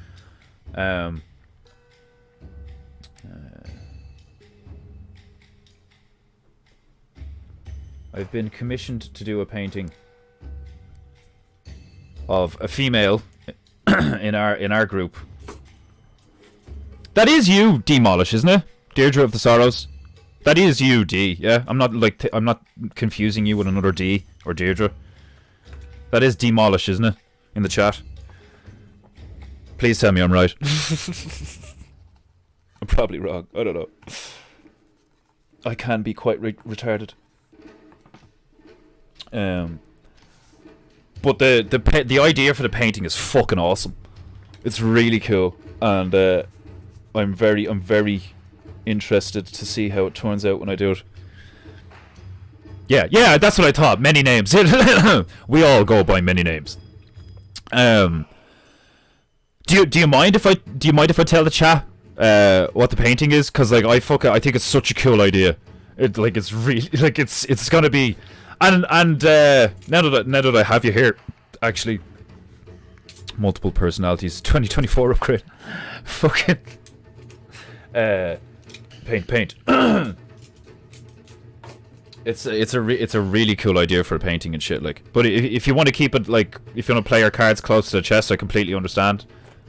I've been commissioned to do a painting of a female in our group. That is you, Demolish, isn't it? Deirdre of the Sorrows. That is you, D. Yeah, I'm not confusing you with another D or Deirdre. That is Demolish, isn't it? In the chat. Please tell me I'm right. I'm probably wrong. I don't know. I can be quite retarded. But the idea for the painting is fucking awesome. It's really cool, and I'm very interested to see how it turns out when I do it. Yeah, that's what I thought. Many names. We all go by many names. Do you mind if I tell the chat what the painting is? Cause like I think it's such a cool idea. It's really it's gonna be, and now that I have you here, actually, multiple personalities, 2024 upgrade, fucking paint. It's a really cool idea for a painting and shit, like. But if you want to keep it, like, if you want to play your cards close to the chest, I completely understand.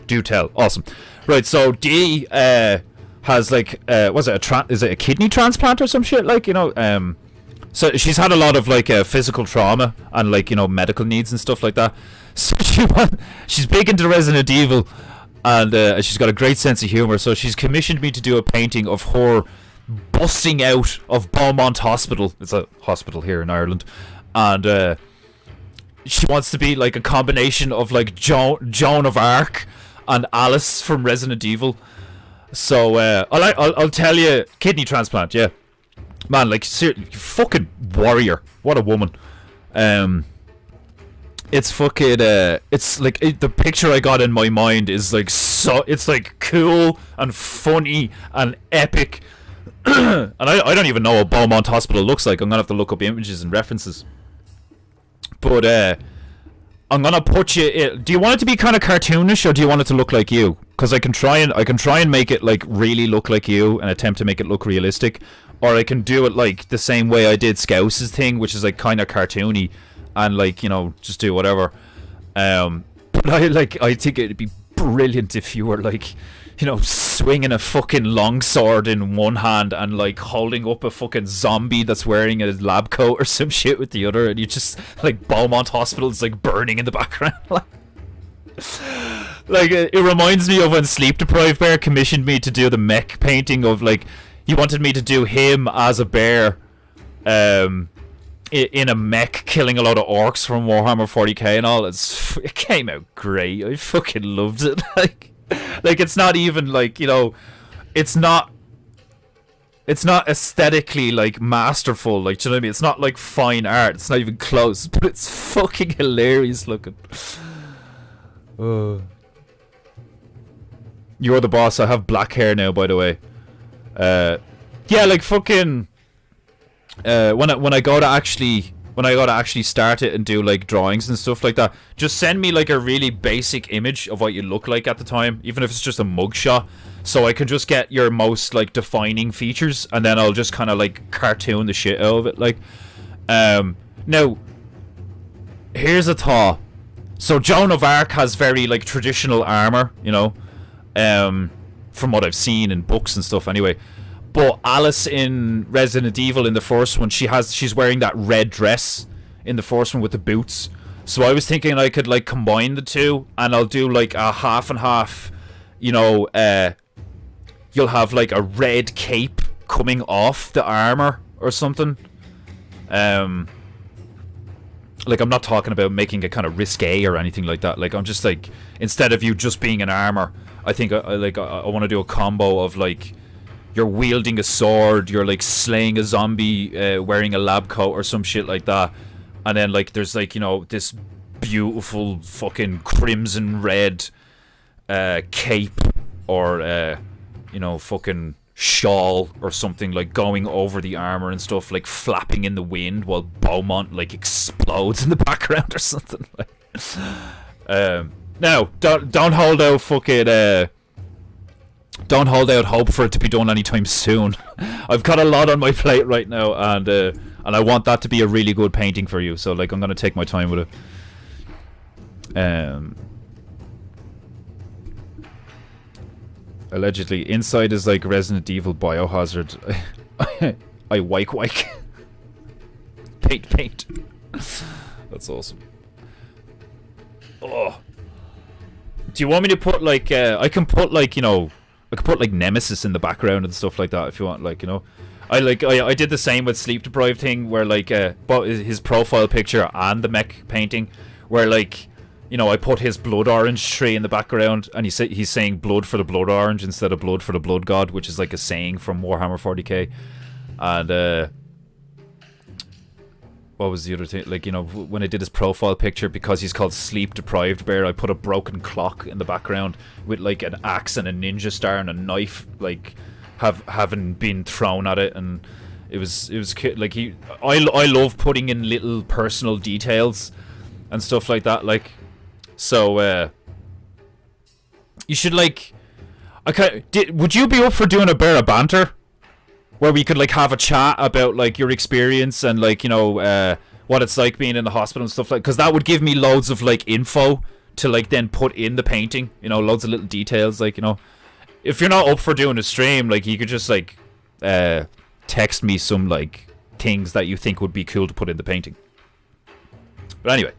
Do tell. Awesome. Right, so D has, like, is it a kidney transplant or some shit, like, you know? So she's had a lot of, like, physical trauma and, like, you know, medical needs and stuff like that. So she's big into Resident Evil, and she's got a great sense of humor. So she's commissioned me to do a painting of her busting out of Beaumont Hospital. It's a hospital here in Ireland, and she wants to be like a combination of like Joan of Arc and Alice from Resident Evil. So I'll tell you, kidney transplant, yeah, man, like seriously, fucking warrior, what a woman. It's fucking it's like the picture I got in my mind is like, so it's like cool and funny and epic. And I don't even know what Beaumont Hospital looks like. I'm gonna have to look up images and references. But I'm gonna put you in. Do you want it to be kind of cartoonish, or do you want it to look like you? Because I can try and make it like really look like you and attempt to make it look realistic, or I can do it like the same way I did Scouse's thing, which is like kind of cartoony and like, you know, just do whatever. But I think it'd be brilliant if you were like, you know, swinging a fucking longsword in one hand and like holding up a fucking zombie that's wearing a lab coat or some shit with the other, and you just like Beaumont Hospital's like burning in the background. Like it reminds me of when Sleep Deprived Bear commissioned me to do the mech painting of, like, he wanted me to do him as a bear in a mech killing a lot of orcs from Warhammer 40k and all. It came out great. I fucking loved it. Like it's not even like, you know, it's not aesthetically like masterful, like, do you know what I mean? It's not like fine art, it's not even close, but it's fucking hilarious looking. You're the boss. I have black hair now, by the way. Yeah, like fucking when I go to actually start it and do like drawings and stuff like that, just send me like a really basic image of what you look like at the time, even if it's just a mugshot, so I can just get your most like defining features, and then I'll just kind of like cartoon the shit out of it. Like, now here's a thought. So Joan of Arc has very like traditional armor, you know, from what I've seen in books and stuff anyway. But Alice in Resident Evil, in the first one, she's wearing that red dress in the first one with the boots. So I was thinking I could like combine the two, and I'll do like a half and half. You know, you'll have like a red cape coming off the armor or something. Like, I'm not talking about making it kind of risque or anything like that. Like, I'm just like, instead of you just being an armor, I think I want to do a combo of like, you're wielding a sword, you're like slaying a zombie, wearing a lab coat or some shit like that, and then like there's like, you know, this beautiful fucking crimson red cape or you know, fucking shawl or something, like going over the armor and stuff, like flapping in the wind while Beaumont like explodes in the background or something. Now don't hold out fucking don't hold out hope for it to be done anytime soon. I've got a lot on my plate right now, and I want that to be a really good painting for you, so like I'm gonna take my time with it. Allegedly, inside is like Resident Evil Biohazard. I wike. Paint. That's awesome. Oh. Do you want me to put like, I can put like, you know, I could put like Nemesis in the background and stuff like that if you want, like, you know. I did the same with Sleep Deprived thing, where like, his profile picture and the mech painting, where like, you know, I put his blood orange tree in the background, and he's saying blood for the blood orange instead of blood for the blood god, which is like a saying from Warhammer 40k. And what was the other thing? Like, you know, when I did his profile picture, because he's called Sleep Deprived Bear, I put a broken clock in the background with like an axe and a ninja star and a knife, like having been thrown at it, and it was like I love putting in little personal details and stuff like that, like. So, you should, like... would you be up for doing a bit of banter? Where we could, like, have a chat about, like, your experience and, like, you know, what it's like being in the hospital and stuff like... Because that would give me loads of, like, info to, like, then put in the painting. You know, loads of little details, like, you know. If you're not up for doing a stream, like, you could just, like, text me some, like, things that you think would be cool to put in the painting. But anyway.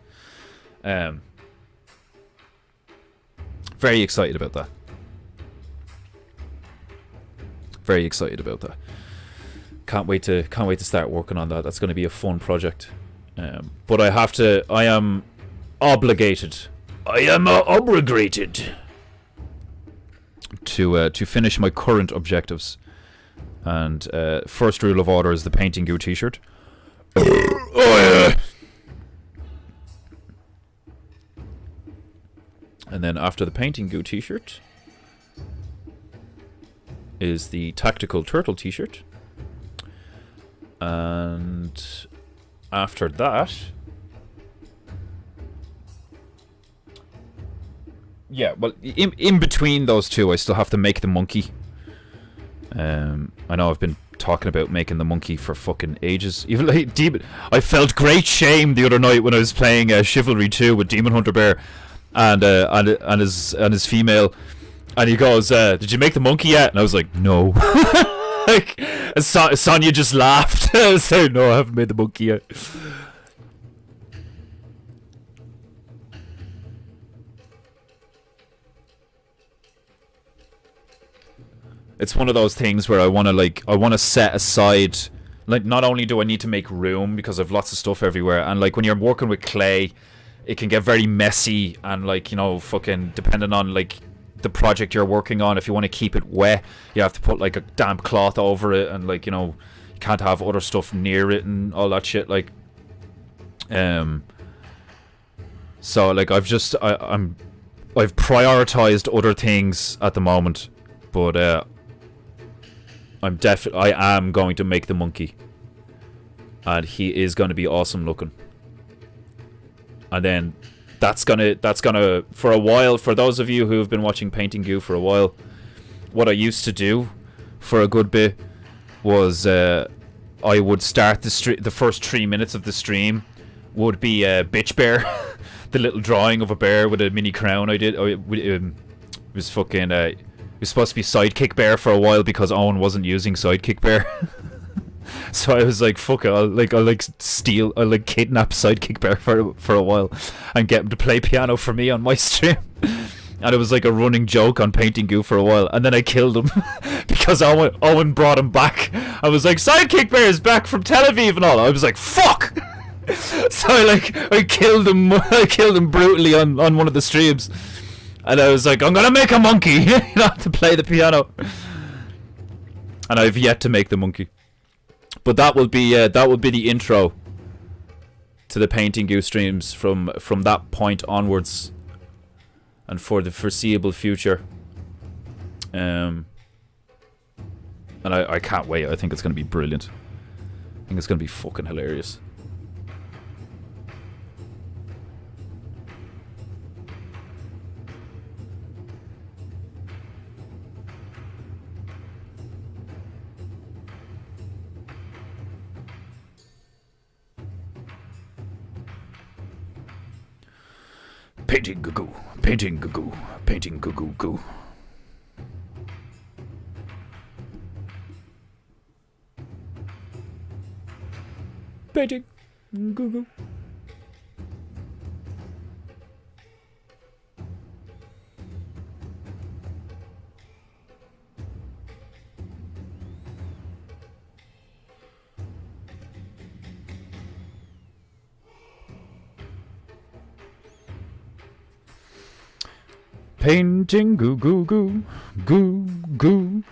Very excited about that. Very excited about that. Can't wait to start working on that. That's going to be a fun project. But I am obligated. I am obligated to finish my current objectives. And first rule of order is the Peinteingu t-shirt. Oh yeah. And then after the Peinteingu t-shirt is the Tactical Turtle t-shirt. And after that... Yeah, well, in between those two, I still have to make the monkey. I know I've been talking about making the monkey for fucking ages. Even like I felt great shame the other night when I was playing Chivalry 2 with Demon Hunter Bear. And his female, and he goes, "Did you make the monkey yet?" And I was like, "No." Like, Sonia just laughed. I was like, "No, I haven't made the monkey yet." It's one of those things where I want to set aside. Like, not only do I need to make room because I've lots of stuff everywhere, and like when you're working with clay, it can get very messy, and like, you know, fucking depending on like the project you're working on, if you want to keep it wet, you have to put like a damp cloth over it, and like, you know, you can't have other stuff near it and all that shit, like. So like I've prioritized other things at the moment, but I am going to make the monkey, and he is going to be awesome looking. And then that's gonna for a while, for those of you who have been watching Peinteingu for a while, what I used to do for a good bit was I would start the first 3 minutes of the stream would be a bitch bear, the little drawing of a bear with a mini crown I did. It was fucking it was supposed to be Sidekick Bear for a while because Owen wasn't using Sidekick Bear. So I was like, fuck it, I'll kidnap Sidekick Bear for a while and get him to play piano for me on my stream. And it was like a running joke on Peinteingu for a while, and then I killed him because Owen brought him back. I was like, Sidekick Bear is back from Tel Aviv and all. I was like, fuck. So I killed him. I killed him brutally on one of the streams, and I was like, I'm gonna make a monkey, to play the piano. And I've yet to make the monkey, but that will be the intro to the Peinteingu streams from that point onwards, and for the foreseeable future. And I can't wait. I think it's gonna be brilliant. I think it's gonna be fucking hilarious. Peinteingu, Peinteingu, Peinteingu. Peinteingu. Peinteingu, goo goo, goo goo.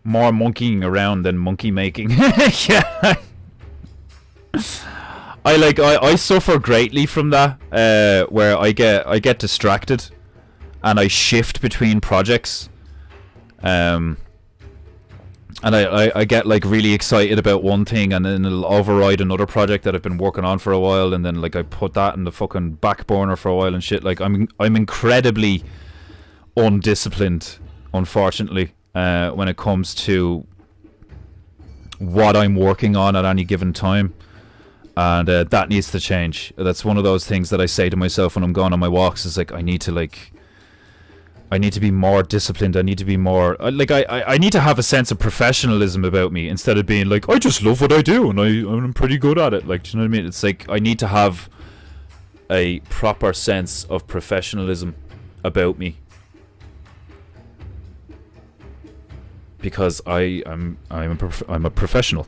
More monkeying around than monkey making. Yeah. I suffer greatly from that, where I get distracted and I shift between projects. And I get like really excited about one thing, and then it'll override another project that I've been working on for a while, and then like I put that in the fucking back burner for a while and shit. Like I'm incredibly undisciplined, unfortunately, when it comes to what I'm working on at any given time, and that needs to change. That's one of those things that I say to myself when I'm going on my walks. Is like I need to be more disciplined. I need to be more I need to have a sense of professionalism about me, instead of being like, I just love what I do and I'm pretty good at it. Like, do you know what I mean? It's like I need to have a proper sense of professionalism about me, because I'm a professional,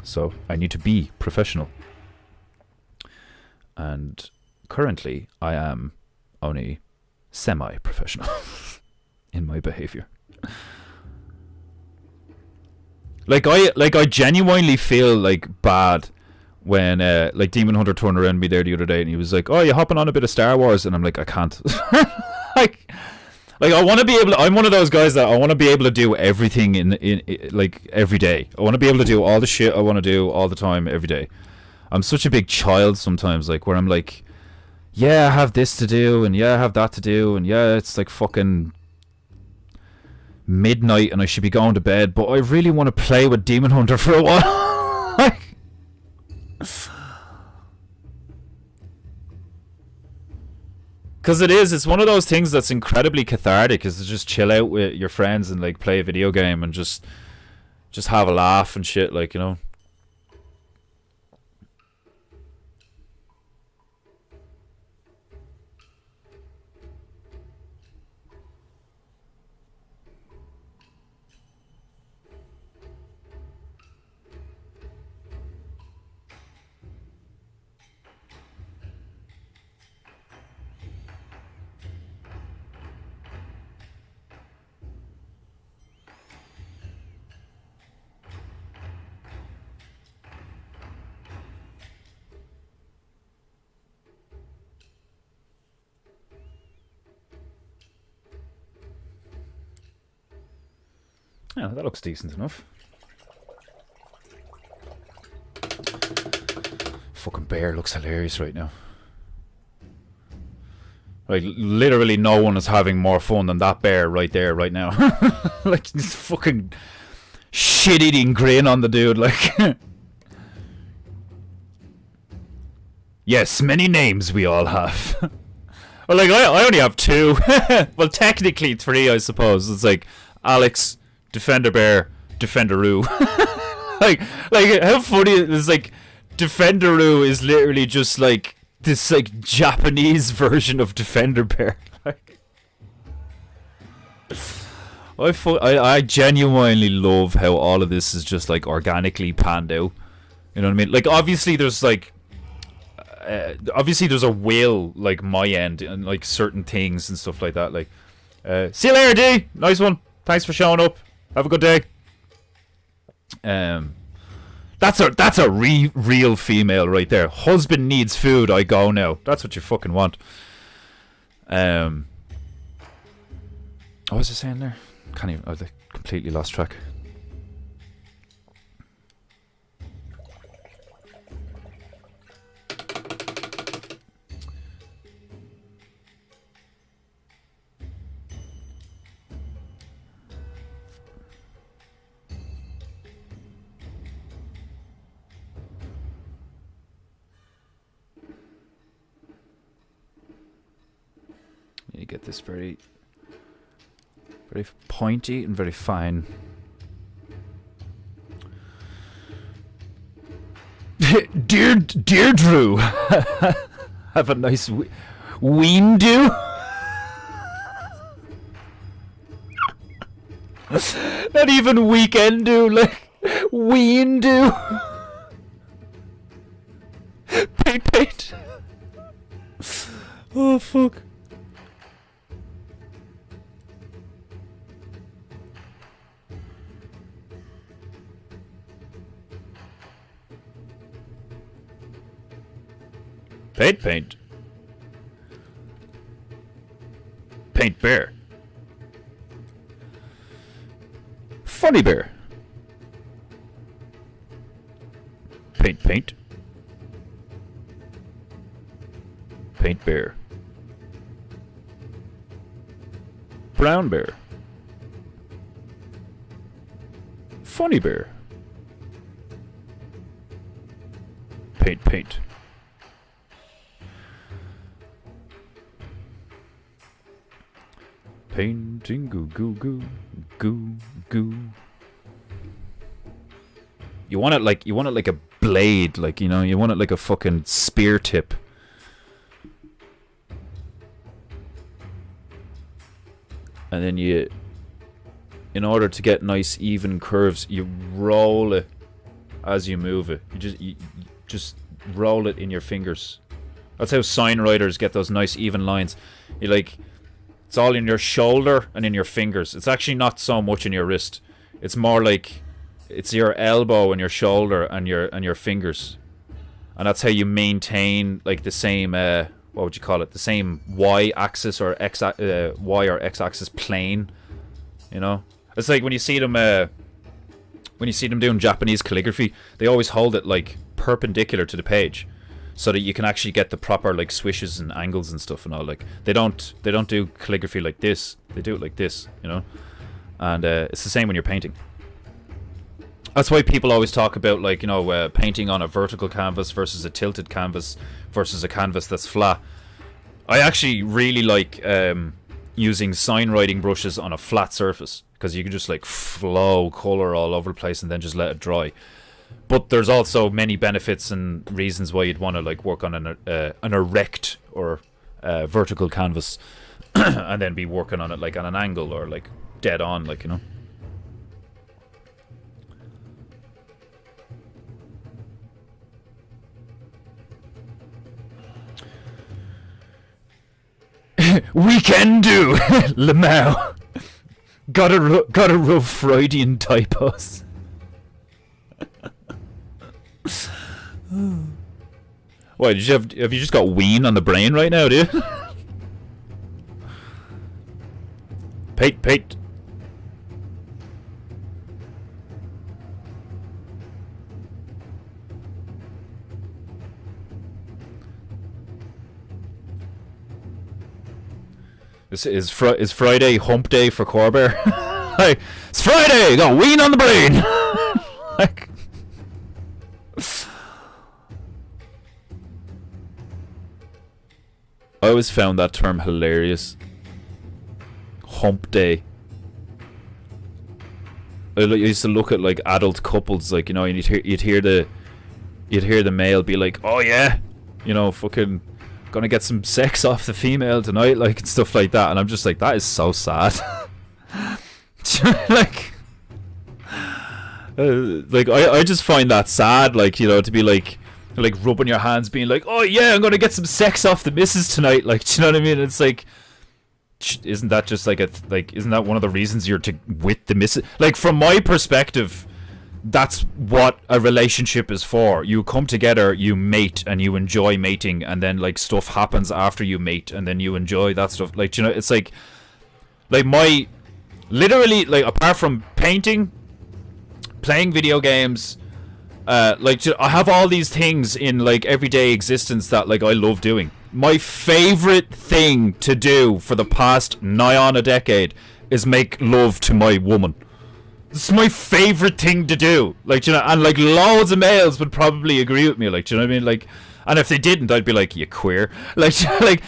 So I need to be professional. And currently I am only semi-professional in my behavior. Like I genuinely feel like bad when like Demon Hunter turned around me there the other day and he was like, "Oh, you hopping on a bit of Star Wars?" And I'm like, I can't. like I want to be able to, I'm one of those guys that I want to be able to do everything in like every day. I want to be able to do all the shit I want to do all the time every day. I'm such a big child sometimes, like where I'm like, yeah, I have this to do, and yeah, I have that to do, and yeah, it's like fucking midnight and I should be going to bed, but I really want to play with Demon Hunter for a while. Because it's one of those things that's incredibly cathartic, is to just chill out with your friends and like play a video game and just have a laugh and shit, like, Yeah, that looks decent enough. Fucking bear looks hilarious right now. Like, literally no one is having more fun than that bear right there, right now. Like, this fucking shit-eating grin on the dude, like. Yes, many names we all have. Well, like I only have two. Well, technically three, I suppose. It's like Alex, Defender Bear, Defenderoo. like how funny is like Defenderoo is literally just like this like Japanese version of Defender Bear. Like, I genuinely love how all of this is just like organically panned out. You know what I mean? Like obviously there's like obviously there's a will like my end and like certain things and stuff like that. Like see you later, D. Nice one. Thanks for showing up. Have a good day. That's a real female right there. Husband needs food. I go now. That's what you fucking want. What was I saying there? Can't even. I completely lost track. You get this very pointy and very fine. Deirdre, have a nice ween do. Not even weekend do, like ween do. Paint. Oh fuck. Paint. Paint bear. Funny bear. Paint. Paint bear. Brown bear. Funny bear. Paint. Peinteingu, goo. You want it like a blade, like, you know, you want it like a fucking spear tip. And then you, in order to get nice even curves, you roll it as you move it. You just roll it in your fingers. That's how sign writers get those nice even lines. You like, it's all in your shoulder and in your fingers. It's actually not so much in your wrist. It's more like it's your elbow and your shoulder and your fingers. And that's how you maintain like the same what would you call it? The same Y axis or Y or X axis plane. You know? It's like when you see them doing Japanese calligraphy, they always hold it like perpendicular to the page, so that you can actually get the proper like swishes and angles and stuff and all. Like they don't do calligraphy like this. They do it like this, you know. And it's the same when you're painting. That's why people always talk about, like, you know, painting on a vertical canvas versus a tilted canvas versus a canvas that's flat. I actually really like using sign writing brushes on a flat surface, because you can just like flow color all over the place and then just let it dry. But there's also many benefits and reasons why you'd want to like work on an erect or vertical canvas and then be working on it like on an angle or like dead on, like, you know. We can do Lamau. Gotta rub Freudian typos. Why did you have you just got ween on the brain right now, dude? Paint. This is Friday hump day for Corbear. Like, it's Friday, got ween on the brain. Like, I always found that term hilarious. Hump day. I used to look at like adult couples, like, you know, and you'd hear the male be like, "Oh yeah, you know, fucking gonna get some sex off the female tonight," like, and stuff like that, and I'm just like, that is so sad. like I just find that sad, like, you know, to be like rubbing your hands, being like, "Oh yeah, I'm gonna get some sex off the missus tonight," like, do you know what I mean? It's like, isn't that just like isn't that one of the reasons you're with the missus? Like, from my perspective, that's what a relationship is for. You come together, you mate, and you enjoy mating, and then like stuff happens after you mate, and then you enjoy that stuff. Like, you know, it's like my literally, like, apart from painting, playing video games, like, I have all these things in like everyday existence that like I love doing. My favorite thing to do for the past nigh on a decade is make love to my woman. It's my favorite thing to do. Like, you know, and like loads of males would probably agree with me. Like, do you know what I mean? Like, and if they didn't, I'd be like, "You queer." Like, like,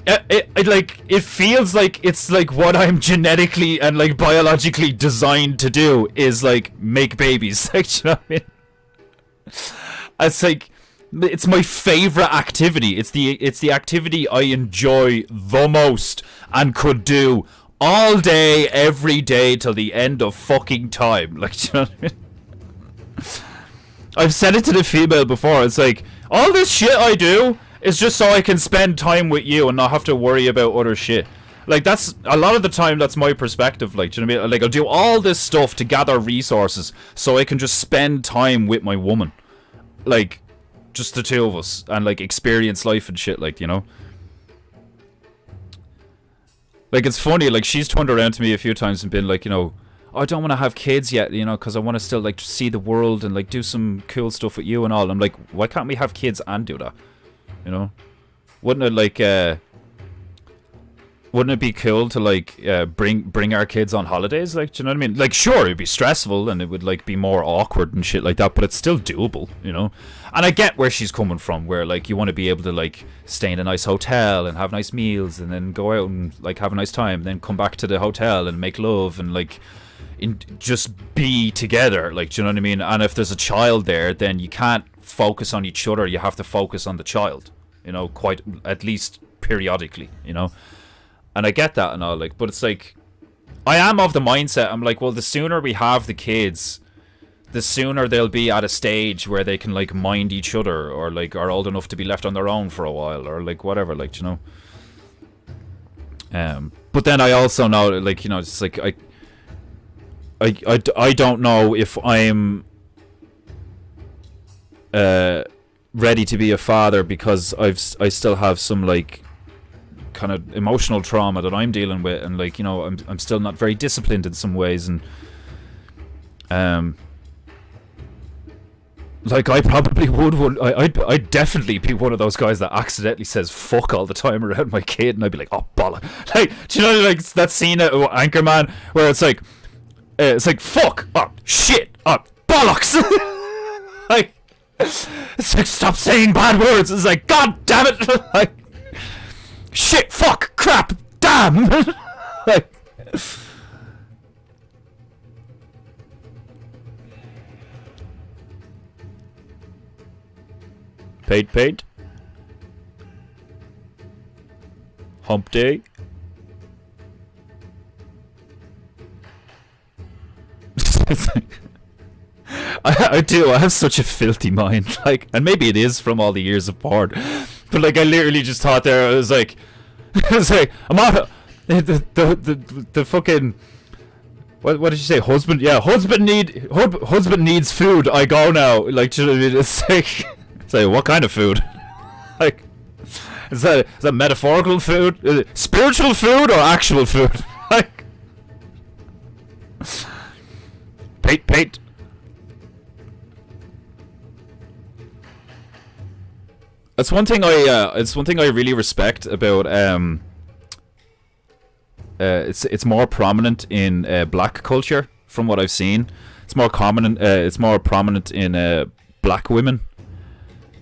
it feels like it's like what I'm genetically and like biologically designed to do is like make babies. Like, do you know what I mean? It's like, it's my favorite activity. It's the activity I enjoy the most and could do all day, every day, till the end of fucking time. Like, do you know what I mean? I've said it to the female before. It's like, all this shit I do is just so I can spend time with you and not have to worry about other shit. Like, that's a lot of the time, that's my perspective. Like, do you know what I mean? Like, I'll do all this stuff to gather resources so I can just spend time with my woman. Like, just the two of us, and like experience life and shit, like, you know. Like, it's funny, like, she's turned around to me a few times and been like, you know, "Oh, I don't want to have kids yet, you know, because I want to still like see the world and like do some cool stuff with you and all." I'm like, why can't we have kids and do that? You know, wouldn't it like wouldn't it be cool to like bring our kids on holidays? Like, do you know what I mean? Like, sure, it'd be stressful and it would like be more awkward and shit like that, but it's still doable, you know. And I get where she's coming from, where like you want to be able to like stay in a nice hotel and have nice meals and then go out and like have a nice time, and then come back to the hotel and make love and like just be together, like, do you know what I mean? And if there's a child there, then you can't focus on each other, you have to focus on the child, you know, quite at least periodically, you know. And I get that and all, like, but it's like, I am of the mindset, I'm like, well, the sooner we have the kids, the sooner they'll be at a stage where they can like mind each other, or like are old enough to be left on their own for a while, or like whatever, like, you know. But then I also know, like, you know, it's like I don't know if I'm ready to be a father, because I still have some like kind of emotional trauma that I'm dealing with, and like, you know, I'm still not very disciplined in some ways, and like, I probably I'd definitely be one of those guys that accidentally says fuck all the time around my kid, and I'd be like, "Oh, bollock." Like, do you know, like that scene at Anchorman where it's like fuck, oh shit, oh bollocks. Like, it's like, stop saying bad words. It's like, god damn it. Like, shit, fuck, crap, damn. Like, paint, hump day. I do. I have such a filthy mind. Like, and maybe it is from all the years of porn, but like, I literally just thought there, I was like, I'm out. The fucking, what did you say? Husband? Yeah, husband needs food. I go now. Like, do you know what I mean? It's like, what kind of food? Like, is that metaphorical food? Is it spiritual food or actual food? Like, paint. It's one thing I really respect about it's more prominent in black culture, from what I've seen. It's more prominent in black women,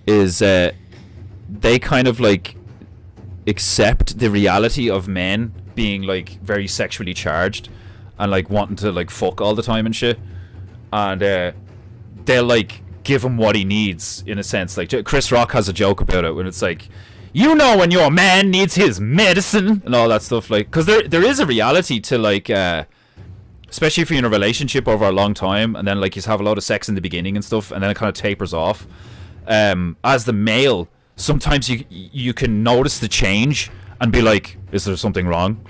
is they kind of like accept the reality of men being like very sexually charged and like wanting to like fuck all the time and shit, and they'll like give him what he needs in a sense. Like Chris Rock has a joke about it when it's like, you know, when your man needs his medicine and all that stuff, like, because there is a reality to like especially if you're in a relationship over a long time and then like you have a lot of sex in the beginning and stuff and then it kind of tapers off. As the male, sometimes you can notice the change and be like, is there something wrong?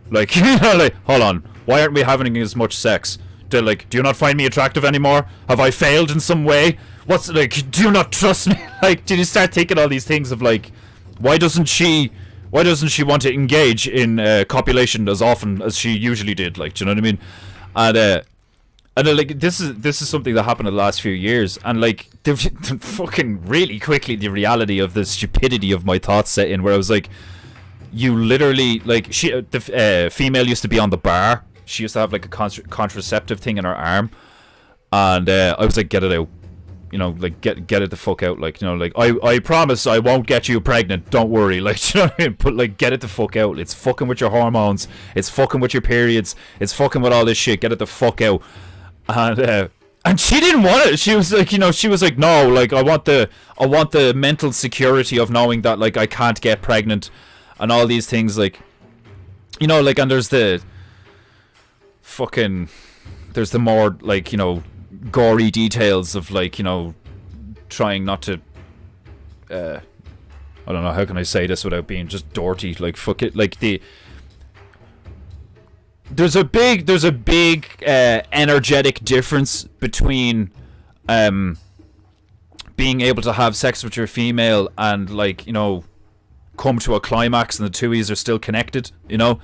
Like, you know, like, hold on, why aren't we having as much sex? Do you not find me attractive anymore? Have I failed in some way? What's like, do you not trust me? Like, did you start thinking all these things of like, why doesn't she want to engage in copulation as often as she usually did? Like, do you know what I mean? And like this is something that happened in the last few years, and like the fucking really quickly the reality of the stupidity of my thoughts set in, where I was like, you literally like the female used to be on the bar. She used to have like a contraceptive thing in her arm, and I was like, get it out, you know, like get it the fuck out, like, you know, like I promise I won't get you pregnant, don't worry, like, you know what I mean? But like, get it the fuck out. It's fucking with your hormones, it's fucking with your periods, it's fucking with all this shit. Get it the fuck out. And she didn't want it. She was like, you know, she was like, no, like I want the mental security of knowing that like I can't get pregnant and all these things, like, you know, like, and there's the more like, you know, gory details of like, you know, trying not to I don't know, how can I say this without being just dirty, like, fuck it, like there's a big energetic difference between being able to have sex with your female and like, you know, come to a climax and the two of yous are still connected, you know,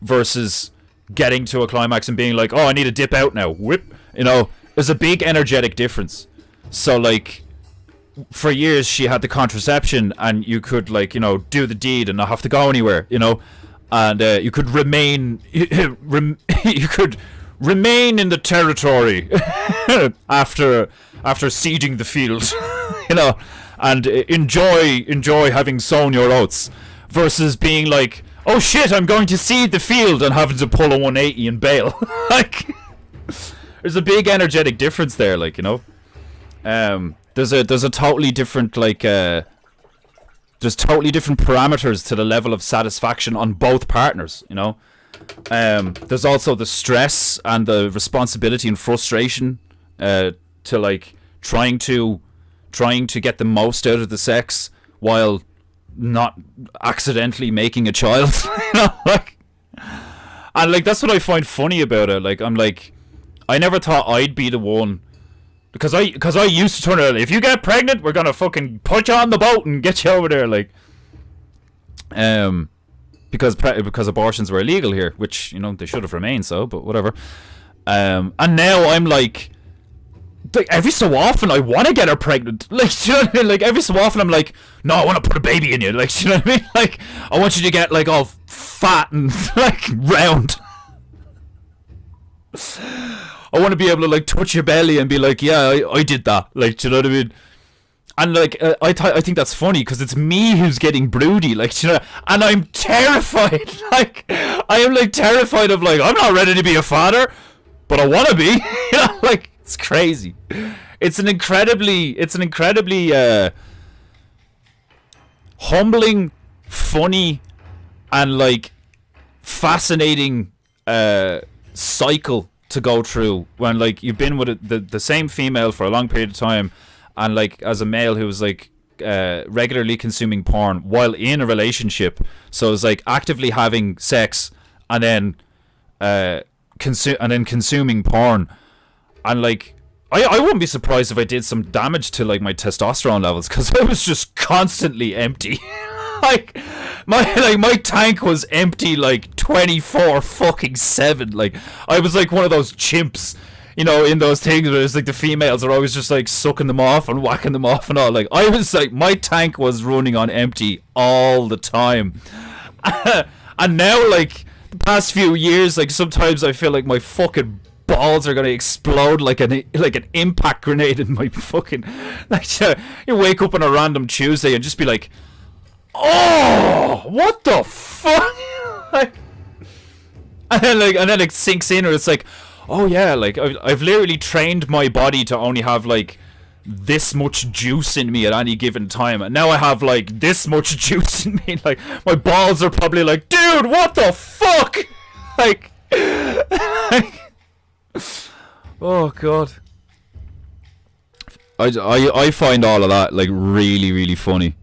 versus getting to a climax and being like, oh, I need to dip out now, whip, you know. There's a big energetic difference. So like, for years she had the contraception and you could like, you know, do the deed and not have to go anywhere, you know, and you could remain you could remain in the territory after seeding the field, you know, and enjoy having sown your oats, versus being like, oh shit, I'm going to seed the field and having to pull a 180 and bail. Like, there's a big energetic difference there, like, you know. There's a totally different like there's totally different parameters to the level of satisfaction on both partners, you know. There's also the stress and the responsibility and frustration to like trying to get the most out of the sex while not accidentally making a child. You know, like, and like that's what I find funny about it. Like, I'm like, I never thought I'd be the one, because I used to turn around, if you get pregnant, we're gonna fucking put you on the boat and get you over there, like, because abortions were illegal here, which, you know, they should have remained so, but whatever. And now I'm like every so often I want to get her pregnant, like, do you know what I mean? Like, every so often I'm like, no, I want to put a baby in you, like, do you know what I mean? Like, I want you to get like all fat and like round. I want to be able to like touch your belly and be like, yeah, I did that, like, do you know what I mean? And like, I think that's funny because it's me who's getting broody, like, do you know, and I'm terrified. Like, I am like terrified of like, I'm not ready to be a father, but I want to be. You know, like, it's crazy. It's an incredibly humbling, funny, and like fascinating cycle to go through when like you've been with the same female for a long period of time, and like as a male who was like regularly consuming porn while in a relationship, so it's like actively having sex and then consuming porn, and like I wouldn't be surprised if I did some damage to like my testosterone levels because I was just constantly empty. Like my tank was empty like 24/7. Like, I was like one of those chimps, you know, in those things where it's like the females are always just like sucking them off and whacking them off and all. Like, I was like, my tank was running on empty all the time. And now, like, the past few years, like, sometimes I feel like my fucking balls are gonna explode like an impact grenade in my fucking, like, you wake up on a random Tuesday and just be like, Oh, what the fuck? Like, and then it sinks in, or it's like, oh yeah, like I've literally trained my body to only have like this much juice in me at any given time, and now I have like this much juice in me. Like my balls are probably like, dude, what the fuck? Like, oh god. I find all of that like really, really funny.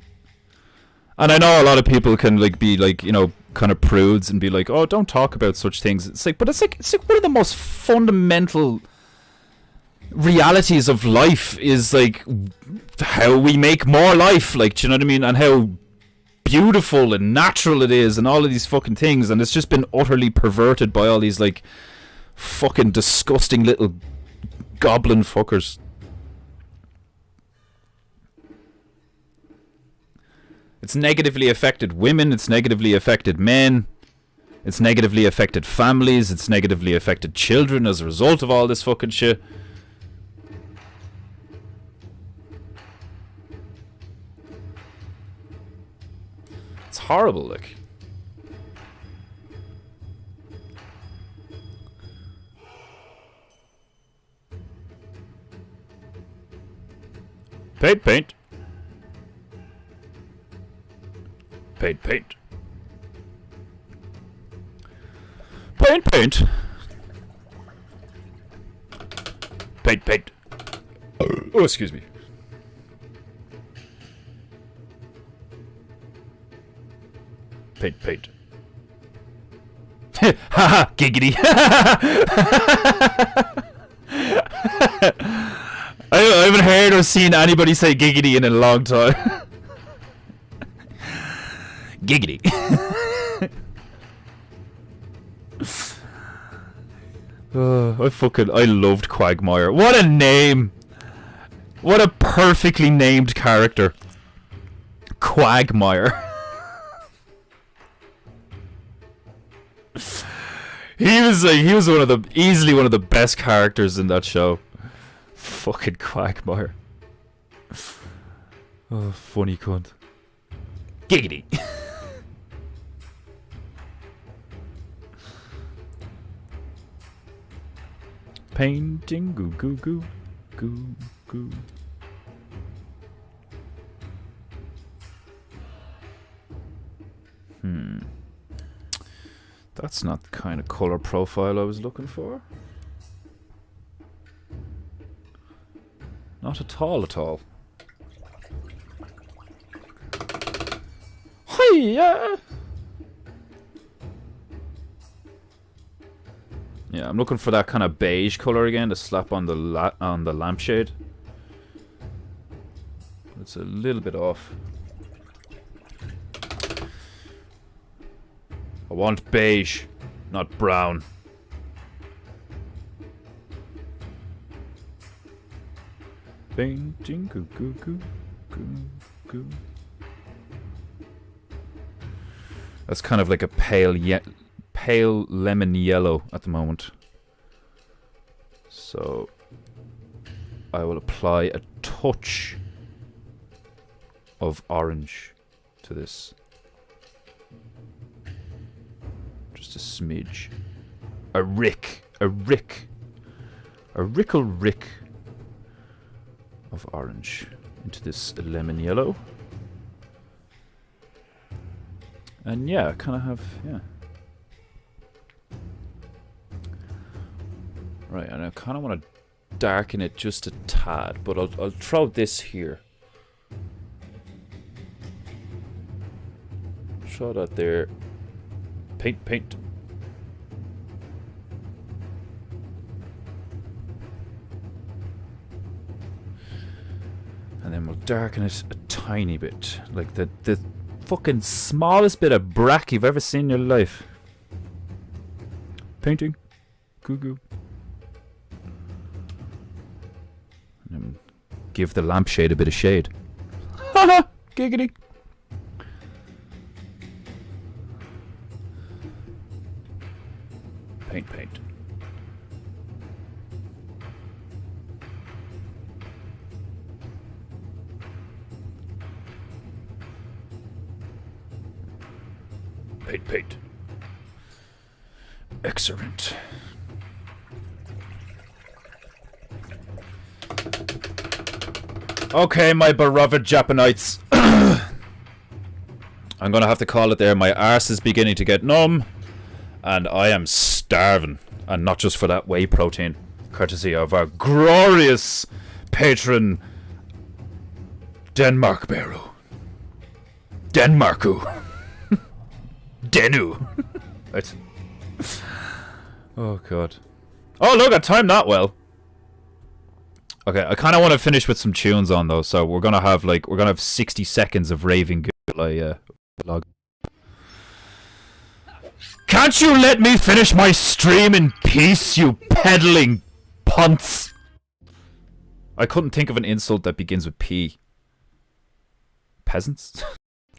And I know a lot of people can like be like, you know, kind of prudes and be like, oh, don't talk about such things. It's like, but it's like one of the most fundamental realities of life is like how we make more life, like, do you know what I mean? And how beautiful and natural it is and all of these fucking things, and it's just been utterly perverted by all these like fucking disgusting little goblin fuckers. It's negatively affected women, it's negatively affected men, it's negatively affected families, it's negatively affected children as a result of all this fucking shit. It's horrible, like. Paint. Paint. Paint. Paint. Oh, excuse me. Paint. Haha, giggity. I haven't heard or seen anybody say giggity in a long time. Giggity. I loved Quagmire. What a name! What a perfectly named character. Quagmire. He was easily one of the best characters in that show. Fucking Quagmire. Oh, funny cunt. Giggity. Painting, goo. That's not the kind of color profile I was looking for. Not at all. Hiya! Yeah, I'm looking for that kind of beige color again to slap on the lampshade. It's a little bit off. I want beige, not brown. Painting, goo. That's kind of like a pale lemon yellow at the moment. So I will apply a touch of orange to this. Just a smidge. A rickle of orange into this lemon yellow. And yeah, I kind of have, yeah. Right, and I kind of want to darken it just a tad, but I'll throw this here. Throw that there. Paint. And then we'll darken it a tiny bit, like the fucking smallest bit of brack you've ever seen in your life. Painting, goo. And then give the lampshade a bit of shade. Haha, giggity. Paint. paint. Excellent. Okay, my beloved Japanites. I'm gonna have to call it there. My arse is beginning to get numb. And I am starving. And not just for that whey protein. Courtesy of our glorious patron, Denmark Barrow. Denmarku. Denu. Right. Oh god. Oh look, I timed that well. Okay, I kind of want to finish with some tunes on though, so we're gonna have 60 seconds of raving good vlog. Can't you let me finish my stream in peace, you peddling punts? I couldn't think of an insult that begins with P. Peasants?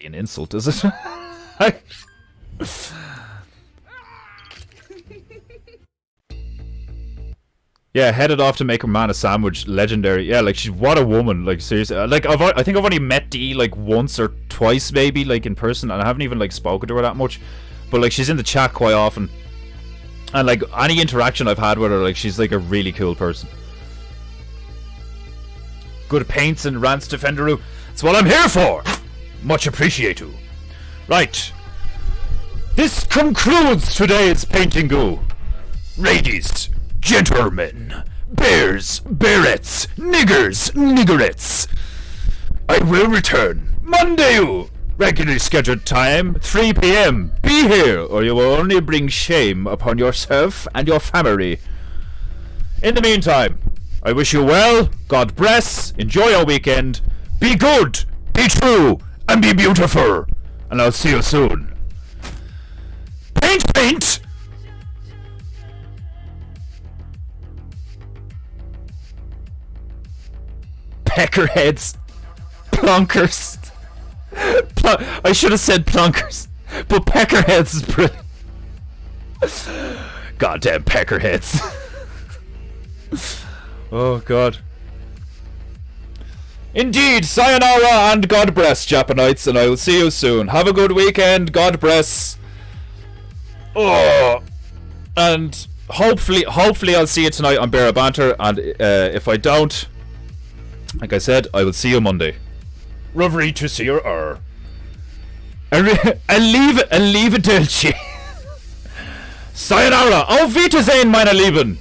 An insult, is it? Yeah, headed off to make her man a sandwich. Legendary. Yeah, like, she's what a woman. Like, seriously. Like, I think I've only met Dee like once or twice, maybe, like in person, and I haven't even like spoken to her that much. But like, she's in the chat quite often, and like any interaction I've had with her, like, she's like a really cool person. Good paints and rants, Defenderoo. That's what I'm here for. Much appreciated. Right. This concludes today's Peinteingu. Ladies, gentlemen, bears, bearettes, niggers, niggerettes. I will return Monday, regularly scheduled time, 3 p.m. Be here, or you will only bring shame upon yourself and your family. In the meantime, I wish you well, God bless, enjoy your weekend, be good, be true, and be beautiful. And I'll see you soon. Paint, paint! Peckerheads. Plunkers. I should have said plunkers, but peckerheads is brilliant. Goddamn peckerheads. Oh god. Indeed, sayonara and God bless, Japanites, and I will see you soon. Have a good weekend, God bless. Oh, and hopefully I'll see you tonight on Bear Banter, and if I don't, like I said, I will see you Monday. Rovery to see your Arrivederci. Sayonara. Auf Wiedersehen, meine Lieben.